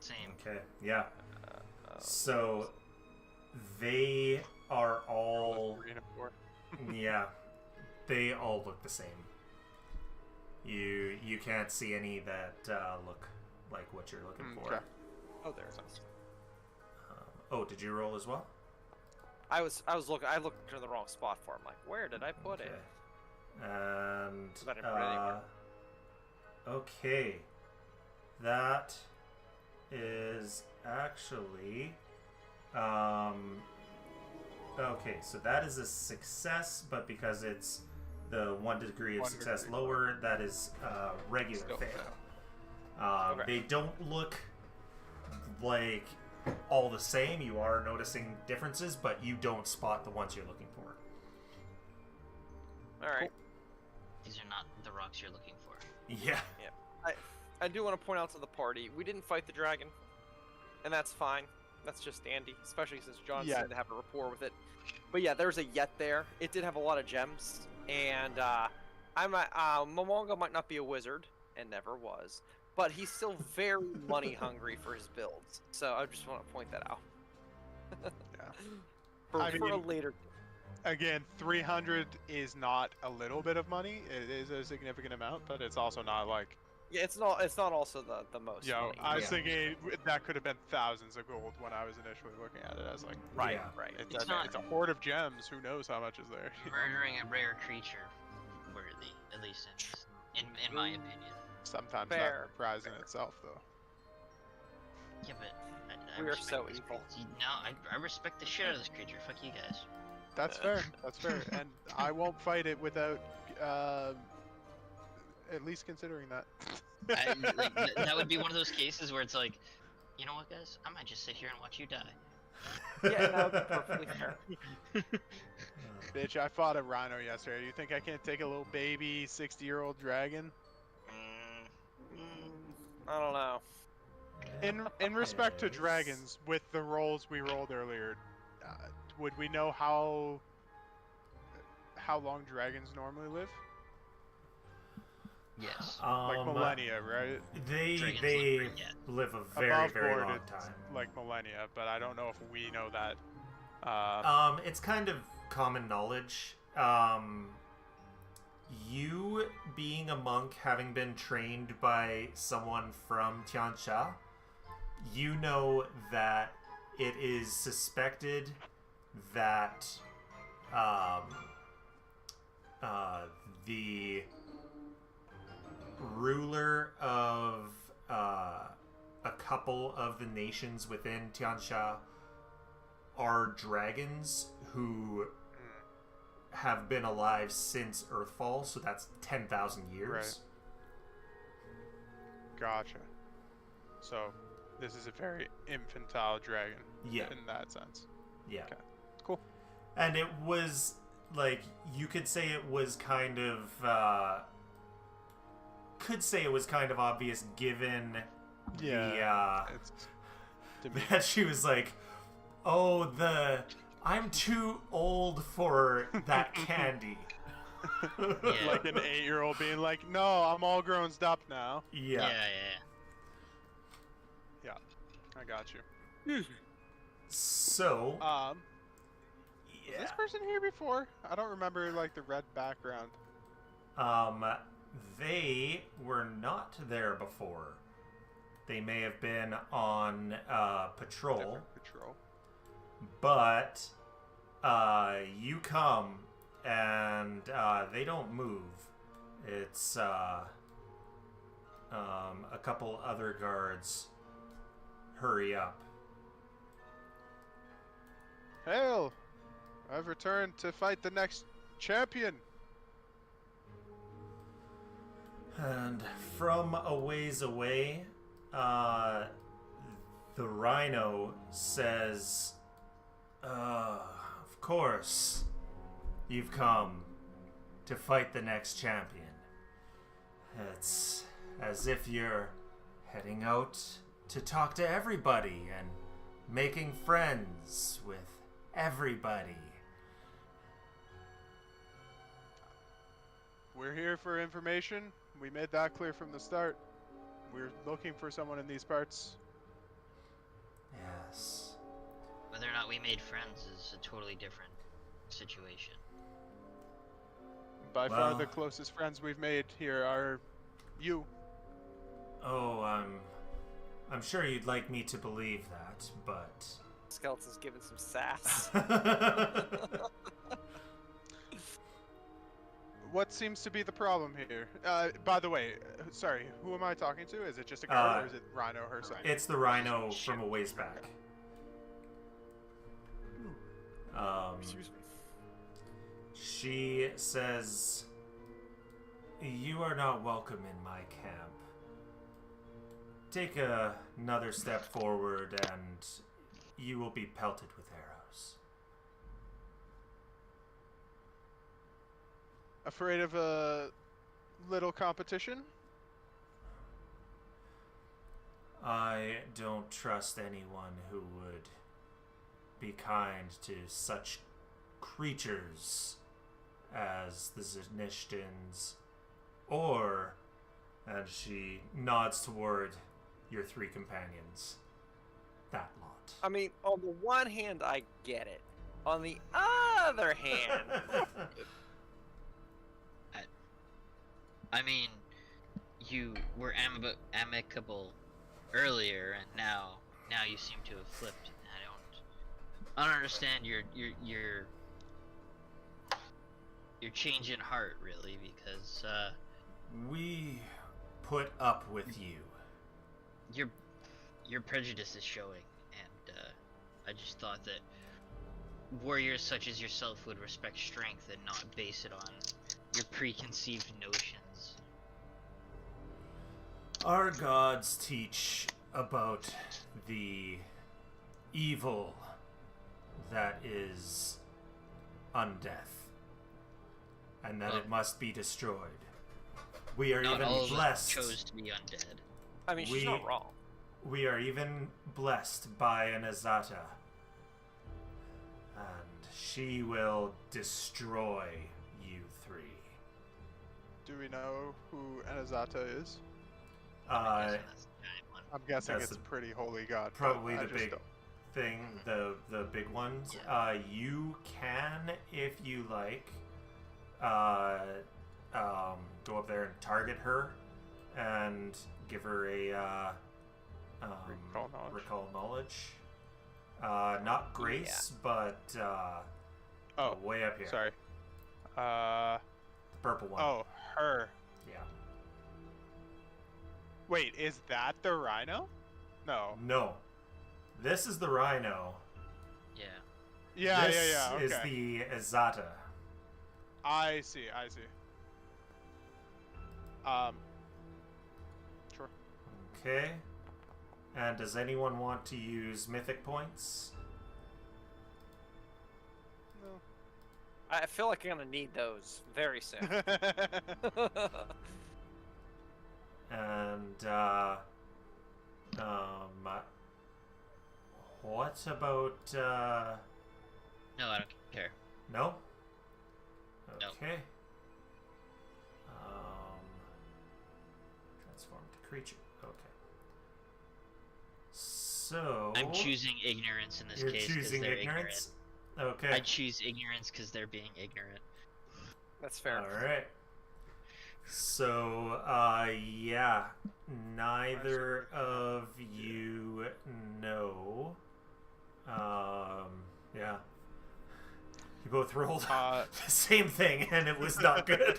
Same. Okay, yeah. So they are all, 3 and a 4. yeah, they all look the same. You can't see any that look like what you're looking for. Okay. Oh, there it is. Oh, did you roll as well? I was looking. I looked in the wrong spot for him. Like, where did I put it? And I didn't put it anywhere. okay, that is actually okay. So that is a success, but because it's the 1 degree of 1 success degree lower, that is regular Still fail. fail. Okay. They don't look like all the same. You are noticing differences, but you don't spot the ones you're looking for. All right. These are not the rocks you're looking for. Yeah. I do want to point out to the party, we didn't fight the dragon, and that's fine. That's just dandy, especially since John Yeah. seemed to have a rapport with it. But yeah, there's a yet there. It did have a lot of gems, and Momonga might not be a wizard, and never was, but he's still very money hungry for his builds. So I just want to point that out. Yeah. For I a mean- later. Again, 300 is not a little bit of money. It is a significant amount, but it's also not like, Yeah, it's not also the most. yo, money. I was Yeah. thinking that could have been thousands of gold when I was initially looking at it. I was like, Right, Yeah. right. it's not- a hoard of gems. Who knows how much is there? Murdering a rare creature worthy, at least in my opinion. Sometimes Fair, not the prize in fair. itself, though. Yeah, but I We are respect so this evil. creature. No, I respect the shit out of this creature. Fuck you guys. That's fair. That's fair. And I won't fight it without at least considering that. That would be one of those cases where it's like, you know what, guys? I might just sit here and watch you die. Yeah, that would be perfectly fair. Bitch, I fought a rhino yesterday. You think I can't take a little baby 60-year-old dragon? I don't know. In respect to Yes. dragons, with the rolls we rolled earlier, would we know how long dragons normally live? Yes. Like millennia, right? Dragons They live for yet. live a very, Above very board, long it's time. like millennia, but I don't know if we know that. It's kind of common knowledge. You being a monk, having been trained by someone from Tianxia, you know that it is suspected that the ruler of a couple of the nations within Tianxia are dragons who have been alive since Earthfall, so that's 10,000 years. Right. Gotcha. So, this is a very infantile dragon. Yeah. In that sense. Yeah. Okay. Cool. And it was, like, you could say it was kind of, obvious given It's that she was like, oh, I'm too old for that candy. Yeah. like an 8-year-old being like, "No, I'm all grown up now." Yeah. Yeah, I got you. So, Was yeah. this person here before? I don't remember like the red background. They were not there before. They may have been on patrol. Different patrol. But you come and they don't move. It's a couple other guards hurry up. Hail! I've returned to fight the next champion. And from a ways away, the rhino says, of course, you've come to fight the next champion. It's as if you're heading out to talk to everybody and making friends with everybody. We're here for information. We made that clear from the start. We're looking for someone in these parts. Yes. Whether or not we made friends is a totally different situation. By far the Well- closest friends we've made here are you. Oh, I'm sure you'd like me to believe that, but Skeleton's giving some sass. What seems to be the problem here? By the way, sorry, who am I talking to? Is it just a guard or is it Rhino herself? it's the rhino from a ways back. Excuse me. She says, "You are not welcome in my camp. Take another step forward and you will be pelted with arrows." Afraid of a little competition? I don't trust anyone who would be kind to such creatures as the Zanishtans, or, and she nods toward your three companions, that lot. I mean, on the one hand, I get it. On the other hand, I mean, you were amicable earlier, and now you seem to have flipped. I don't understand your change in heart, really, because We put up with you. your prejudice is showing, and I just thought that warriors such as yourself would respect strength and not base it on your preconceived notions. Our gods teach about the evil that is undeath, and that it must be destroyed. We are Not even all of us blessed. chose to be undead. I mean, she's not We- wrong. We are even blessed by an Azata. And she will destroy you three. Do we know who Anazata is? I guess that's the giant one. I'm guessing That's it's the- pretty holy god. but Probably I the just big don't- thing, the big ones. You can, if you like, go up there and target her and give her a recall knowledge. Not grace, but Oh, way up here. sorry. The purple one. Oh, her. Yeah. Wait, is that the rhino? No. No. This is the rhino. Yeah. Yeah, This yeah, yeah. is Okay. the Azata. I see. Sure. Okay. And does anyone want to use mythic points? No. I feel like I'm gonna need those very soon. And what about No, I don't care. no? No. Okay. Transform to creature. Okay. So I'm choosing ignorance in this you're case because choosing they're ignorance. ignorant. Okay. I choose ignorance because they're being ignorant. That's fair. All right. So, yeah, neither of you know. Yeah. You both rolled the same thing, and it was not good.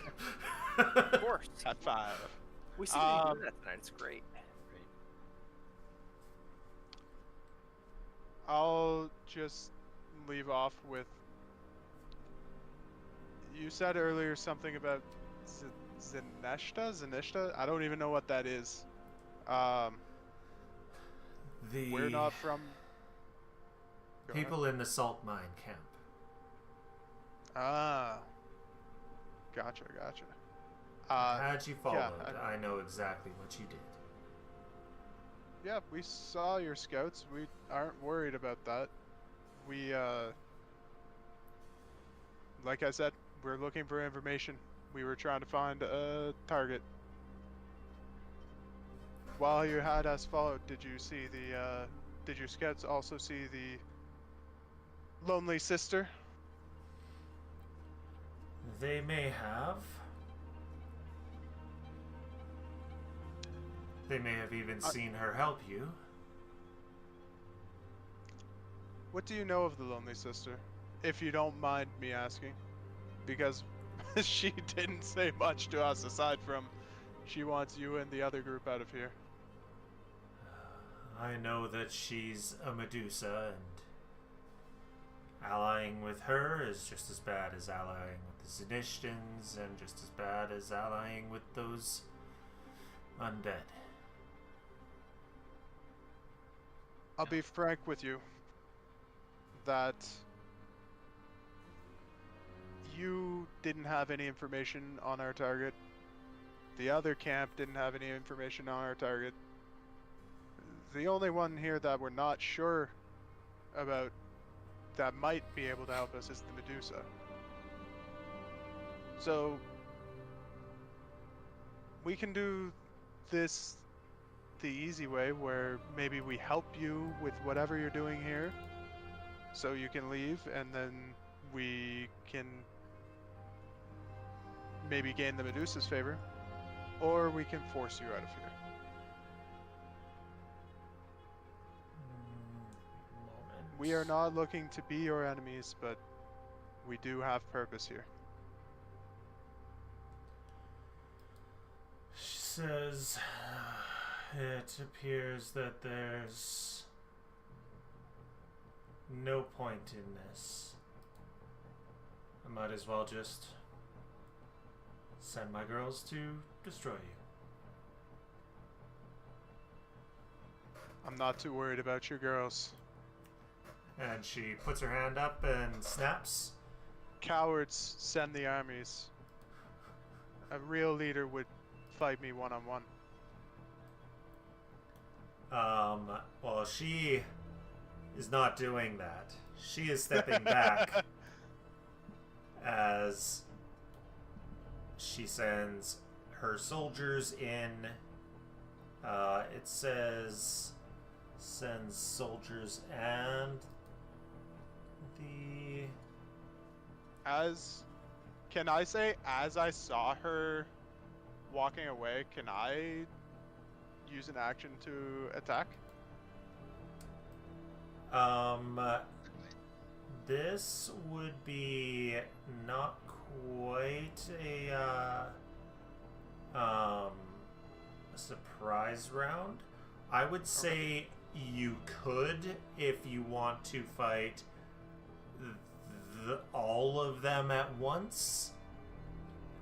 Of course. At 5. We see you do that tonight. It's great. I'll just leave off with. You said earlier something about Zanishta? I don't even know what that is. We're not from. Go ahead. people in the salt mine camp. Ah. Gotcha. Had you followed, yeah, I know exactly what you did. Yeah, we saw your scouts. We aren't worried about that. We, like I said, we're looking for information. We were trying to find a target. While you had us followed, did you see the, did your scouts also see the lonely sister? They may have. They may have even seen her help you. What do you know of the lonely sister? If you don't mind me asking. Because she didn't say much to us aside from she wants you and the other group out of here. I know that she's a Medusa, and allying with her is just as bad as allying with the Zanishtians, and just as bad as allying with those undead. I'll be frank with you that you didn't have any information on our target. The other camp didn't have any information on our target. The only one here that we're not sure about that might be able to help us is the Medusa. So we can do this the easy way, where maybe we help you with whatever you're doing here so you can leave, and then we can maybe gain the Medusa's favor, or we can force you out of here. We are not looking to be your enemies, but we do have purpose here. She says, it appears that there's no point in this. I might as well just send my girls to destroy you. I'm not too worried about your girls. And she puts her hand up and snaps. Cowards send the armies. A real leader would fight me one-on-one. Well, she is not doing that. She is stepping back as she sends her soldiers in. It says sends soldiers and the... Can I say, as I saw her walking away, can I use an action to attack? This would be not quite a surprise round. I would say you could if you want to fight all of them at once,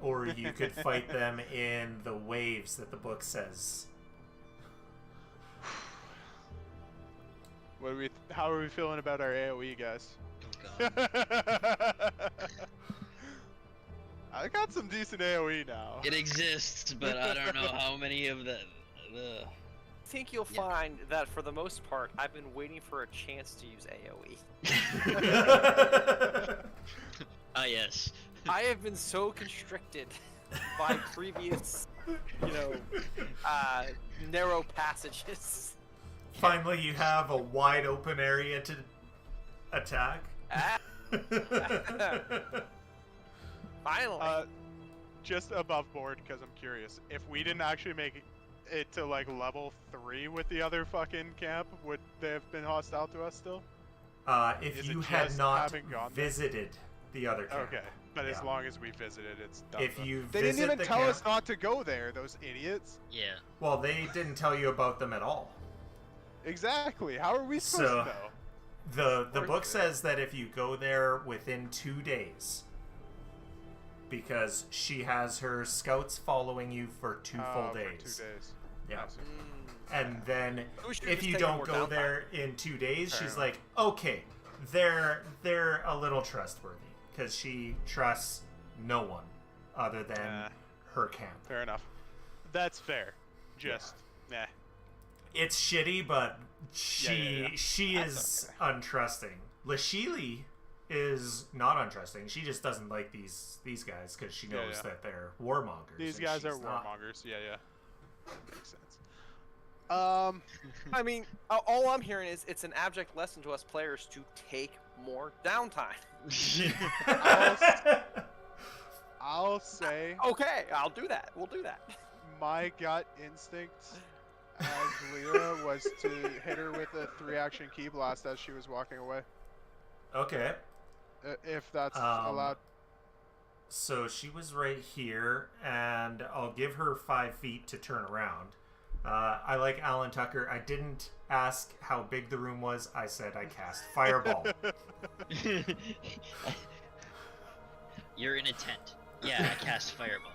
or you could fight them in the waves that the book says. How are we feeling about our AoE, guys? Oh, God. I got some decent AoE now. It exists, but I don't know how many of the. I think you'll find that for the most part, I've been waiting for a chance to use AoE. Ah, yes. I have been so constricted by previous, narrow passages. Finally, you have a wide open area to attack. Finally. Just above board, because I'm curious. If we didn't actually make it to like level 3 with the other fucking camp, would they have been hostile to us still? If Is you it had just not having gone there? visited the other camp. Okay, but as Yeah. long as we visited, it's done. If then. you They didn't visit even the tell camp, us not to go there, those idiots. Yeah. well, they didn't tell you about them at all. Exactly. How are we supposed So- to know? The book it. says that if you go there within 2 days, because she has her scouts following you for 2 full For days. 2 days. Yeah. I see. And then We should've if just you taken don't more go downtime. there in 2 days, Fair she's enough. like, okay, they're a little trustworthy, because she trusts no one other than Yeah. her camp. Fair enough. That's fair. Just, nah. It's shitty, but she Yeah. is untrusting. Lashili is not untrusting. She just doesn't like these guys because she knows Yeah. that they're warmongers. These and guys are she's not. warmongers. Yeah. Makes sense. I mean, all I'm hearing is it's an abject lesson to us players to take more downtime. I'll say Okay, I'll do that. We'll do that. my gut instinct as Lyra was to hit her with a 3-action key blast as she was walking away. Okay. If that's Um, allowed. So she was right here, and I'll give her 5 feet to turn around. I like Alan Tucker. I didn't ask how big the room was. I said I cast Fireball. You're in a tent. Yeah, I cast Fireball.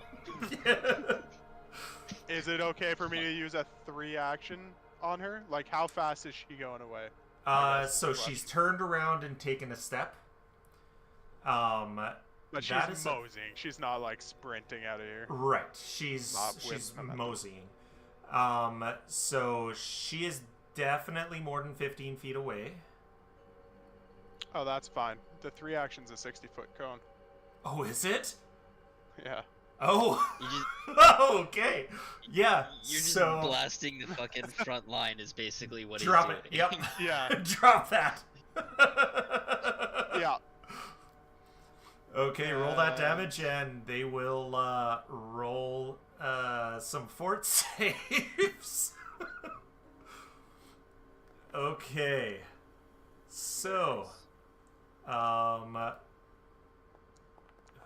Is it okay for me to use a 3-action on her? Like, how fast is she going away? So she's turned around and taken a step. But that she's is a- moseying. She's not like sprinting out of here. Right. She's Not with momentum. moseying. So she is definitely more than 15 feet away. Oh, that's fine. The 3-action's a 60-foot cone. Oh, is it? Yeah. Oh. You just, Okay. Yeah. you're just so blasting the fucking front line is basically what drop he's it. doing. Yep. Yeah. Drop that. Yeah. Okay, roll that damage, and they will roll some fort saves. Okay, so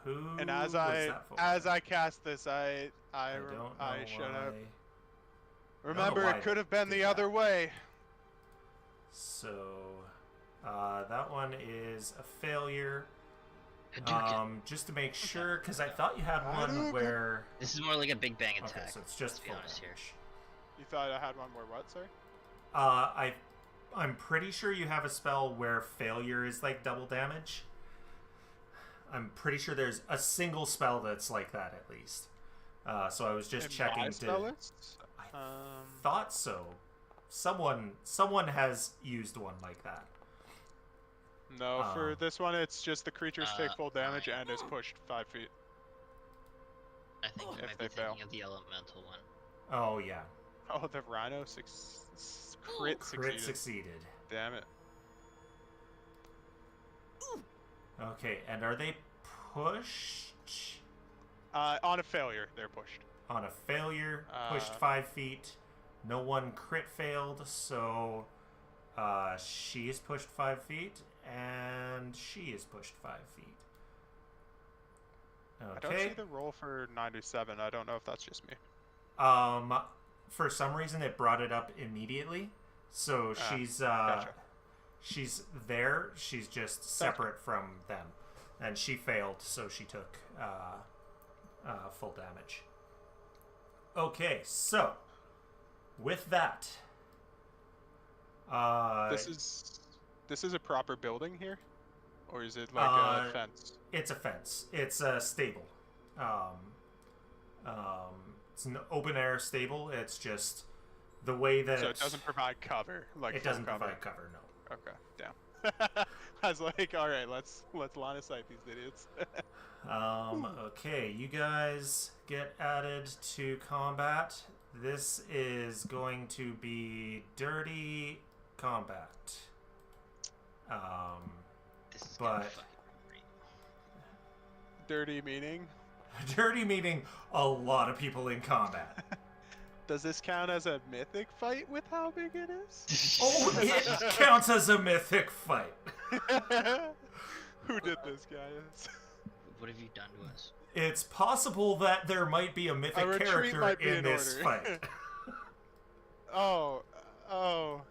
who? And as was I that for? cast this, I don't know should have. why. don't Remember, know why it could have been did the that. other way. So that one is a failure. Hadouken. Just to make sure, because I thought you had one Hadouken. where. This is more like a big bang Okay, attack. so it's just let's be full honest here. damage. You thought I had one more what, sorry? I'm pretty sure you have a spell where failure is like double damage. I'm pretty sure there's a single spell that's like that at least. So I was just In checking my to. spell list? I thought so. someone has used one like that. No, for this one, it's just the creatures take full damage fine. and is pushed 5 feet. I think you If might be they fail. thinking of the elemental one. Oh yeah, Oh, the rhino crit succeeded. Damn it. Okay, and are they pushed? On a failure, they're pushed. On a failure, pushed 5 feet. No one crit failed, so she is pushed 5 feet, and she is pushed 5 feet. Okay. I don't see the roll for 97. I don't know if that's just me. For some reason it brought it up immediately, so she's gotcha. she's there. She's just separate from them, and she failed, so she took full damage. Okay, so with that, this is a proper building here, or is it like a fence? It's a fence. It's a stable. It's an open air stable. It's just the way that So it doesn't provide cover. Like it full doesn't cover. provide cover. No. Okay, damn. I was like, all right, let's line of sight these idiots. Okay, you guys get added to combat. This is going to be dirty combat. This is But- gonna fucking great. Dirty meaning? Dirty meaning a lot of people in combat. Does this count as a mythic fight with how big it is? Oh, it counts as a mythic fight. Who did this, guys? What have you done to us? It's possible that there might be a mythic retreat character might be in in this order. fight. Oh.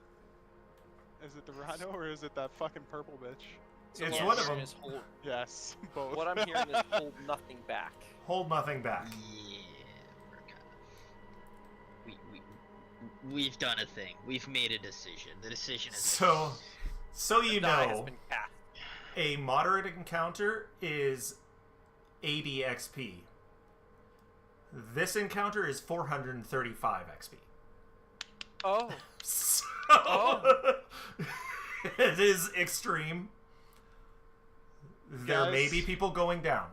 Is it the rhino or is it that fucking purple bitch? So It's what one I'm of hearing them. is hold, Yes, both. what I'm hearing is hold nothing back. Hold nothing back. Yeah, we're kind of. We've done a thing. We've made a decision. The decision is. So you Die has know, been cast. a moderate encounter is 80 XP. This encounter is 435 XP. Oh, So, Oh. it is extreme. There may Guys. be people going down.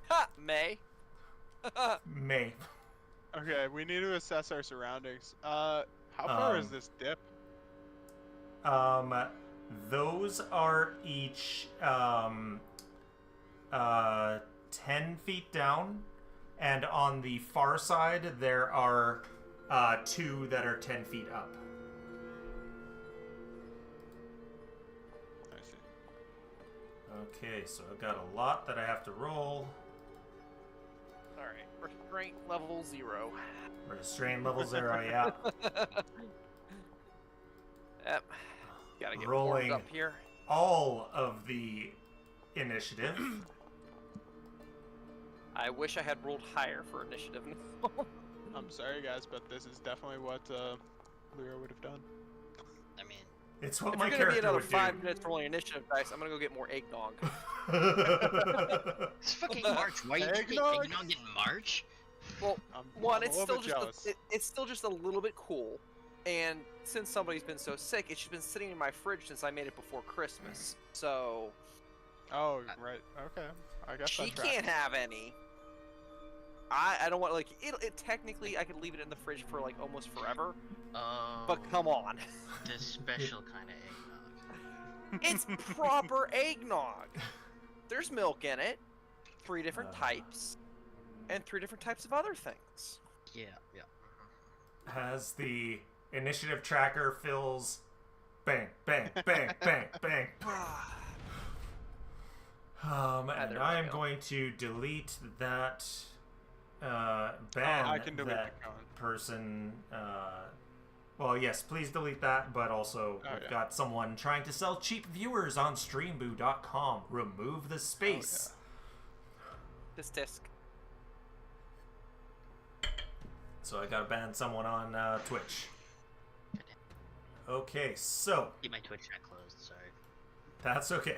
ha, May. May. Okay, we need to assess our surroundings. How far is this dip? Those are each 10 feet down, and on the far side there are 2 that are 10 feet up. I see. Okay, so I've got a lot that I have to roll. All right, restraint level 0. Restraint level 0, yeah. Yep. Gotta get Rolling. warmed up here. All of the initiative. I wish I had rolled higher for initiative. I'm sorry, guys, but this is definitely what Lyra would have done. I mean, It's what If my you're gonna be character another would 5 minutes rolling initiative dice, I'm gonna go get more eggnog. do. it's fucking March. Why are you drinking Eggnog? eggnog in March? Well, I'm it's a little still bit just jealous. it's still just a little bit cool, and since somebody's been so sick, it's just been sitting in my fridge since I made it before Christmas. So Oh, right. Okay. I guess she that tracks. can't have any. I don't want, like, it technically I could leave it in the fridge for like almost forever, but come on. The special kind of eggnog. It's proper eggnog. There's milk in it, 3 different types, and 3 different types of other things. Yeah, yeah. As the initiative tracker fills bang, bang, bang, bang, bang. And there we I am go. going to delete that ban I can delete that the cone. person. Well, yes, please delete that, but also Oh, we've yeah. got someone trying to sell cheap viewers on streamboo.com. Remove the space. This disc. So I gotta ban someone on Twitch. Okay, so Keep my Twitch chat closed. Sorry. that's okay.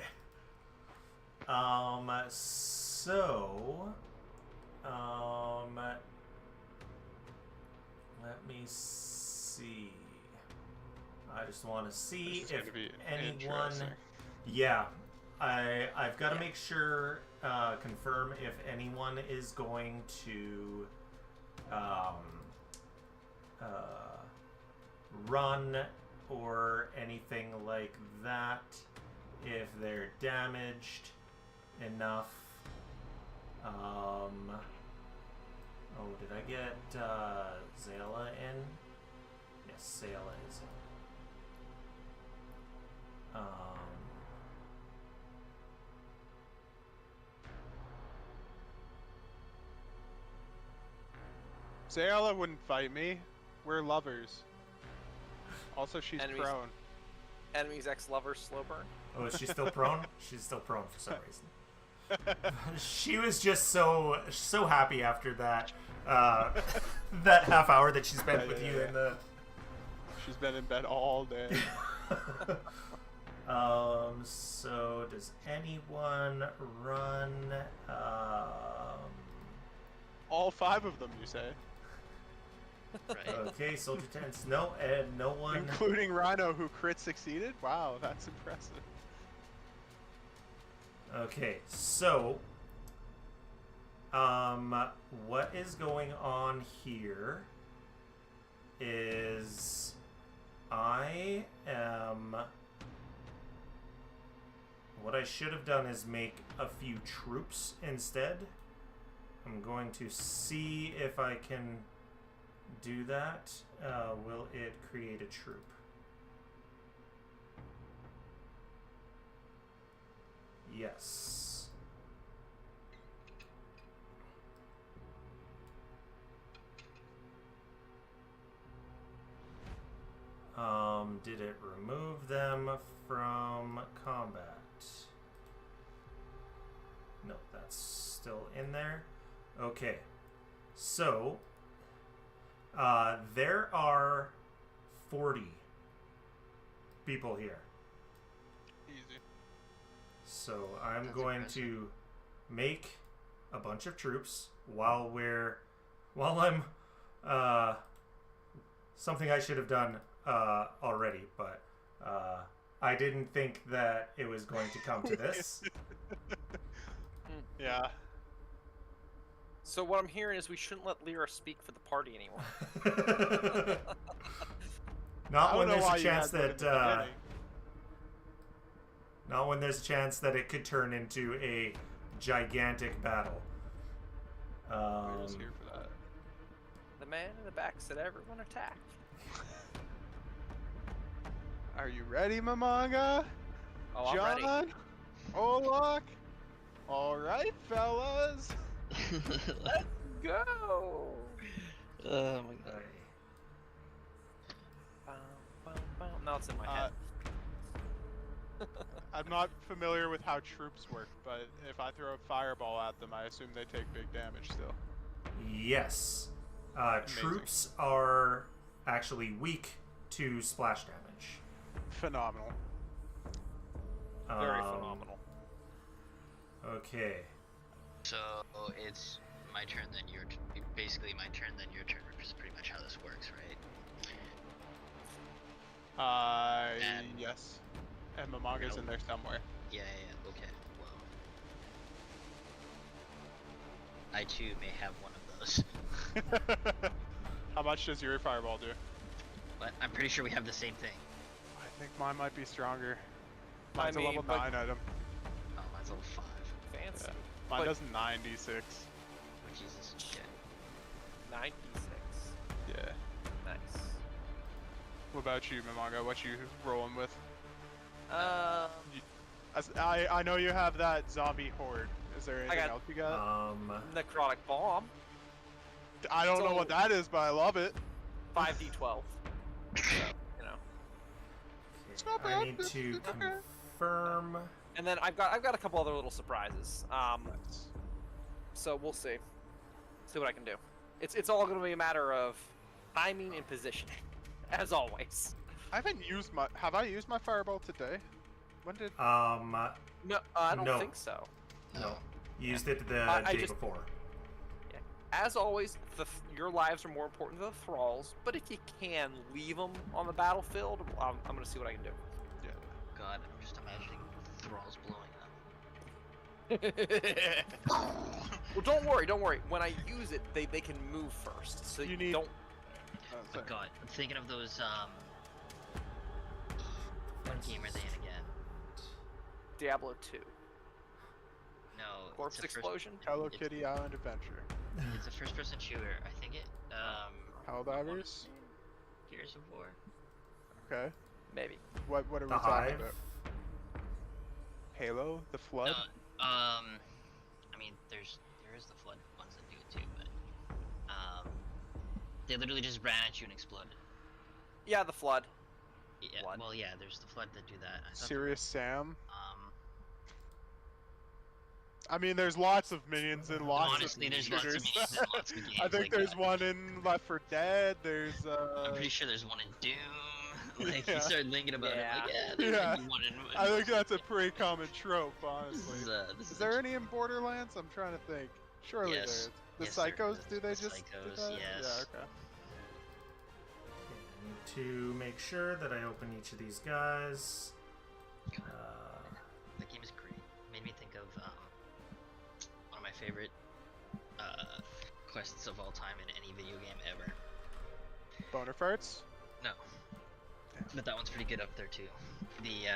Let me see. I just want to see This is if gonna be anyone. interesting. Yeah, I've got to Yeah. make sure, confirm if anyone is going to run or anything like that. If they're damaged enough. Oh, did I get Zayla in? Yes, Zayla is in. Zayla wouldn't fight me. We're lovers. Also, she's Enemies. prone. Enemy's ex-lover, slow burn. Oh, is she still prone? She's still prone for some reason. She was just so happy after that that half hour that she spent with you in the. She's been in bed all day. So does anyone run? All 5 of them, you say? Right. Okay, Soldier Tense. No, and no one. Including Rhino, who crit succeeded? Wow, that's impressive. Okay, so what is going on here is what I should have done is make a few troops instead. I'm going to see if I can do that. Will it create a troop? Yes. Did it remove them from combat? No, that's still in there. Okay. So, there are 40 people here. Easy. So I'm That's going impressive. to make a bunch of troops while I'm something I should have done already, but I didn't think that it was going to come to this. Yeah. So what I'm hearing is we shouldn't let Lyra speak for the party anymore. Not I when don't know there's why a you chance had that in that the beginning. not when there's a chance that it could turn into a gigantic battle. We're just here for that. The man in the back said everyone attack. Are you ready, Mamanga? Oh, I'm ready. John? Olak? Alright, fellas. Let's go! Oh my god. Alright. Now it's in my head. I'm not familiar with how troops work, but if I throw a fireball at them, I assume they take big damage still. Yes. Amazing. Troops are actually weak to splash damage. Phenomenal. Very Um, phenomenal. Okay. So it's my turn, then your basically my turn, then your turn, which is pretty much how this works, right? And- Yes. And Mamanga's in there somewhere. Yeah, okay. Well, I too may have one of those. How much does your fireball do? But I'm pretty sure we have the same thing. I think mine might be stronger. I Mine's a mean, level but- 9 item. Oh, mine's level 5. Fancy. Yeah. Mine But- does 96. Oh, Jesus. Shit. 96. Yeah. Nice. What about you, Mamanga? What you rolling with? I know you have that zombie horde. Is there anything got- else you got? Necrotic Bomb. I don't know so- what that is, but I love it. 5d12. So, you know. not I bad. need to It's okay. confirm. And then I've got a couple other little surprises. Nice. So we'll see. See what I can do. It's all going to be a matter of timing and positioning, as always. I haven't used my. Have I used my fireball today? When did? No, I don't No. think so. No. Used it the I day just- before. As always, your lives are more important than the thralls. But if you can leave them on the battlefield, I'm gonna see what I can do. Yeah. God, I'm just imagining thralls blowing Well, don't worry. When I use it, they can move first. So You you need- don't. up. But God, I'm thinking of those what game are they in again? Diablo 2. No, Corpse it's a Explosion. Hello Kitty Island Adventure. It's a first-person shooter. I think it. Helldivers? Gears of War. Okay. Maybe. What are we The talking Hive. about? Halo? The Flood? I mean, there is the flood ones that do it too, but they literally just ran at you and exploded. Yeah, the flood. Yeah, Flood. well, yeah, there's the flood that do that. I thought Serious Sam? there- I mean, there's lots of minions in lots honestly, of there's lots of shooters. minions in lots of games. I think like there's that. one in Left 4 Dead. There's I'm pretty sure there's one in Doom. Like Yeah. you start thinking about it, I'm like, Yeah. there's Yeah. maybe one in. I think that's a pretty common trope, This honestly. is Is there any in Borderlands? I'm trying to think. Surely Yes. there is. The Yes, there Psychos, is. do they The just Psychos, do that? yes. Yeah, okay. I need to make sure that I open each of these guys. That game is great. Made me think of one of my favorite quests of all time in any video game ever. Boner farts? No. But that one's pretty good up there too. The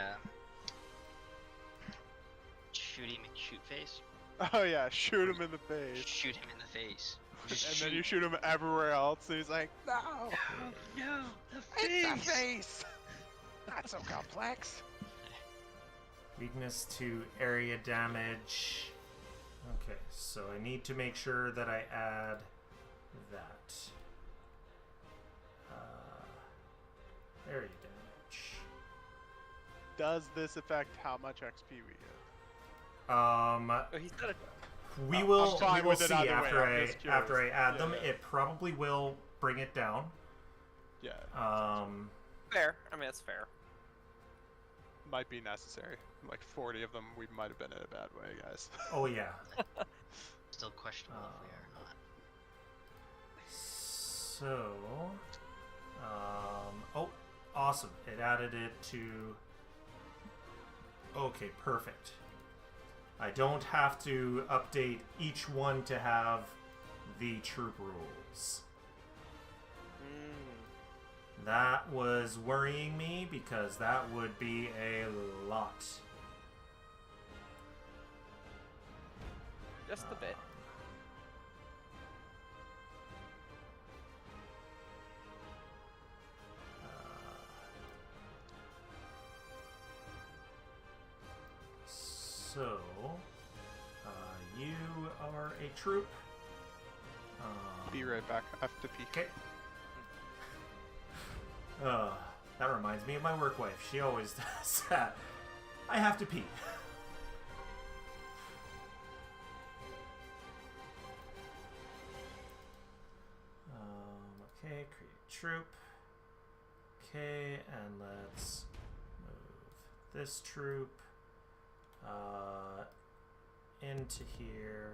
Shooty McShootface. Oh yeah, shoot him in the face. Shoot him in the face. Just And shoot. then you shoot him everywhere else, and he's like, no! No, the It's face. the face! Not so complex. Weakness to area damage. Okay, so I need to make sure that I add that. Area damage. Does this affect how much XP we get? Oh, he's got a. We I'm will, fine we will with it see either way, after I'm I just after I curious. add them. Yeah. It probably will bring it down. Yeah. Fair. I mean, that's fair. Might be necessary. Like 40 of them, we might have been in a bad way, guys. Oh yeah. Still questionable if we are or not. So, oh, awesome! It added it to. Okay, perfect. I don't have to update each one to have the troop rules. That was worrying me because that would be a lot. Just a bit. So, you are a troop. Be right back. I have to pee. Okay. That reminds me of my work wife. She always does that. I have to pee. Okay, create troop. Okay, and let's move this troop into here.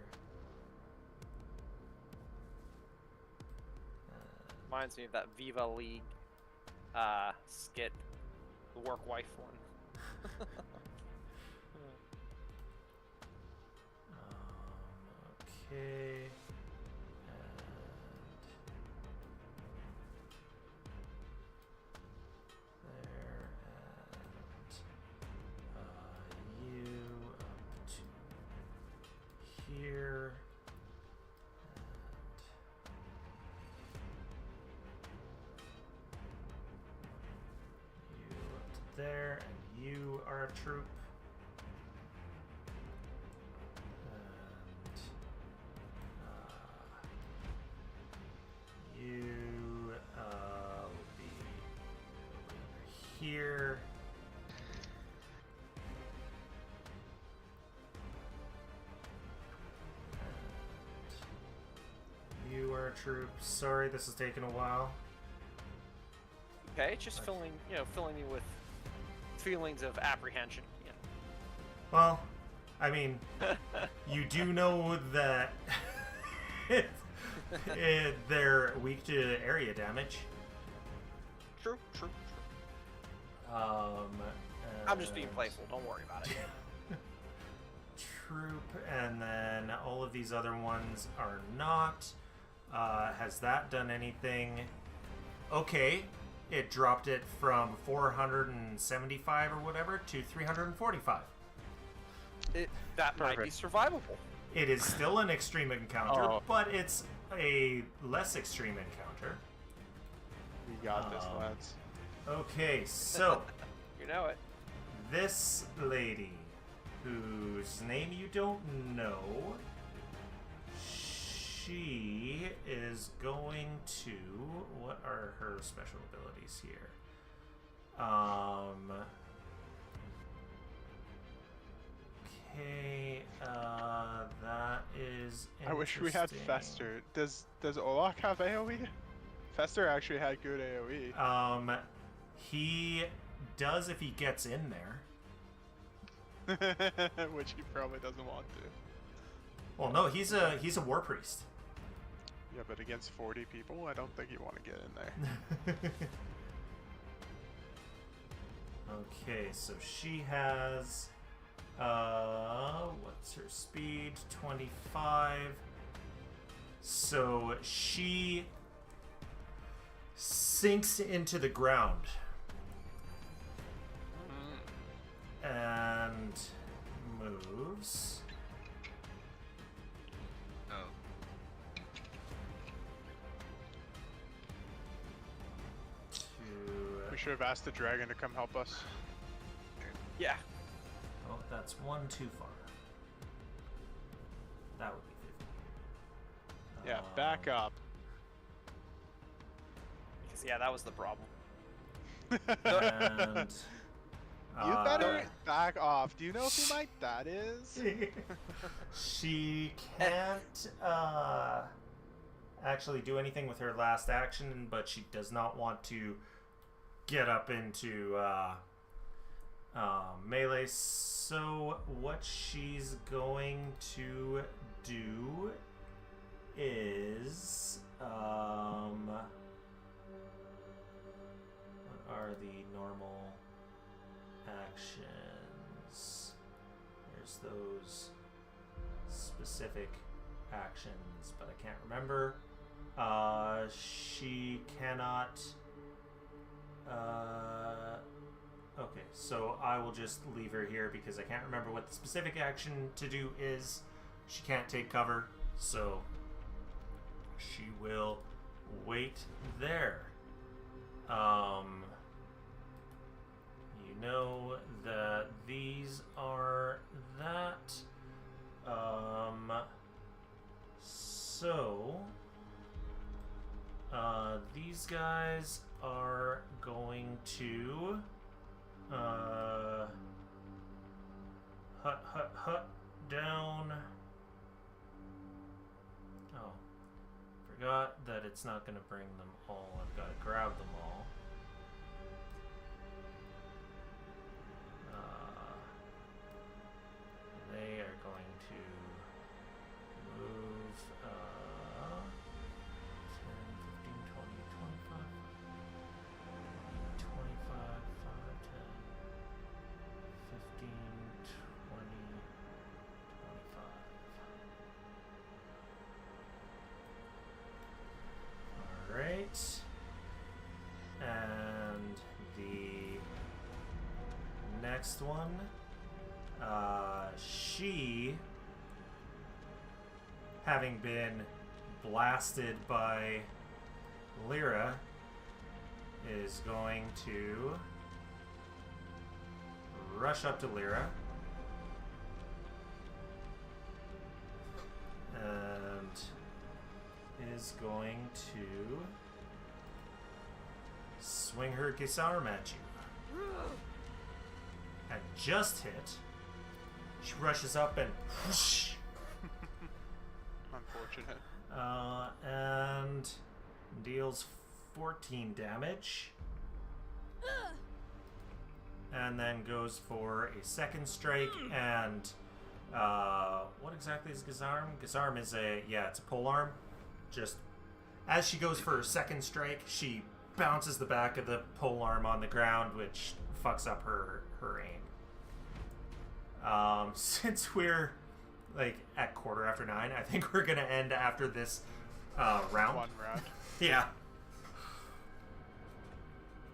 Reminds me of that Viva League skit, the work wife one. Okay. And there, and you up to here. And you up to there, and you are a troop. You will be over here. And you are a troop. Sorry, this is taking a while. Okay, just filling me with feelings of apprehension. Yeah. Well, I mean, you do know that They're weak to area damage. True. I'm just being playful. Don't worry about it. Troop, and then all of these other ones are not. Has that done anything? Okay, it dropped it from 475 or whatever to 345. That might be survivable. It is still an extreme encounter, but it's a less extreme encounter. You got this, lads. Okay, so You know it. this lady, whose name you don't know, she is going to... What are her special abilities here? Okay, that is I wish we had interesting. Fester. Does Olak have AoE? Fester actually had good AoE. He does if he gets in there. Which he probably doesn't want to. Well, no, he's a war priest. Yeah, but against 40 people, I don't think you want to get in there. Okay, so she has what's her speed? 25. So she sinks into the ground and moves. Oh. We should have asked the dragon to come help us. Yeah. Oh, that's one too far. That would be 50. Yeah, back up. Because that was the problem. And You better back off. Do you know who my dad is? she can't actually do anything with her last action, but she does not want to get up into melee. So what she's going to do is what are the normal actions? There's those specific actions, but I can't remember. She cannot. Okay, so I will just leave her here because I can't remember what the specific action to do is. She can't take cover, so she will wait there. You know that these are that. So these guys are going to hut down. Oh, forgot that it's not going to bring them all. I've got to grab them all. They are going to move 10, 15, 20, 25, 25, 5, 10, 15, 20, 25. Alright. And the next one. She, having been blasted by Lyra, is going to rush up to Lyra and is going to swing her Gisarm at you. And just hit. She rushes up and whoosh, Unfortunate. and deals 14 damage. And then goes for a second strike and what exactly is Gisarm? Gisarm is it's a polearm. just as she goes for her second strike, she bounces the back of the polearm on the ground, which fucks up her aim. Since we're like at 9:15, I think we're gonna end after this round. One round. Yeah.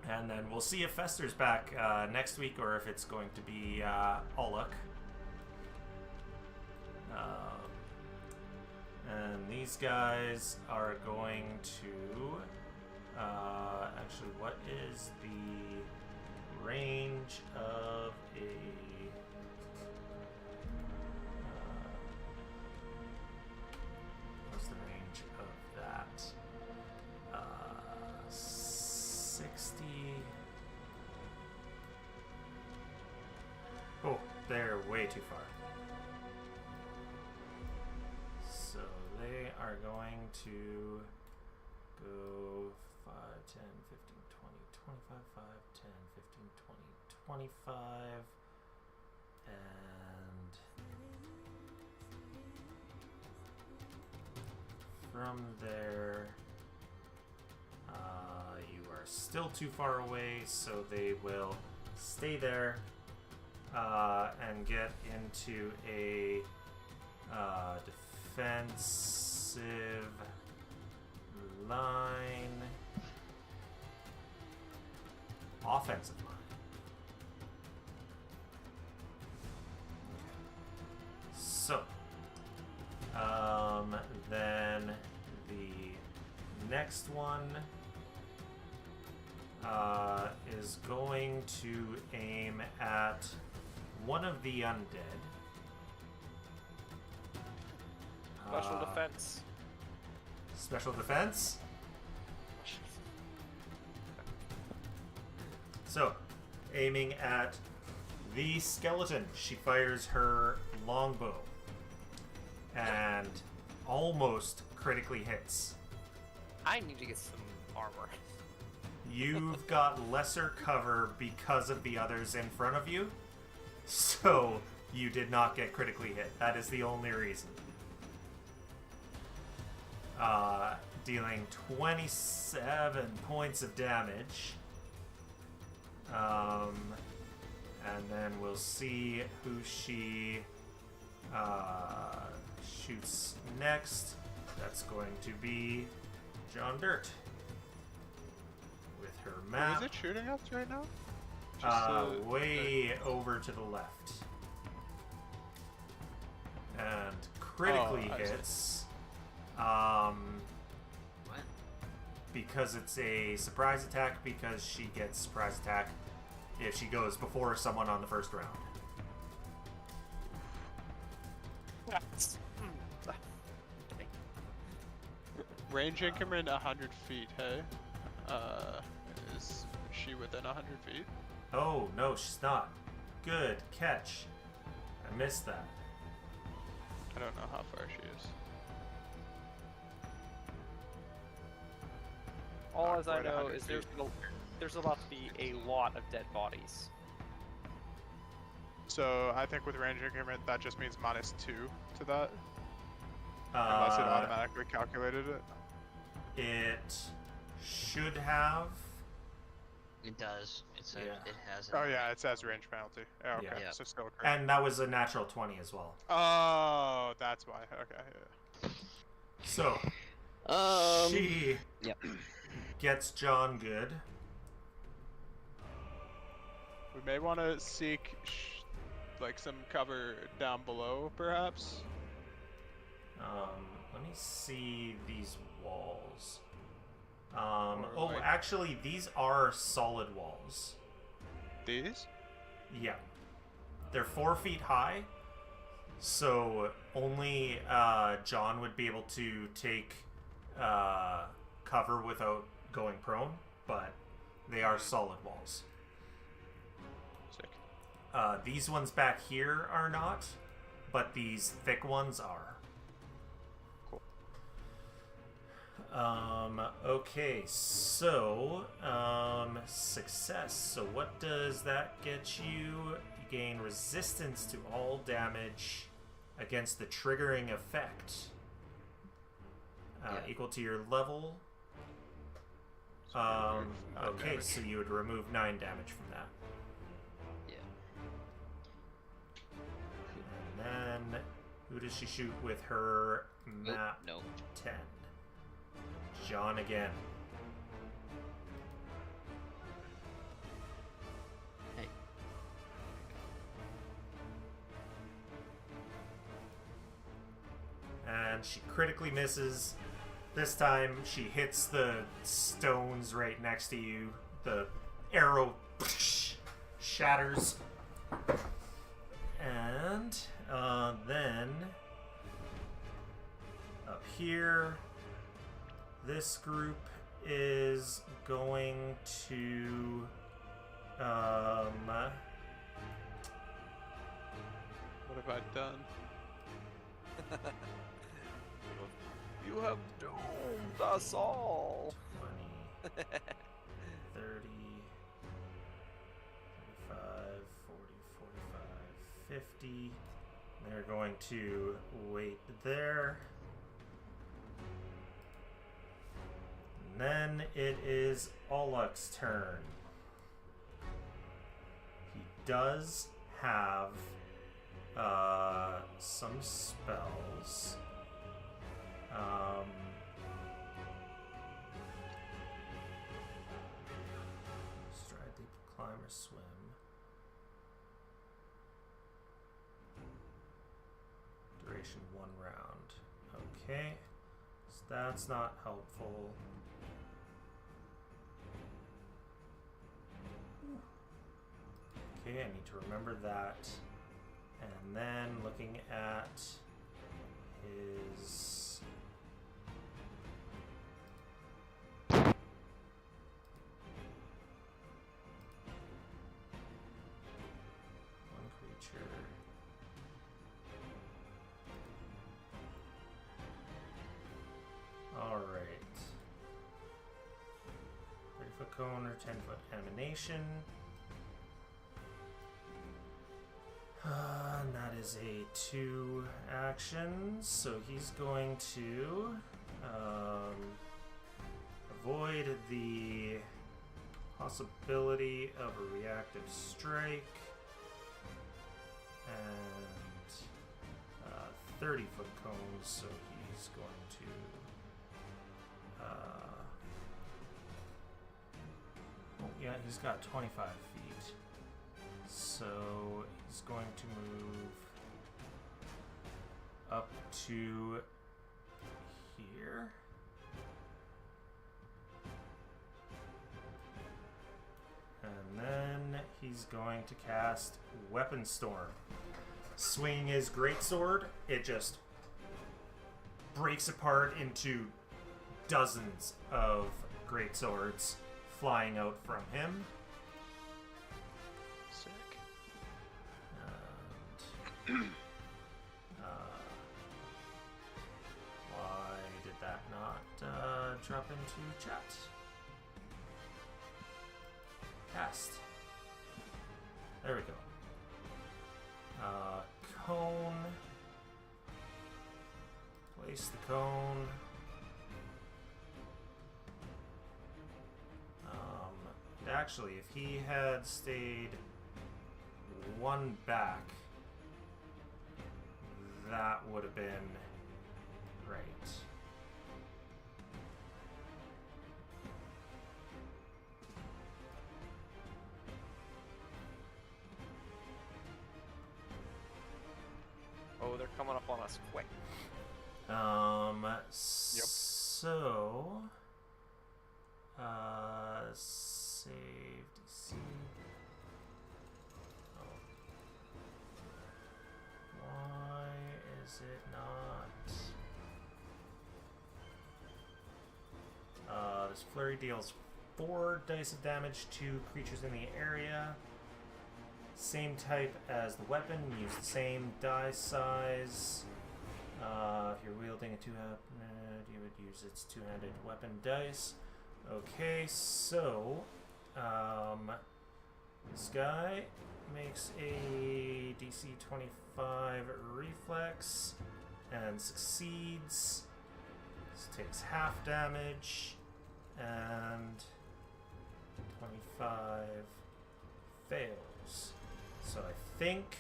And then we'll see if Fester's back next week or if it's going to be Oluk. And these guys are going to... actually, what is the range of a... what's the range of that? 60... Oh, they're way too far. So they are going to go 5, 10, 15, 20, 25, 5, 10, 15, 20, 25, and from there, you are still too far away, so they will stay there and get into a defensive line, offensive line. So, then the next one is going to aim at one of the undead. Special defense. Special defense? So, aiming at the skeleton, she fires her longbow and almost critically hits. I need to get some armor. You've got lesser cover because of the others in front of you, so you did not get critically hit. That is the only reason. Dealing 27 points of damage. And then we'll see who she shoots next. That's going to be John Dirt. With her map. Is it shooting us right now? Just, way over to the left. And critically hits. What? Because it's a surprise attack, because she gets surprise attack if she goes before someone on the first round. Range increment 100 feet, hey? Is she within 100 feet? Oh, no, she's not. Good catch. I missed that. I don't know how far she is. All Not as I quite know 100 is feet. there's about to be a lot of dead bodies. So I think with range increment, that just means -2 to that. Unless it automatically calculated it. It should have. It does. It says Yeah. it has. Oh yeah, it says range penalty. Oh, okay, Yeah. so still correct. And that was a natural 20 as well. Oh, that's why. Okay. Yeah. So, she gets John good. We may want to seek like some cover down below, perhaps. Let me see these walls. Or Oh, like- actually, these are solid walls. These? Yeah. They're 4 feet high, so only John would be able to take cover without going prone, but they are solid walls. Sick. These ones back here are not, but these thick ones are. Cool. Okay, so, success. So what does that get you? You gain resistance to all damage against the triggering effect. equal to your level. So remove 9 Okay, damage. so you would remove 9 damage from that. Yeah. And then, who does she shoot with her map No. 10? John again. Hey. And she critically misses. This time, she hits the stones right next to you. The arrow shatters. And then up here, this group is going to What have I done? You have doomed us all. 20, 30, 35, 40, 45, 50. They're going to wait there. And then it is Oluk's turn. He does have some spells. Stride, leap, climb, or swim. Duration 1 round. Okay. So that's not helpful. Okay, I need to remember that. And then looking at his one creature. Alright. 30-foot cone or 10-foot emanation. And that is a 2 action, so he's going to avoid the possibility of a reactive strike and 30-foot cones, so he's going to yeah, he's got 25 feet. So he's going to move up to here. And then he's going to cast Weapon Storm. Swinging his greatsword, it just breaks apart into dozens of greatswords flying out from him. Sick. And, why did that not drop into chat? Cast. There we go. Cone. Place the cone. Actually, if he had stayed one back, that would have been right. Oh, they're coming up on us quick. So save DC. Oh. Why is it not? This flurry deals 4 dice of damage to creatures in the area. Same type as the weapon, use the same die size. If you're wielding a two-handed, you would use its two-handed weapon dice. Okay, so this guy makes a DC 25 reflex and succeeds. This takes half damage, and 25 fails. So I think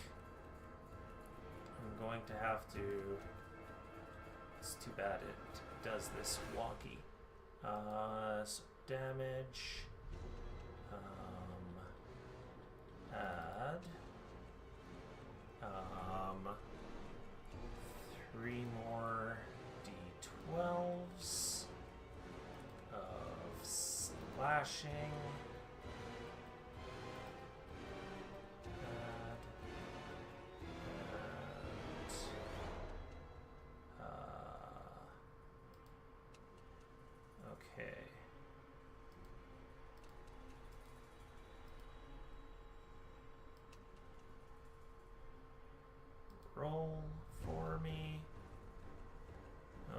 I'm going to have to... It's too bad it does this wonky. So damage... add 3 more d12s of slashing. Add okay. Roll for me.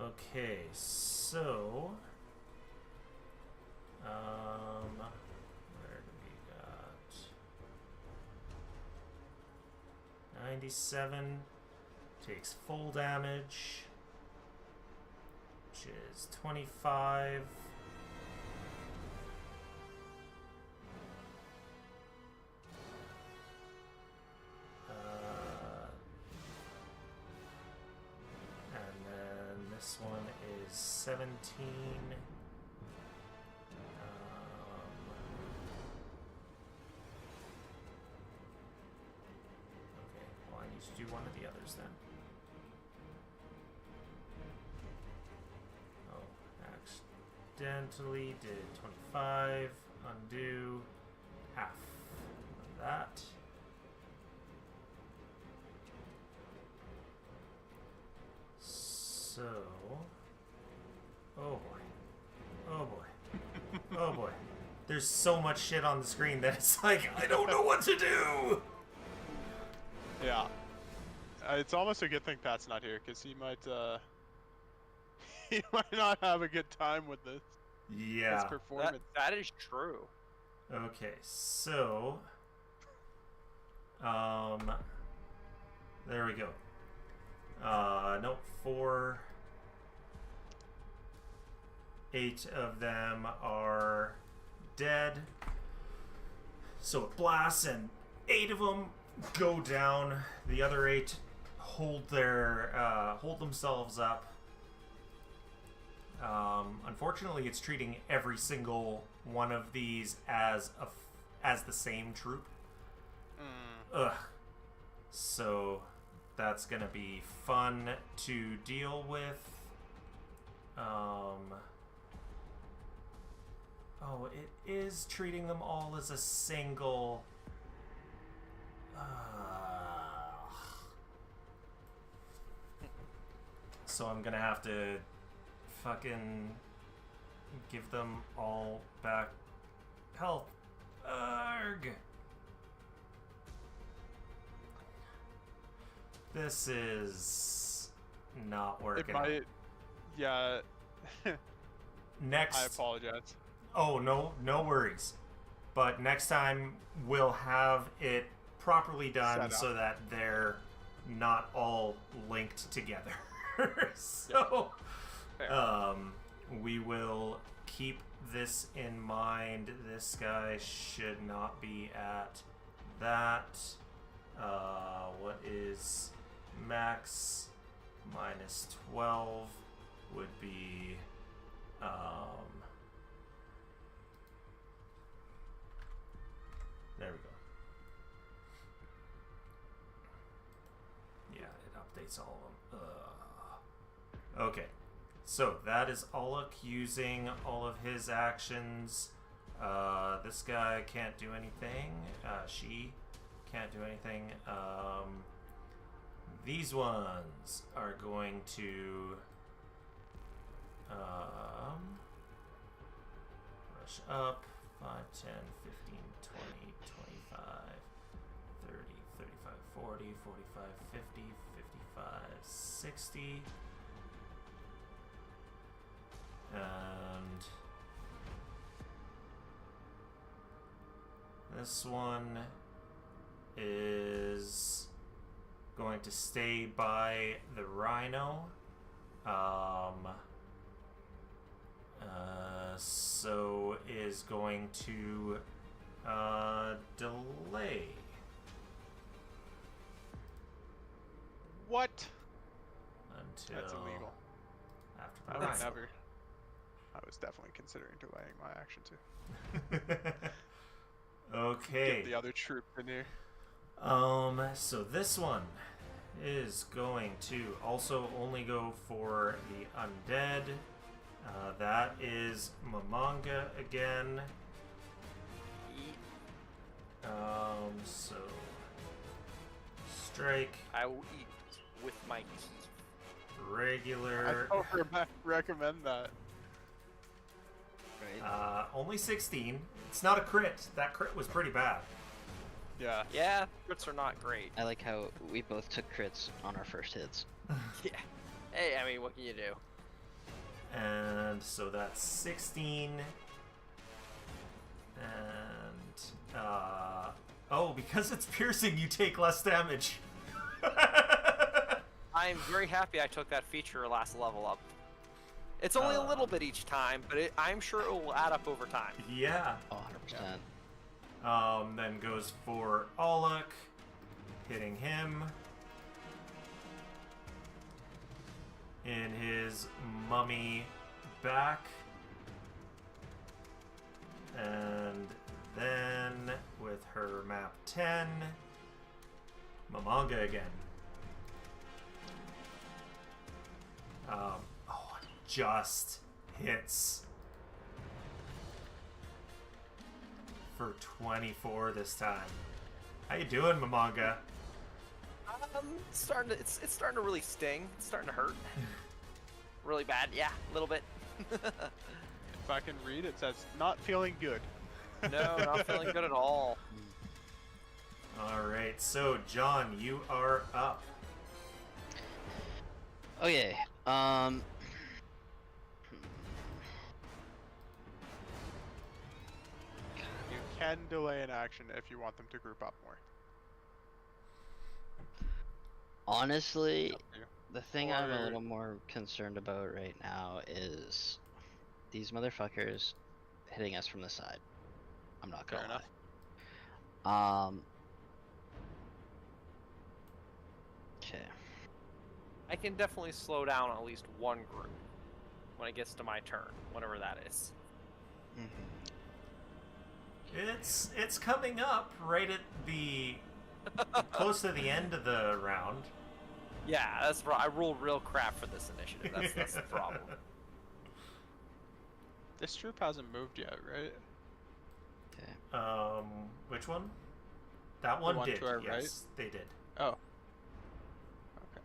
Okay, so where do we got 97 takes full damage, which is 25. This one is 17. Okay, well, I need to do one of the others then. Oh, accidentally did 25. Undo half of that. So, oh boy, oh boy, oh boy. There's so much shit on the screen that it's like, I don't know what to do! Yeah. It's almost a good thing Pat's not here, because he might not have a good time with this. Yeah. His performance. That is true. Okay, so, there we go. Nope, 4. 8 of them are dead. So it blasts, and 8 of them go down. The other 8 hold themselves up. Unfortunately, it's treating every single one of these as the same troop. Ugh. So that's gonna be fun to deal with. Oh, it is treating them all as a single. So I'm gonna have to fucking give them all back health. Arg! This is not working. It might. Yeah. Next. I apologize. Oh, no worries. But next time we'll have it properly done so that they're not all linked together. So, we will keep this in mind. This guy should not be at that. What is max minus 12 would be there we go. Yeah, it updates all of them. Okay, so that is Aluk using all of his actions. This guy can't do anything. She can't do anything. These ones are going to rush up 5, 10, 15, 20, 25, 30, 35, 40, 45, 50, 55, 60. And this one is going to stay by the rhino. So is going to delay. What? Until That's illegal. after I the would ride. never. I was definitely considering delaying my action too. Okay. Get the other troop in here. So this one is going to also only go for the undead. That is Mamanga again. So strike, I will eat with my teeth. regular. I don't recommend that. Right. Only 16. It's not a crit. That crit was pretty bad. Yeah. Yeah, crits are not great. I like how we both took crits on our first hits. Yeah. Hey, I mean, what can you do? And so that's 16. And oh, because it's piercing, you take less damage. I'm very happy I took that feature last level up. It's only a little bit each time, but I'm sure it will add up over time. Yeah. Oh, 100%. Then goes for Aluk, hitting him in his mummy back. And then with her map 10, Mamanga again. Just hits for 24 this time. How you doing, Mamanga? It's starting to really sting. It's starting to hurt. Really bad, yeah, a little bit. If I can read, it says not feeling good. No, not feeling good at all. Alright, so John, you are up. Okay. You can delay an action if you want them to group up more. Honestly, Up to you. the thing I'm a Or- little more concerned about right now is these motherfuckers hitting us from the side. I'm not Fair gonna enough. lie. Okay. I can definitely slow down at least one group when it gets to my turn, whatever that is. It's coming up right at the close to the end of the round. Yeah, I rolled real crap for this initiative. That's the problem. This troop hasn't moved yet, right? Okay. Which one? That one one did. to our Yes, they did. Oh. Okay.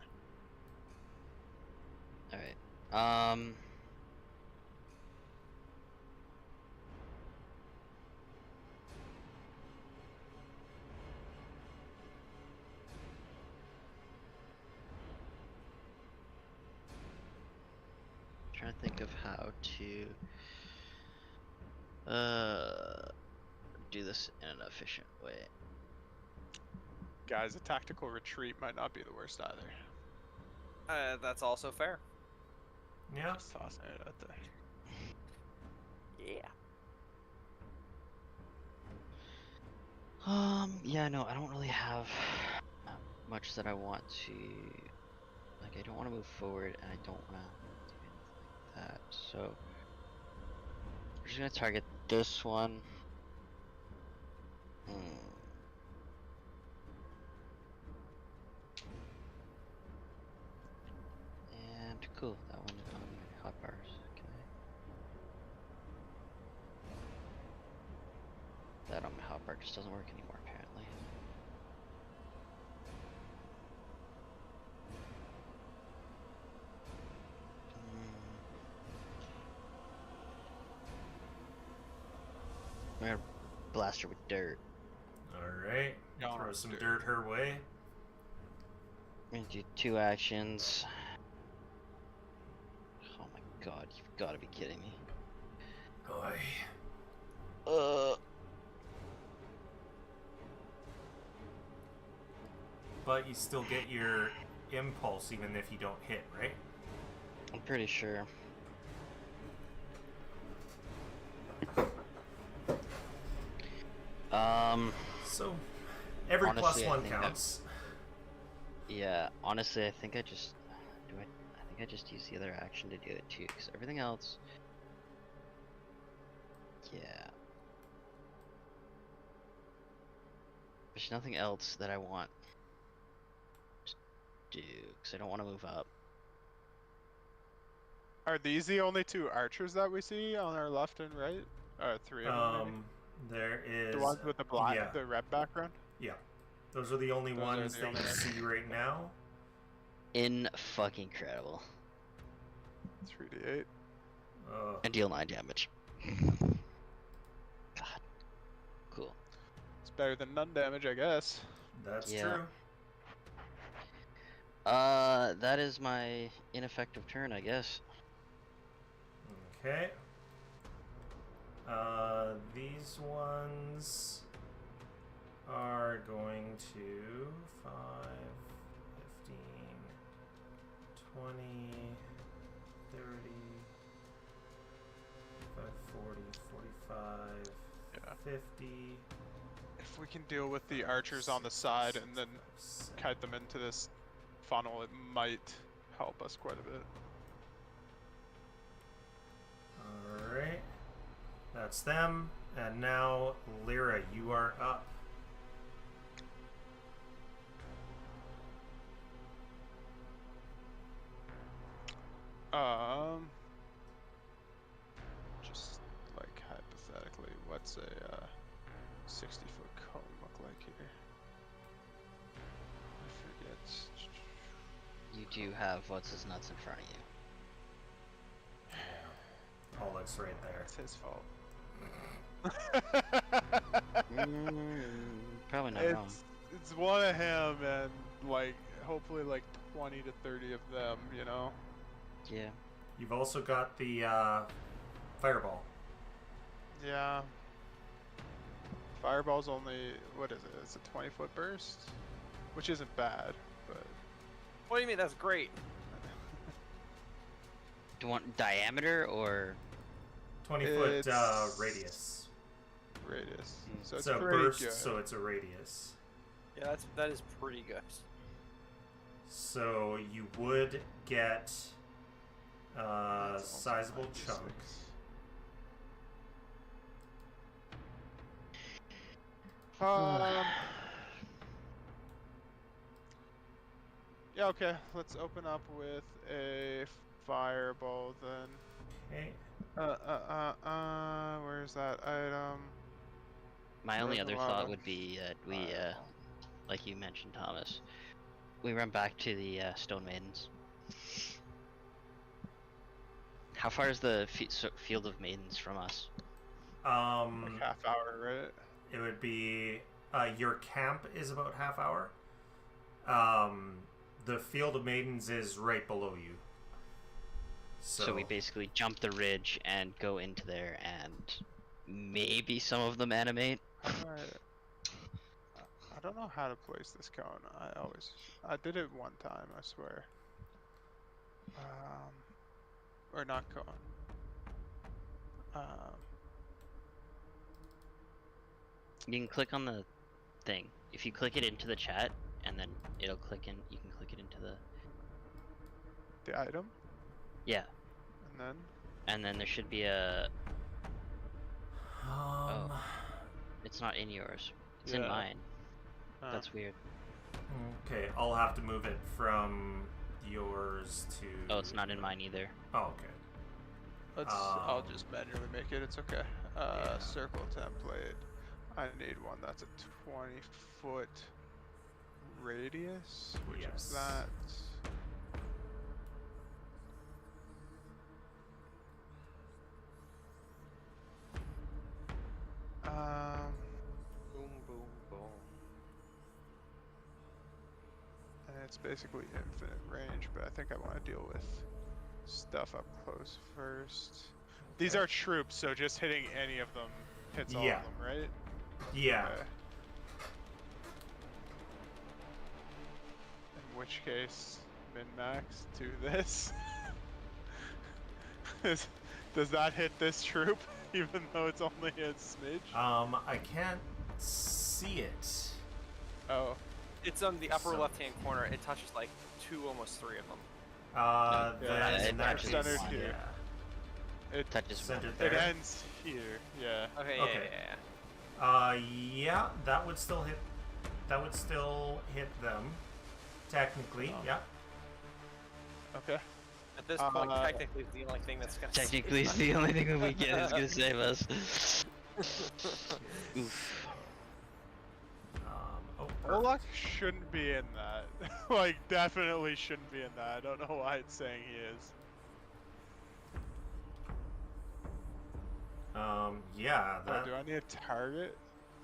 All right. Trying to think of how to do this in an efficient way. Guys, a tactical retreat might not be the worst either. That's also fair. Yeah. Just tossing it out there. Yeah. Yeah, no, I don't really have much that I want to, like, I don't want to move forward, and I don't want to do anything like that, so we're just gonna target this one. And cool, that one on my hot bars, okay. That on my hot bar just doesn't work anymore, apparently. I'm gonna blast her with dirt. Alright. Yeah, Throw some dirt. dirt her way. I'm gonna do 2 actions. Oh my god, you've gotta be kidding me. Oi. But you still get your impulse even if you don't hit, right? I'm pretty sure. So every Honestly, I +1 think counts. Yeah, honestly, I think I just I think I just use the other action to do it too, because everything else. Yeah. There's nothing else that I want to do, because I don't want to move up. Are these the only 2 archers that we see on our left and right? Or 3 of them, maybe? There is The ones with the black, yeah, the red background? yeah. Those are the only Those are ones the that only you ones. see right now. Fucking incredible. 3d8. And deal 9 damage. God. Cool. It's better than none damage, I guess. That's Yeah. true. That is my ineffective turn, I guess. Okay. These ones are going to 5, 15, 20, 30, 40, 45, Yeah. 50. If we can deal with the archers on the side and then kite them into this funnel, it might help us quite a bit. Alright. That's them. And now, Lyra, you are up. Just like hypothetically, what's a 60-foot cone look like here? I forget. You do have what's his nuts in front of you. Yeah. Oh, looks right there. It's his fault. Probably not wrong. It's one of him and like hopefully like 20 to 30 of them, you know? Yeah. You've also got the fireball. Yeah. Fireball's only, what is it? It's a 20-foot burst? Which isn't bad, but... What do you mean? That's great. Do you want diameter or 20-foot It's- radius. Radius. So it's So pretty burst, good. so it's a radius. Yeah, that is pretty good. So you would get a That's also sizable 96. chunk. Yeah, okay. Let's open up with a fireball then. Okay. Where's that item? my only There's other a lot thought of would be that we fireball. like you mentioned, Thomas, we run back to the Stone Maidens. How far is the Field of Maidens from us? Like half hour, right? It would be your camp is about half hour. The Field of Maidens is right below you. So we basically jump the ridge and go into there, and maybe some of them animate. How do I don't know how to place this cone. I did it one time, I swear. Or not cone. You can click on the thing. If you click it into the chat, and then it'll click in. You can click it into the item, yeah, and then there should be a. Oh, it's not in yours. It's in Yeah. mine. That's weird. Okay, I'll have to move it from yours to. Oh, it's not in mine either. Oh, okay. I'll just manually make it. It's okay. Yeah. Circle template. I need one that's a 20-foot radius, which Yes. is that. Boom, boom, boom. And it's basically infinite range, but I think I want to deal with stuff up close first. These Okay. are troops, so just hitting any of them hits all Yeah. of them, right? Yeah. Okay. In which case, min-max to this. Does that hit this troop? even though it's only a smidge. I can't see it. Oh, It's on the upper So- left-hand corner. It touches like 2, almost 3 of them. Yeah, Then it in that touches case, centered one. here. it Touches centered it there. ends here. Yeah. Okay, Okay. Yeah, that would still hit. That would still hit them. Technically, Oh. yeah. Okay. At this point, Uh, technically, it's the only thing that's gonna Technically, it's the only thing that we get is gonna save us. Oof. Oh, Olak perfect. shouldn't be in that. Like, definitely shouldn't be in that. I don't know why it's saying he is. Yeah. Oh, That. do I need a target?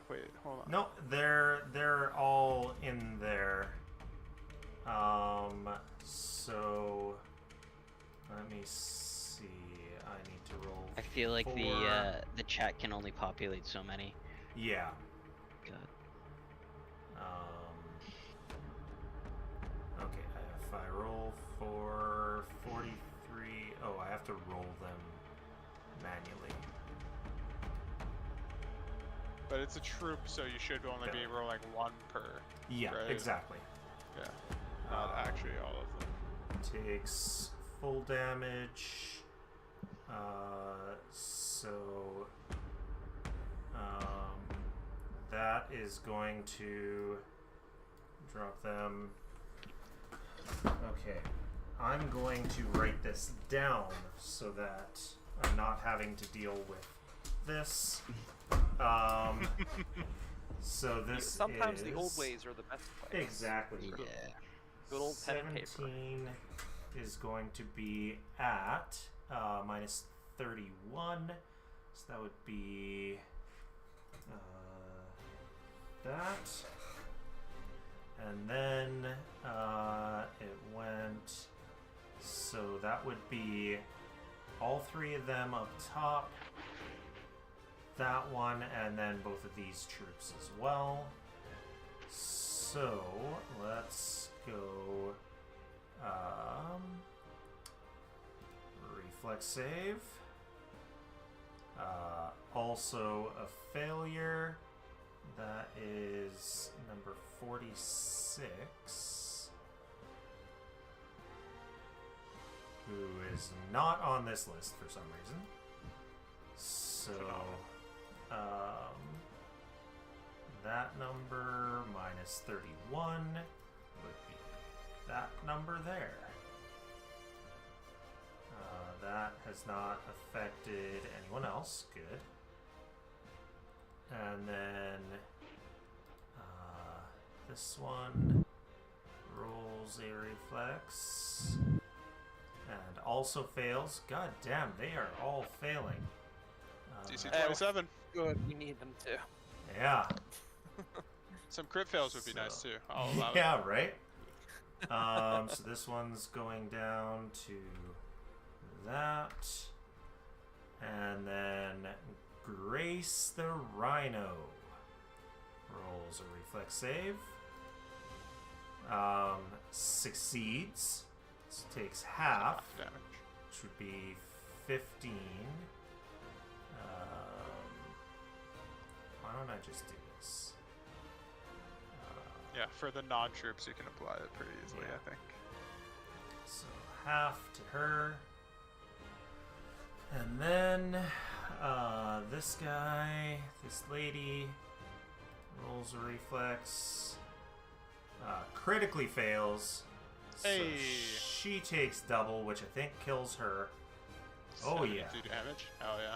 Wait, hold on. No, they're all in there. So let me see. I need to roll. I feel like 4. the chat can only populate so many. Yeah. God. Okay, if I roll for 43, oh, I have to roll them manually. But it's a troop, so you should only be Yeah. rolling 1 per. Yeah, Right. exactly. Yeah. Not actually all of them. Takes full damage. So that is going to drop them. Okay, I'm going to write this down so that I'm not having to deal with this. So this Sometimes is the old ways are the best ways. exactly. Yeah. Good old pen and paper. 17 is going to be at minus 31, so that would be that, and then it went, so that would be all 3 of them up top, that one, and then both of these troops as well. So let's go reflex save. Also a failure. That is number 46. Who is not on this list for some reason. So that number minus 31 would be that number there. That has not affected anyone else. Good. And then this one rolls a reflex and also fails. God damn, they are all failing. DC 27. Good, we need them to. Yeah. Some crit fails would be nice So- too. I'll allow it. Yeah, right? So this one's going down to that. And then Grace the Rhino rolls a reflex save. Succeeds. So takes half, Damage. which would be 15. Why don't I just do this? Yeah, for the non-troops, you can apply it pretty easily, Yeah. I think. So half to her. And then this guy, this lady, rolls a reflex. Critically fails. Hey. So she takes double, which I think kills her. Oh, yeah. 72 damage. Hell yeah.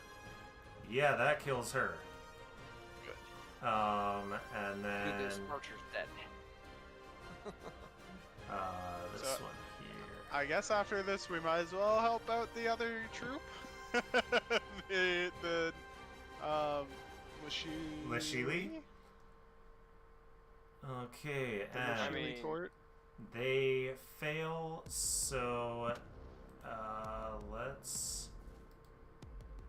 Yeah, that kills her. Good. And Dude, this then Archer's dead. this So- one here. I guess after this, we might as well help out the other troop. the Lashili? Okay, The and I mean- court. they fail, so let's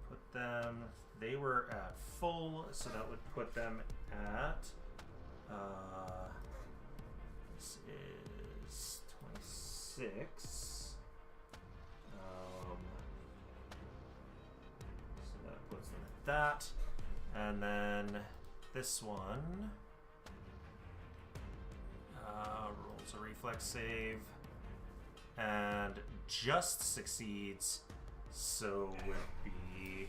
put them. They were at full, so that would put them at. This is 26. So that puts them at that. And then this one rolls a reflex save and just succeeds, so would be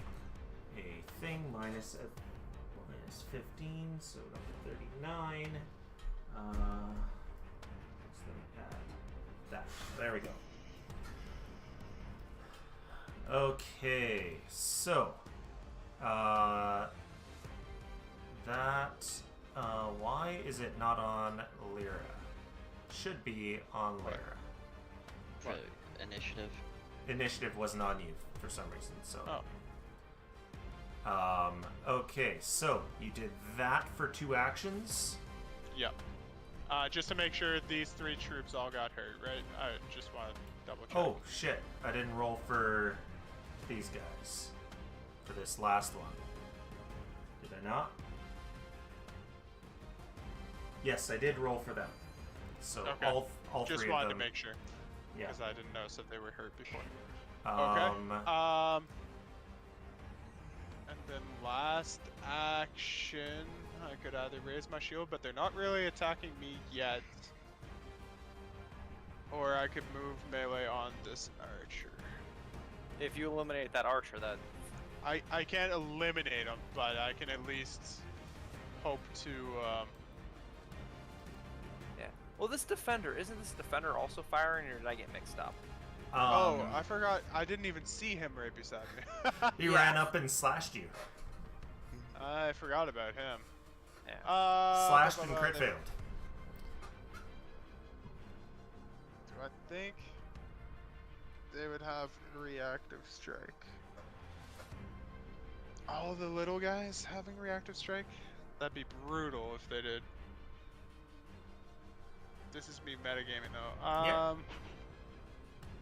a thing minus 15, so number 39. Let's add that. There we go. Okay, so why is it not on Lyra? Should be on Lyra. For initiative. Initiative wasn't on you for some reason, so. Oh. Okay, so you did that for 2 actions. Yep. Just to make sure these 3 troops all got hurt, right? I just want to double check. Oh, shit. I didn't roll for these guys. For this last one. Did I not? Yes, I did roll for them. So Okay. all Just 3 wanted of them. to make sure, Yeah. because I didn't notice that they were hurt before. Um, Okay. And then last action, I could either raise my shield, but they're not really attacking me yet. Or I could move melee on this archer. If you eliminate that archer, that I can't eliminate them, but I can at least hope to. yeah. Well, this defender isn't this defender also firing, or did I get mixed up? Oh, I forgot. I didn't even see him right beside me. He ran up and slashed you. I forgot about him. Yeah. Slashed and crit failed. Do I think they would have reactive strike? All the little guys having reactive strike? That'd be brutal if they did. This is me metagaming though. Yeah.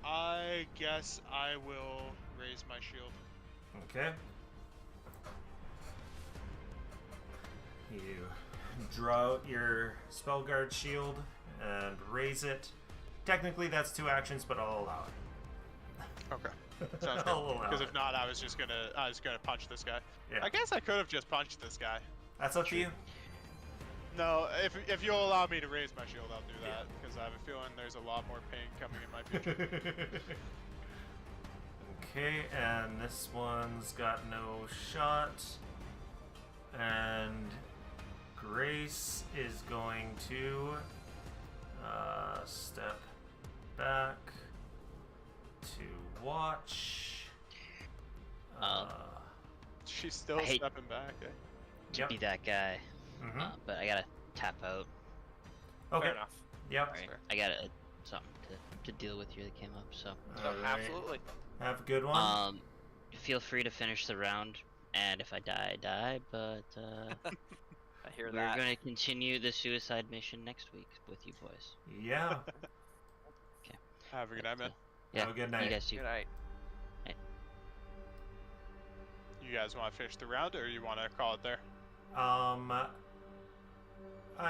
I guess I will raise my shield. Okay. You draw out your Spellguard shield and raise it. Technically that's 2 actions, but I'll allow it. Okay. Sounds I'll good. allow Because it. if not, I was gonna punch this guy. Yeah. I guess I could have just punched this guy. That's up to you. No, if you'll allow me to raise my shield, I'll do that. Because I have a feeling there's a lot more pain coming in my future. Okay, and this one's got no shot. And Grace is going to step back to watch. She's still I hate- stepping back. Eh? To Yep. be that guy. Mhm. But I gotta tap out. Okay. Fair enough. Yep. Right. I got something to deal with here that came up. So, All right. Absolutely. Have a good one. feel free to finish the round. And if I die, I die. But I hear we're that. gonna continue the suicide mission next week with you boys. Yeah. Have a good night, man. Yeah. Have a good night. You guys too. Good night. You guys want to finish the round, or you want to call it there? I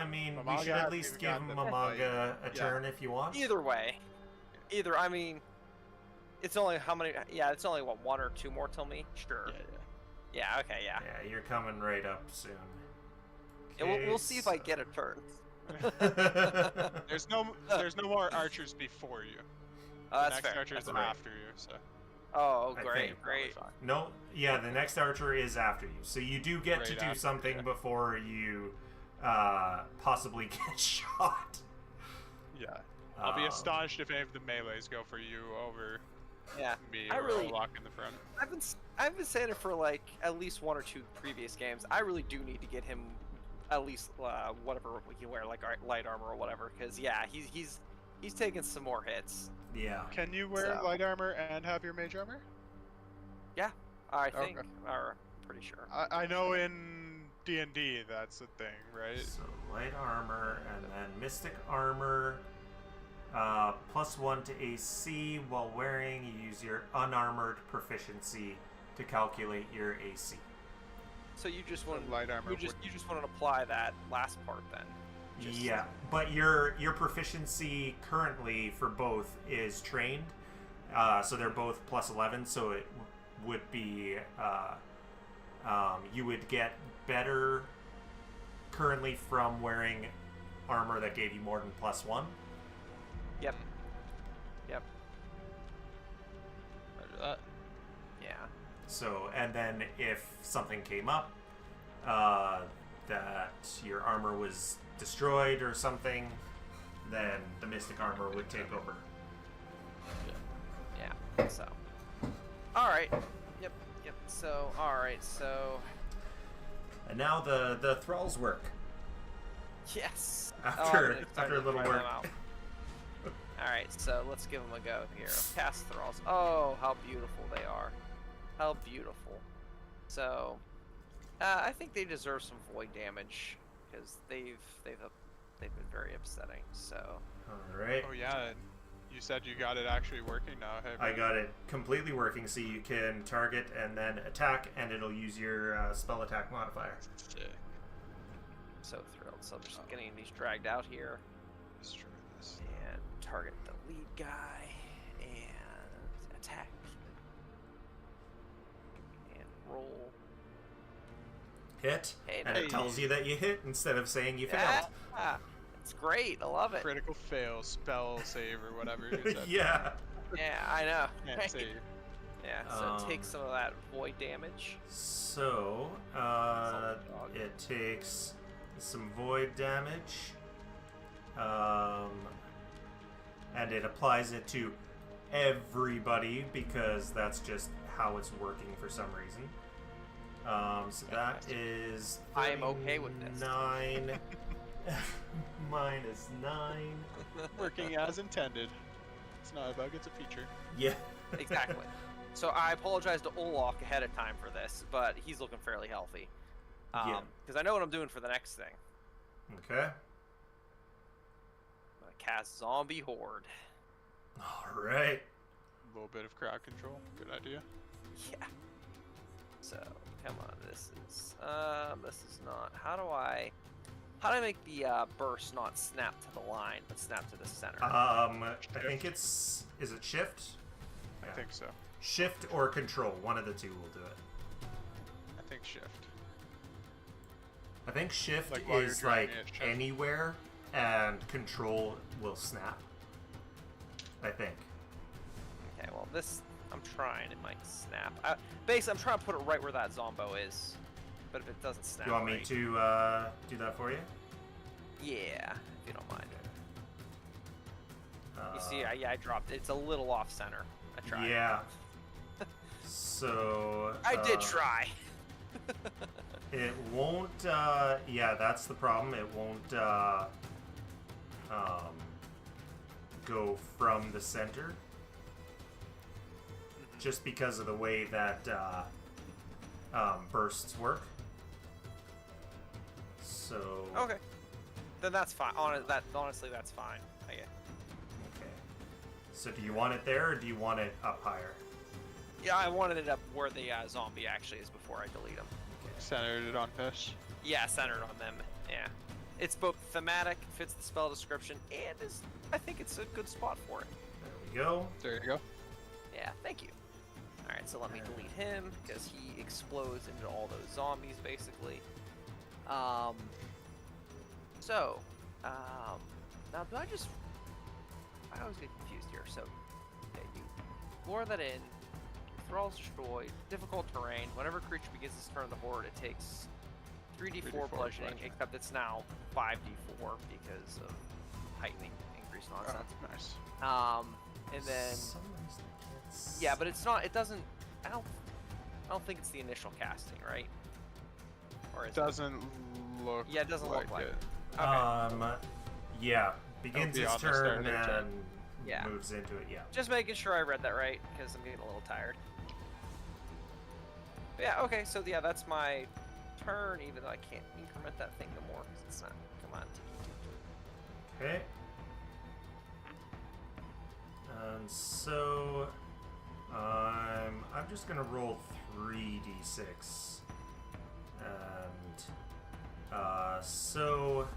mean, we Mamaga should at hasn't least even give gotten the Mamaga a Yeah. turn if you want. Either way, I mean, it's only how many? Yeah, it's only what 1 or 2 more till me. Sure. Yeah. Okay. Yeah. Yeah, you're coming right up soon. Yeah, we'll see if I get a turn. There's no more archers before you. Oh, The that's next fair. archer is That's fair. after you, so. Oh, I great, think. great. No, yeah, the next archer is after you. So you do get to Right do after, something yeah. before you possibly get shot. Yeah. I'll be Um, astonished if any of the melees go for you over Yeah. me I or really- Lock in the front. I've been saying it for like at least 1 or 2 previous games. I really do need to get him at least whatever we can wear, like light armor or whatever. Because yeah, he's taking some more hits. Yeah. Can you wear So- light armor and have your mage armor? I think, Okay. or I'm pretty sure. I know in D&D that's a thing, right? So light armor and then mystic armor. +1 to AC while wearing. You use your unarmored proficiency to calculate your AC. So you just want light armor you just want to apply that last part then. Just- Yeah, but your proficiency currently for both is trained, so they're both +11. So it would be You would get better currently from wearing armor that gave you more than +1. Yep. Yep. Roger that. Yeah. So, and then if something came up that your armor was destroyed or something, then the mystic armor would take over. Yeah. So. All right. Yep. Yep. So. All right. So. And now the thralls work. Yes. After I'm after a excited to little try work. them out. All right. So let's give them a go here. Cast thralls. Oh, how beautiful they are. How beautiful. So. I think they deserve some void damage because they've been very upsetting. So. All right. Oh yeah, and you said you got it actually working now. Hey, I got it completely working, so you can target and then attack, and it'll use your spell attack modifier. Sick. So thrilled. So I'm just getting these dragged out here Let's try this. and target the lead guy and attack and roll. Hit, Hey, and it nice. tells you that you hit instead of saying you Yeah, failed. it's great. I love it. Critical fail, spell save, or whatever you said. Yeah. Yeah, I know. Can't save. Yeah, so take some of that void damage. So, Solid dog. it takes some void damage, and it applies it to everybody because that's just how it's working for some reason. So that is I am okay with this. 9 minus 9. Working as intended. It's not a bug, it's a feature. Yeah. Exactly. So I apologize to Olok ahead of time for this, but he's looking fairly healthy. Yeah. Because I know what I'm doing for the next thing. Okay. I'm gonna cast Zombie Horde. All right. A little bit of crowd control. Good idea. Yeah. So come on, this is not. How do I make the burst not snap to the line, but snap to the center? I think it's. Is it shift? I think so. Shift or control. One of the two will do it. I think shift. I think shift Like while you're is driving like it, shift. anywhere, and control will snap. I think. Okay, well this I'm trying. It might snap. Basically, I'm trying to put it right where that Zombo is, but if it doesn't snap, Do you want me right, to do that for you? yeah, if you don't mind. You see, Uh, I dropped it. It's a little off center. I tried. Yeah. So. I did try. It won't. Yeah, that's the problem. It won't go from the center, just because of the way that bursts work. So. Okay. Then that's fine. Honestly, that's fine. I get. Okay. So do you want it there, or do you want it up higher? Yeah, I wanted it up where the zombie actually is before I delete him. Centered it on fish. Yeah, centered on them. Yeah. It's both thematic, fits the spell description, and I think it's a good spot for it. There we go. There you go. Yeah, thank you. Alright, so let me delete him, because he explodes into all those zombies, basically. Now do I always get confused here. So, okay, you lure that in, thralls destroyed, difficult terrain. Whenever a creature begins its turn in the horde, it takes 3d4 bludgeoning, except it's now 5d4 because of heightening increase nonsense. Oh, nice. And then Sometimes it's- yeah, but it's not. It doesn't. I don't think it's the initial casting, right? Or is it? Doesn't look. Yeah, it doesn't look like it. it. Okay. Yeah. Begins be its on the turn start of their turn. and Yeah. moves into it. Yeah. Just making sure I read that right because I'm getting a little tired. But yeah. Okay. So yeah, that's my turn. Even though I can't increment that thing no more because it's not. Come on. Okay. And so I'm just gonna roll 3d6, and so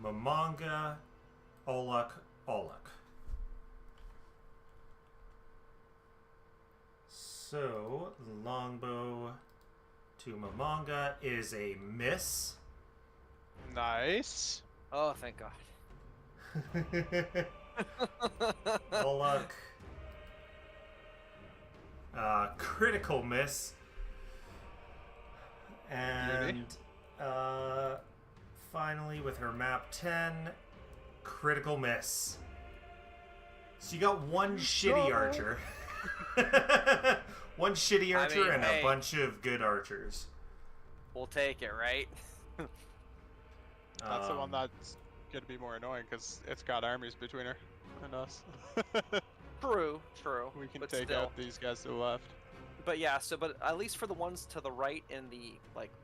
Mamanga, Olak. So the longbow to Momonga is a miss. Nice. Oh, thank God. Bullock. Critical miss. And finally, with her map 10, critical miss. So you got one shitty archer. One shitty archer and hey. a bunch of good archers. We'll take it, right? That's the one that's gonna be more annoying because it's got armies between her and us. True. We can but take still. out these guys to the left. But yeah, but at least for the ones to the right and the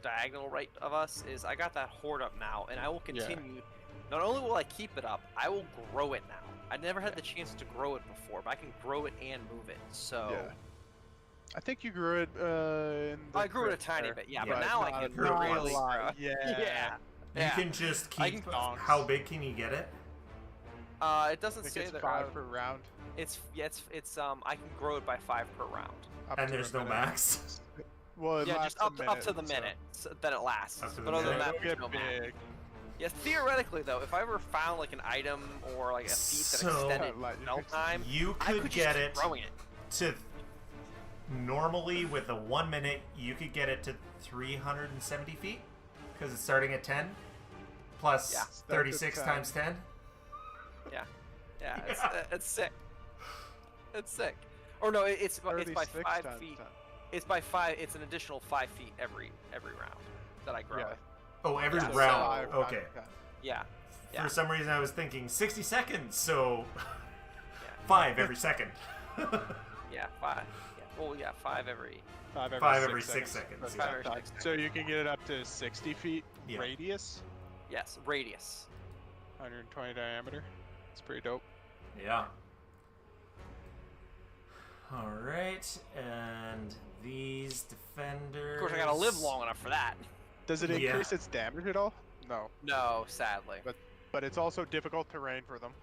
diagonal right of us is I got that horde up now, and I will continue. Not only will I keep it up, I will grow it now. I never had the chance to grow it before, but I can grow it and move it. So Yeah. I think you grew it. In the I grew it a crit tiny there. bit, yeah, Yeah, but now I not- can not a really lot. grow. Yeah. You can just I keep. can- How big can you get it? It I doesn't think say it's that. 5 per round. It's I can grow it by 5 per round. Up And to a there's no minute. max. Well, it Yeah, lasts just up a to the so- minute so that it lasts. Up to the But other than minute. that, Don't there's get no max. big. Yeah, theoretically though, if I ever found like an item or like a feat that So- extended Like, you spell could- time, You I could could get just it keep growing it. to. Normally, with a 1 minute, you could get it to 370 feet because it's starting at 10 plus Yeah. 36 Start at times 10. Yeah, Yeah. it's sick. It's sick. Or no, it's by 36 5 times feet. 10. It's by 5. It's an additional 5 feet every round that I grow Yeah. it. Oh, every Yeah, so round. Five, Okay. 5, Yeah. Yeah. For some reason, I was thinking 60 seconds, so Yeah. 5 every second. Yeah. 5. Yeah. Well, yeah. 5 every. 5 every, 5 6 every seconds. 6 seconds. That's Yeah. 5 every not 6 bad. So you can get it up to 60 feet Yeah. radius, Yes. Radius. 120 diameter. It's pretty dope. Yeah. All right, and these defenders. Of course, I gotta live long enough for that. Does it Yeah. increase its damage at all? No. No, sadly. But it's also difficult terrain for them.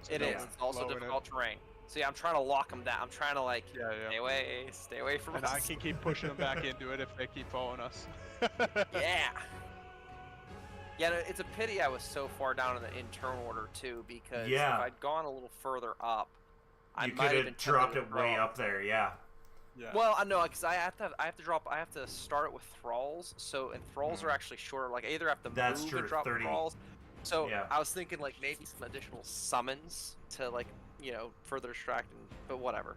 So It don't is. It's also blow in it. difficult terrain. So yeah, I'm trying to lock them down. I'm trying to like Yeah. stay away from And us. I can keep pushing them back into it if they keep following us. Yeah. Yeah, no, it's a pity I was so far down in the turn order too, because Yeah. if I'd gone a little further up, I You might could have been have dropped tempted it to way draw. up there, yeah. Yeah. Well, I know, because I have to start it with thralls. So and thralls are actually shorter. Like I either have to That's move true, and drop 30. thralls. So Yeah. I was thinking like maybe some additional summons to like further distract, but whatever.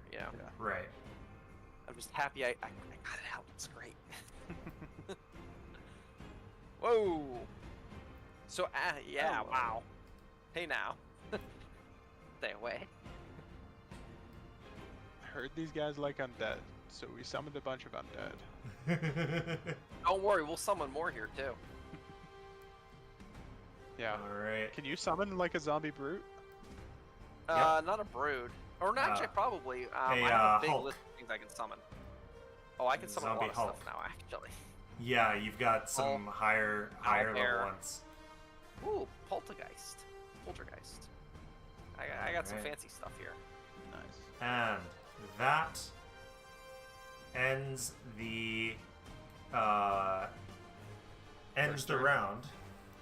Right. I'm just happy I got it out. It's great. Whoa. So yeah, Hello. wow. Hey now. Stay away. I heard these guys like undead, so we summoned a bunch of undead. Don't worry, we'll summon more here too. Yeah. All right. Can you summon like a zombie brute? Not a brood. Or no, actually, probably. hey, I have a big Hulk. list of things I can summon. Oh, I can summon Zombie a lot of Hulk. stuff now, actually. Yeah, you've got some higher Owlbear. level ones. Ooh, Poltergeist. I got some Alright. fancy stuff here. Nice. And that ends the First turn. round.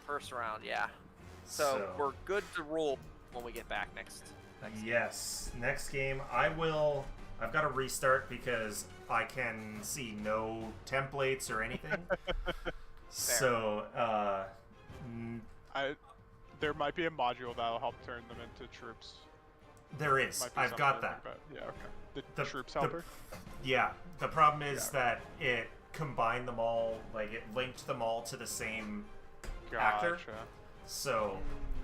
First round, yeah. So we're good to roll when we get back next. Yes. Next game, I've got to restart because I can see no templates or anything. So, There might be a module that'll help turn them into troops. there is. Might be I've got something that. like Yeah, okay. The, The- troops the- helper? Yeah. The problem is Yeah. that it combined them all, like it linked them all to the same actor. Gotcha. So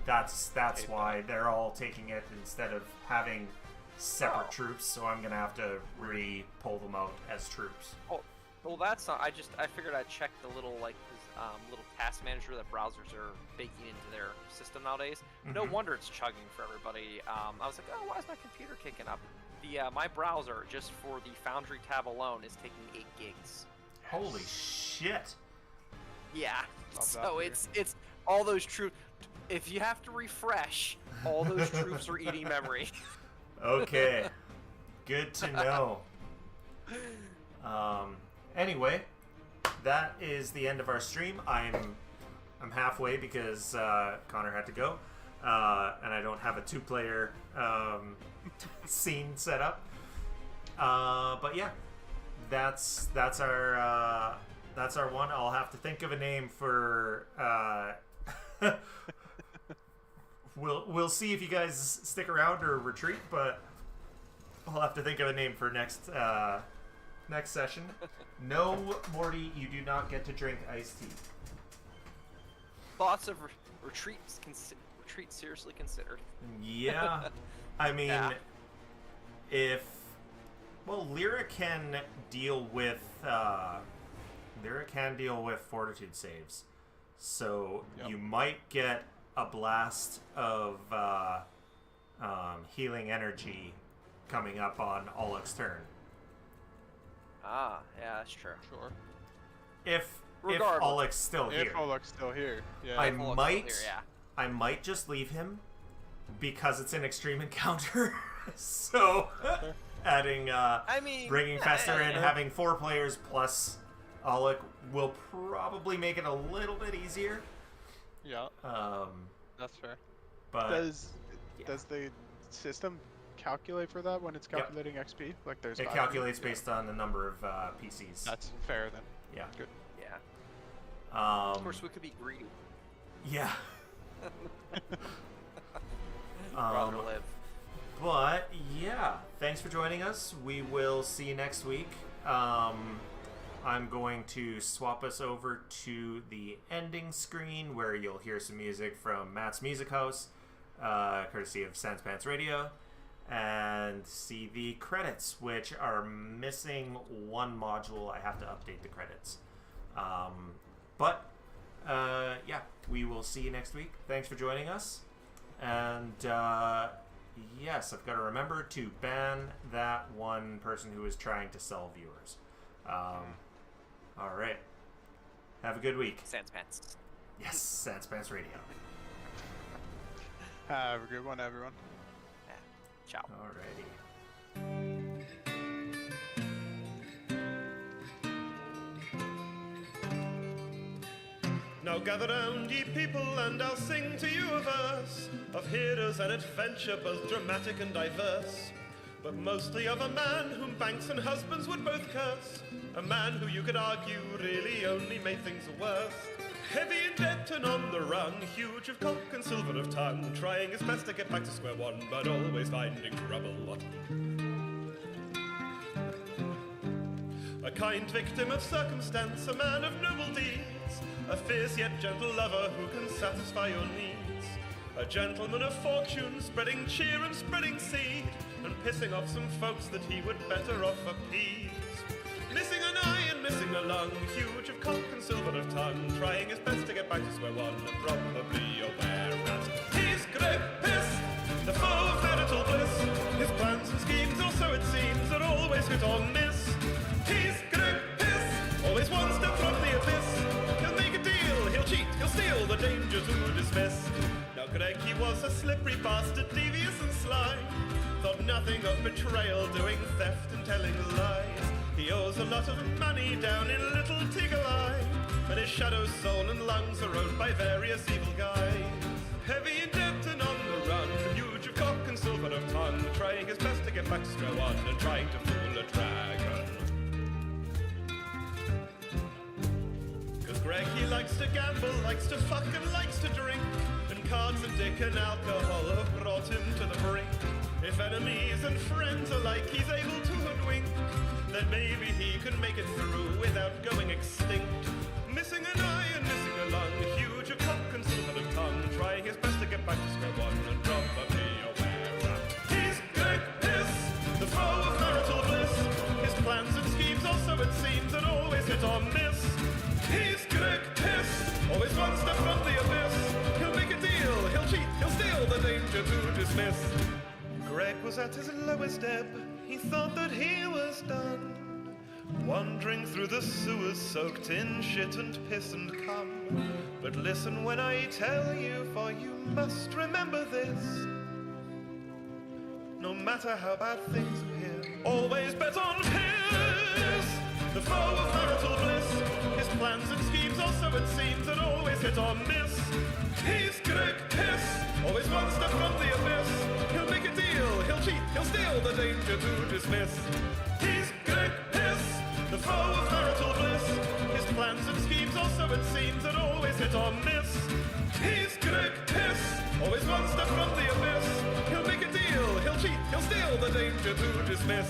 that's Hate why they're all taking it instead of having separate Oh. troops. So I'm gonna have to pull them out as troops. Well, that's not. I figured I'd check the little little task manager that browsers are baking into their system nowadays. No Mhm. wonder it's chugging for everybody. I was like, oh, why is my computer kicking up? My browser just for the Foundry tab alone is taking 8 gigs. Holy shit! Yeah. Love that So for you. it's all those troops. If you have to refresh, all those troops are eating memory. Okay, good to know. Anyway, that is the end of our stream. I'm halfway because Connor had to go, and I don't have a 2-player scene set up. But yeah, that's our one. I'll have to think of a name for. We'll see if you guys stick around or retreat, but I'll have to think of a name for next session. No, Morty, you do not get to drink iced tea. Thoughts of retreat seriously considered. Yeah, I mean, Yeah. Lyra can deal with fortitude saves, so Yep. you might get a blast of healing energy coming up on Olek's turn. Ah, yeah, that's true. Sure. If Regardless. Olek's still here, If Olek's still here, yeah. I Olek's might still here, yeah. I might just leave him because it's an extreme encounter. So adding I mean, bringing Fester in, having 4 players plus Olek will probably make it a little bit easier. Yeah, that's fair. But Does yeah. the system calculate for that when it's calculating XP? Like there's it 5 calculates of them? based on the number of PCs. That's fair then. Yeah. Good. Yeah. Of Of course, we could be greedy. Yeah. Rather live. But yeah, thanks for joining us. We will see you next week. I'm going to swap us over to the ending screen where you'll hear some music from Matt's Music House, courtesy of Sans Pants Radio, and see the credits, which are missing one module. I have to update the credits. Yeah, we will see you next week. Thanks for joining us. And yes, I've got to remember to ban that one person who is trying to sell viewers. All right. Have a good week. Sans pants. Yes, Sans Pants Radio. Have a good one, everyone. Yeah. Ciao. Alrighty. Now gather round, ye people, and I'll sing to you a verse of heroes and adventure, both dramatic and diverse, but mostly of a man whom banks and husbands would both curse, a man who you could argue really only made things worse. Heavy in debt and on the run, huge of cock and silver of tongue, trying his best to get back to square one, but always finding trouble. A kind victim of circumstance, a man of noble deeds, a fierce yet gentle lover who can satisfy your needs, a gentleman of fortune, spreading cheer and spreading seed, and pissing off some folks that he would better off appease. Missing an eye and missing a lung, huge of cock and silver of tongue, trying his best to get back to square one, and probably aware that he's great piss, the foe of marital bliss. His plans and schemes, or so it seems, are always hit or miss. He's great piss, always one step from the abyss. He'll make a deal, he'll cheat, he'll steal, the danger to dismiss. Now Greg, he was a slippery bastard, devious and sly, thought nothing of betrayal, doing theft and telling lies. He owes a lot of money down in Little Teagle Eye, and his shadow, soul and lungs are owned by various evil guys. Heavy in debt and on the run, huge of cock and silver of tongue, trying his best to get back to square one, and trying to fool a dragon. Greg, he likes to gamble, likes to fuck and likes to drink, and cards and dick and alcohol have brought him to the brink. If enemies and friends alike he's able to hoodwink, then maybe he can make it through without going extinct. Missing an eye and missing a lung, huge of cock and silver of tongue, trying his best to get back to square one, and probably aware that he's Greg Piss, the foe of marital bliss. His plans and schemes, also it seems, that always hit or miss. He's Greg Piss, always one step from the abyss. He'll make a deal, he'll cheat, he'll steal, the danger to dismiss. Greg was at his lowest ebb, he thought that he was done, wandering through the sewers soaked in shit and piss and cum. But listen when I tell you, for you must remember this: no matter how bad things appear, always bet on piss, the foe of marital bliss. His hit or miss. He's Greg Piss, always one step from the abyss. He'll make a deal, he'll cheat, he'll steal, the danger to dismiss. He's Greg Piss, the foe of marital bliss. His plans and schemes also it seems that always hit or miss. He's Greg Piss, always one step from the abyss. He'll make a deal, he'll cheat, he'll steal, the danger to dismiss.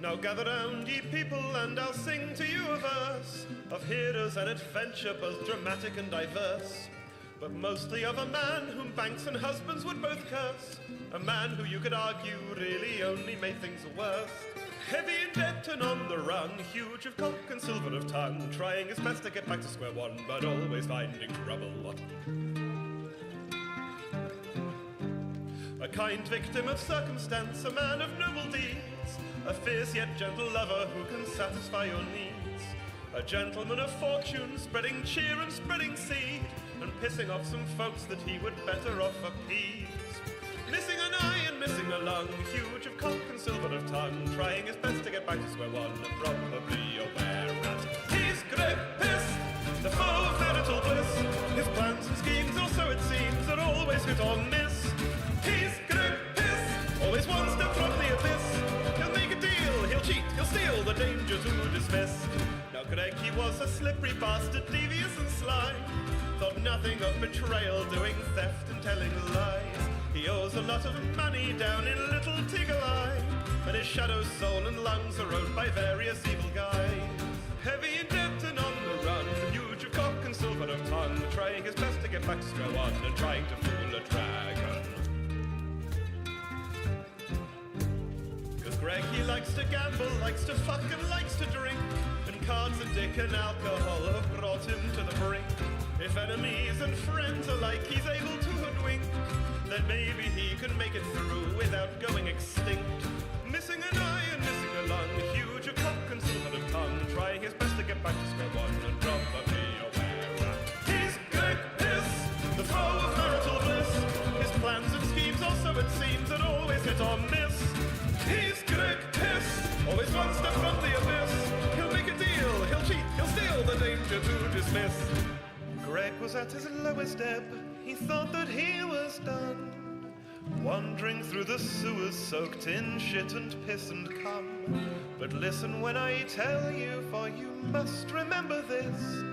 Now gather round, ye people, and I'll sing to you a verse of heroes and adventure, both dramatic and diverse, but mostly of a man whom banks and husbands would both curse, a man who you could argue really only made things worse. Heavy in debt and on the run, huge of cock and silver of tongue, trying his best to get back to square one, but always finding trouble. A kind victim of circumstance, a man of noble deeds, a fierce yet gentle lover who can satisfy your needs, a gentleman of fortune, spreading cheer and spreading seed, and pissing off some folks that he would better off appease. Missing an eye and missing a lung, huge of cock and silver of tongue, trying his best to get back to square one, and probably aware that he's Greg Piss, the foe of marital bliss. His plans and schemes, or so it seems, are always hit or miss. He's Greg Piss, always one step from the abyss. He'll make a deal, he'll cheat, he'll steal, the danger to dismiss. Now Greg, he was a slippery bastard, devious and sly, thought nothing of betrayal, doing theft and telling lies. He owes a lot of money down in Little Tiggle Eye, and his shadow's soul and lungs are owned by various evil guys. Heavy in debt and on the run, huge of cock and silver of tongue, trying his best to get back to square one, and trying to fool a dragon. Cause Greg, he likes to gamble, likes to fuck and likes to drink, and cards and dick and alcohol have brought him to the brink. If enemies and friends alike he's able to hoodwink, then maybe he can make it through without going extinct. Missing an eye and missing a lung, huge of cock and silver of tongue, trying his best to get back to square one, and probably aware he's Greg Piss, the foe of marital bliss. His plans and schemes, also it seems, are always hit or miss. He's Greg Piss, always one step from the abyss. He'll make a deal, he'll cheat, he'll steal, the danger to dismiss. Greg was at his lowest ebb, he thought that he was done, wandering through the sewers soaked in shit and piss and cum. But listen when I tell you, for you must remember this: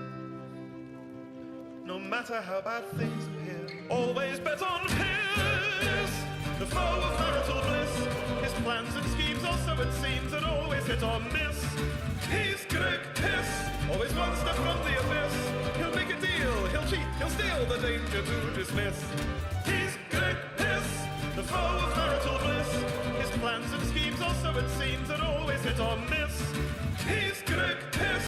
no matter how bad things appear, always bet on Piss, the foe of marital bliss. His plans and schemes, also it seems, are always hit or miss. He's Greg Piss, always one step from the abyss. He'll make a deal, he'll cheat, he'll steal, the danger to dismiss. He's Greg Piss, the foe of marital bliss. His plans and schemes, also it seems, are always hit or miss.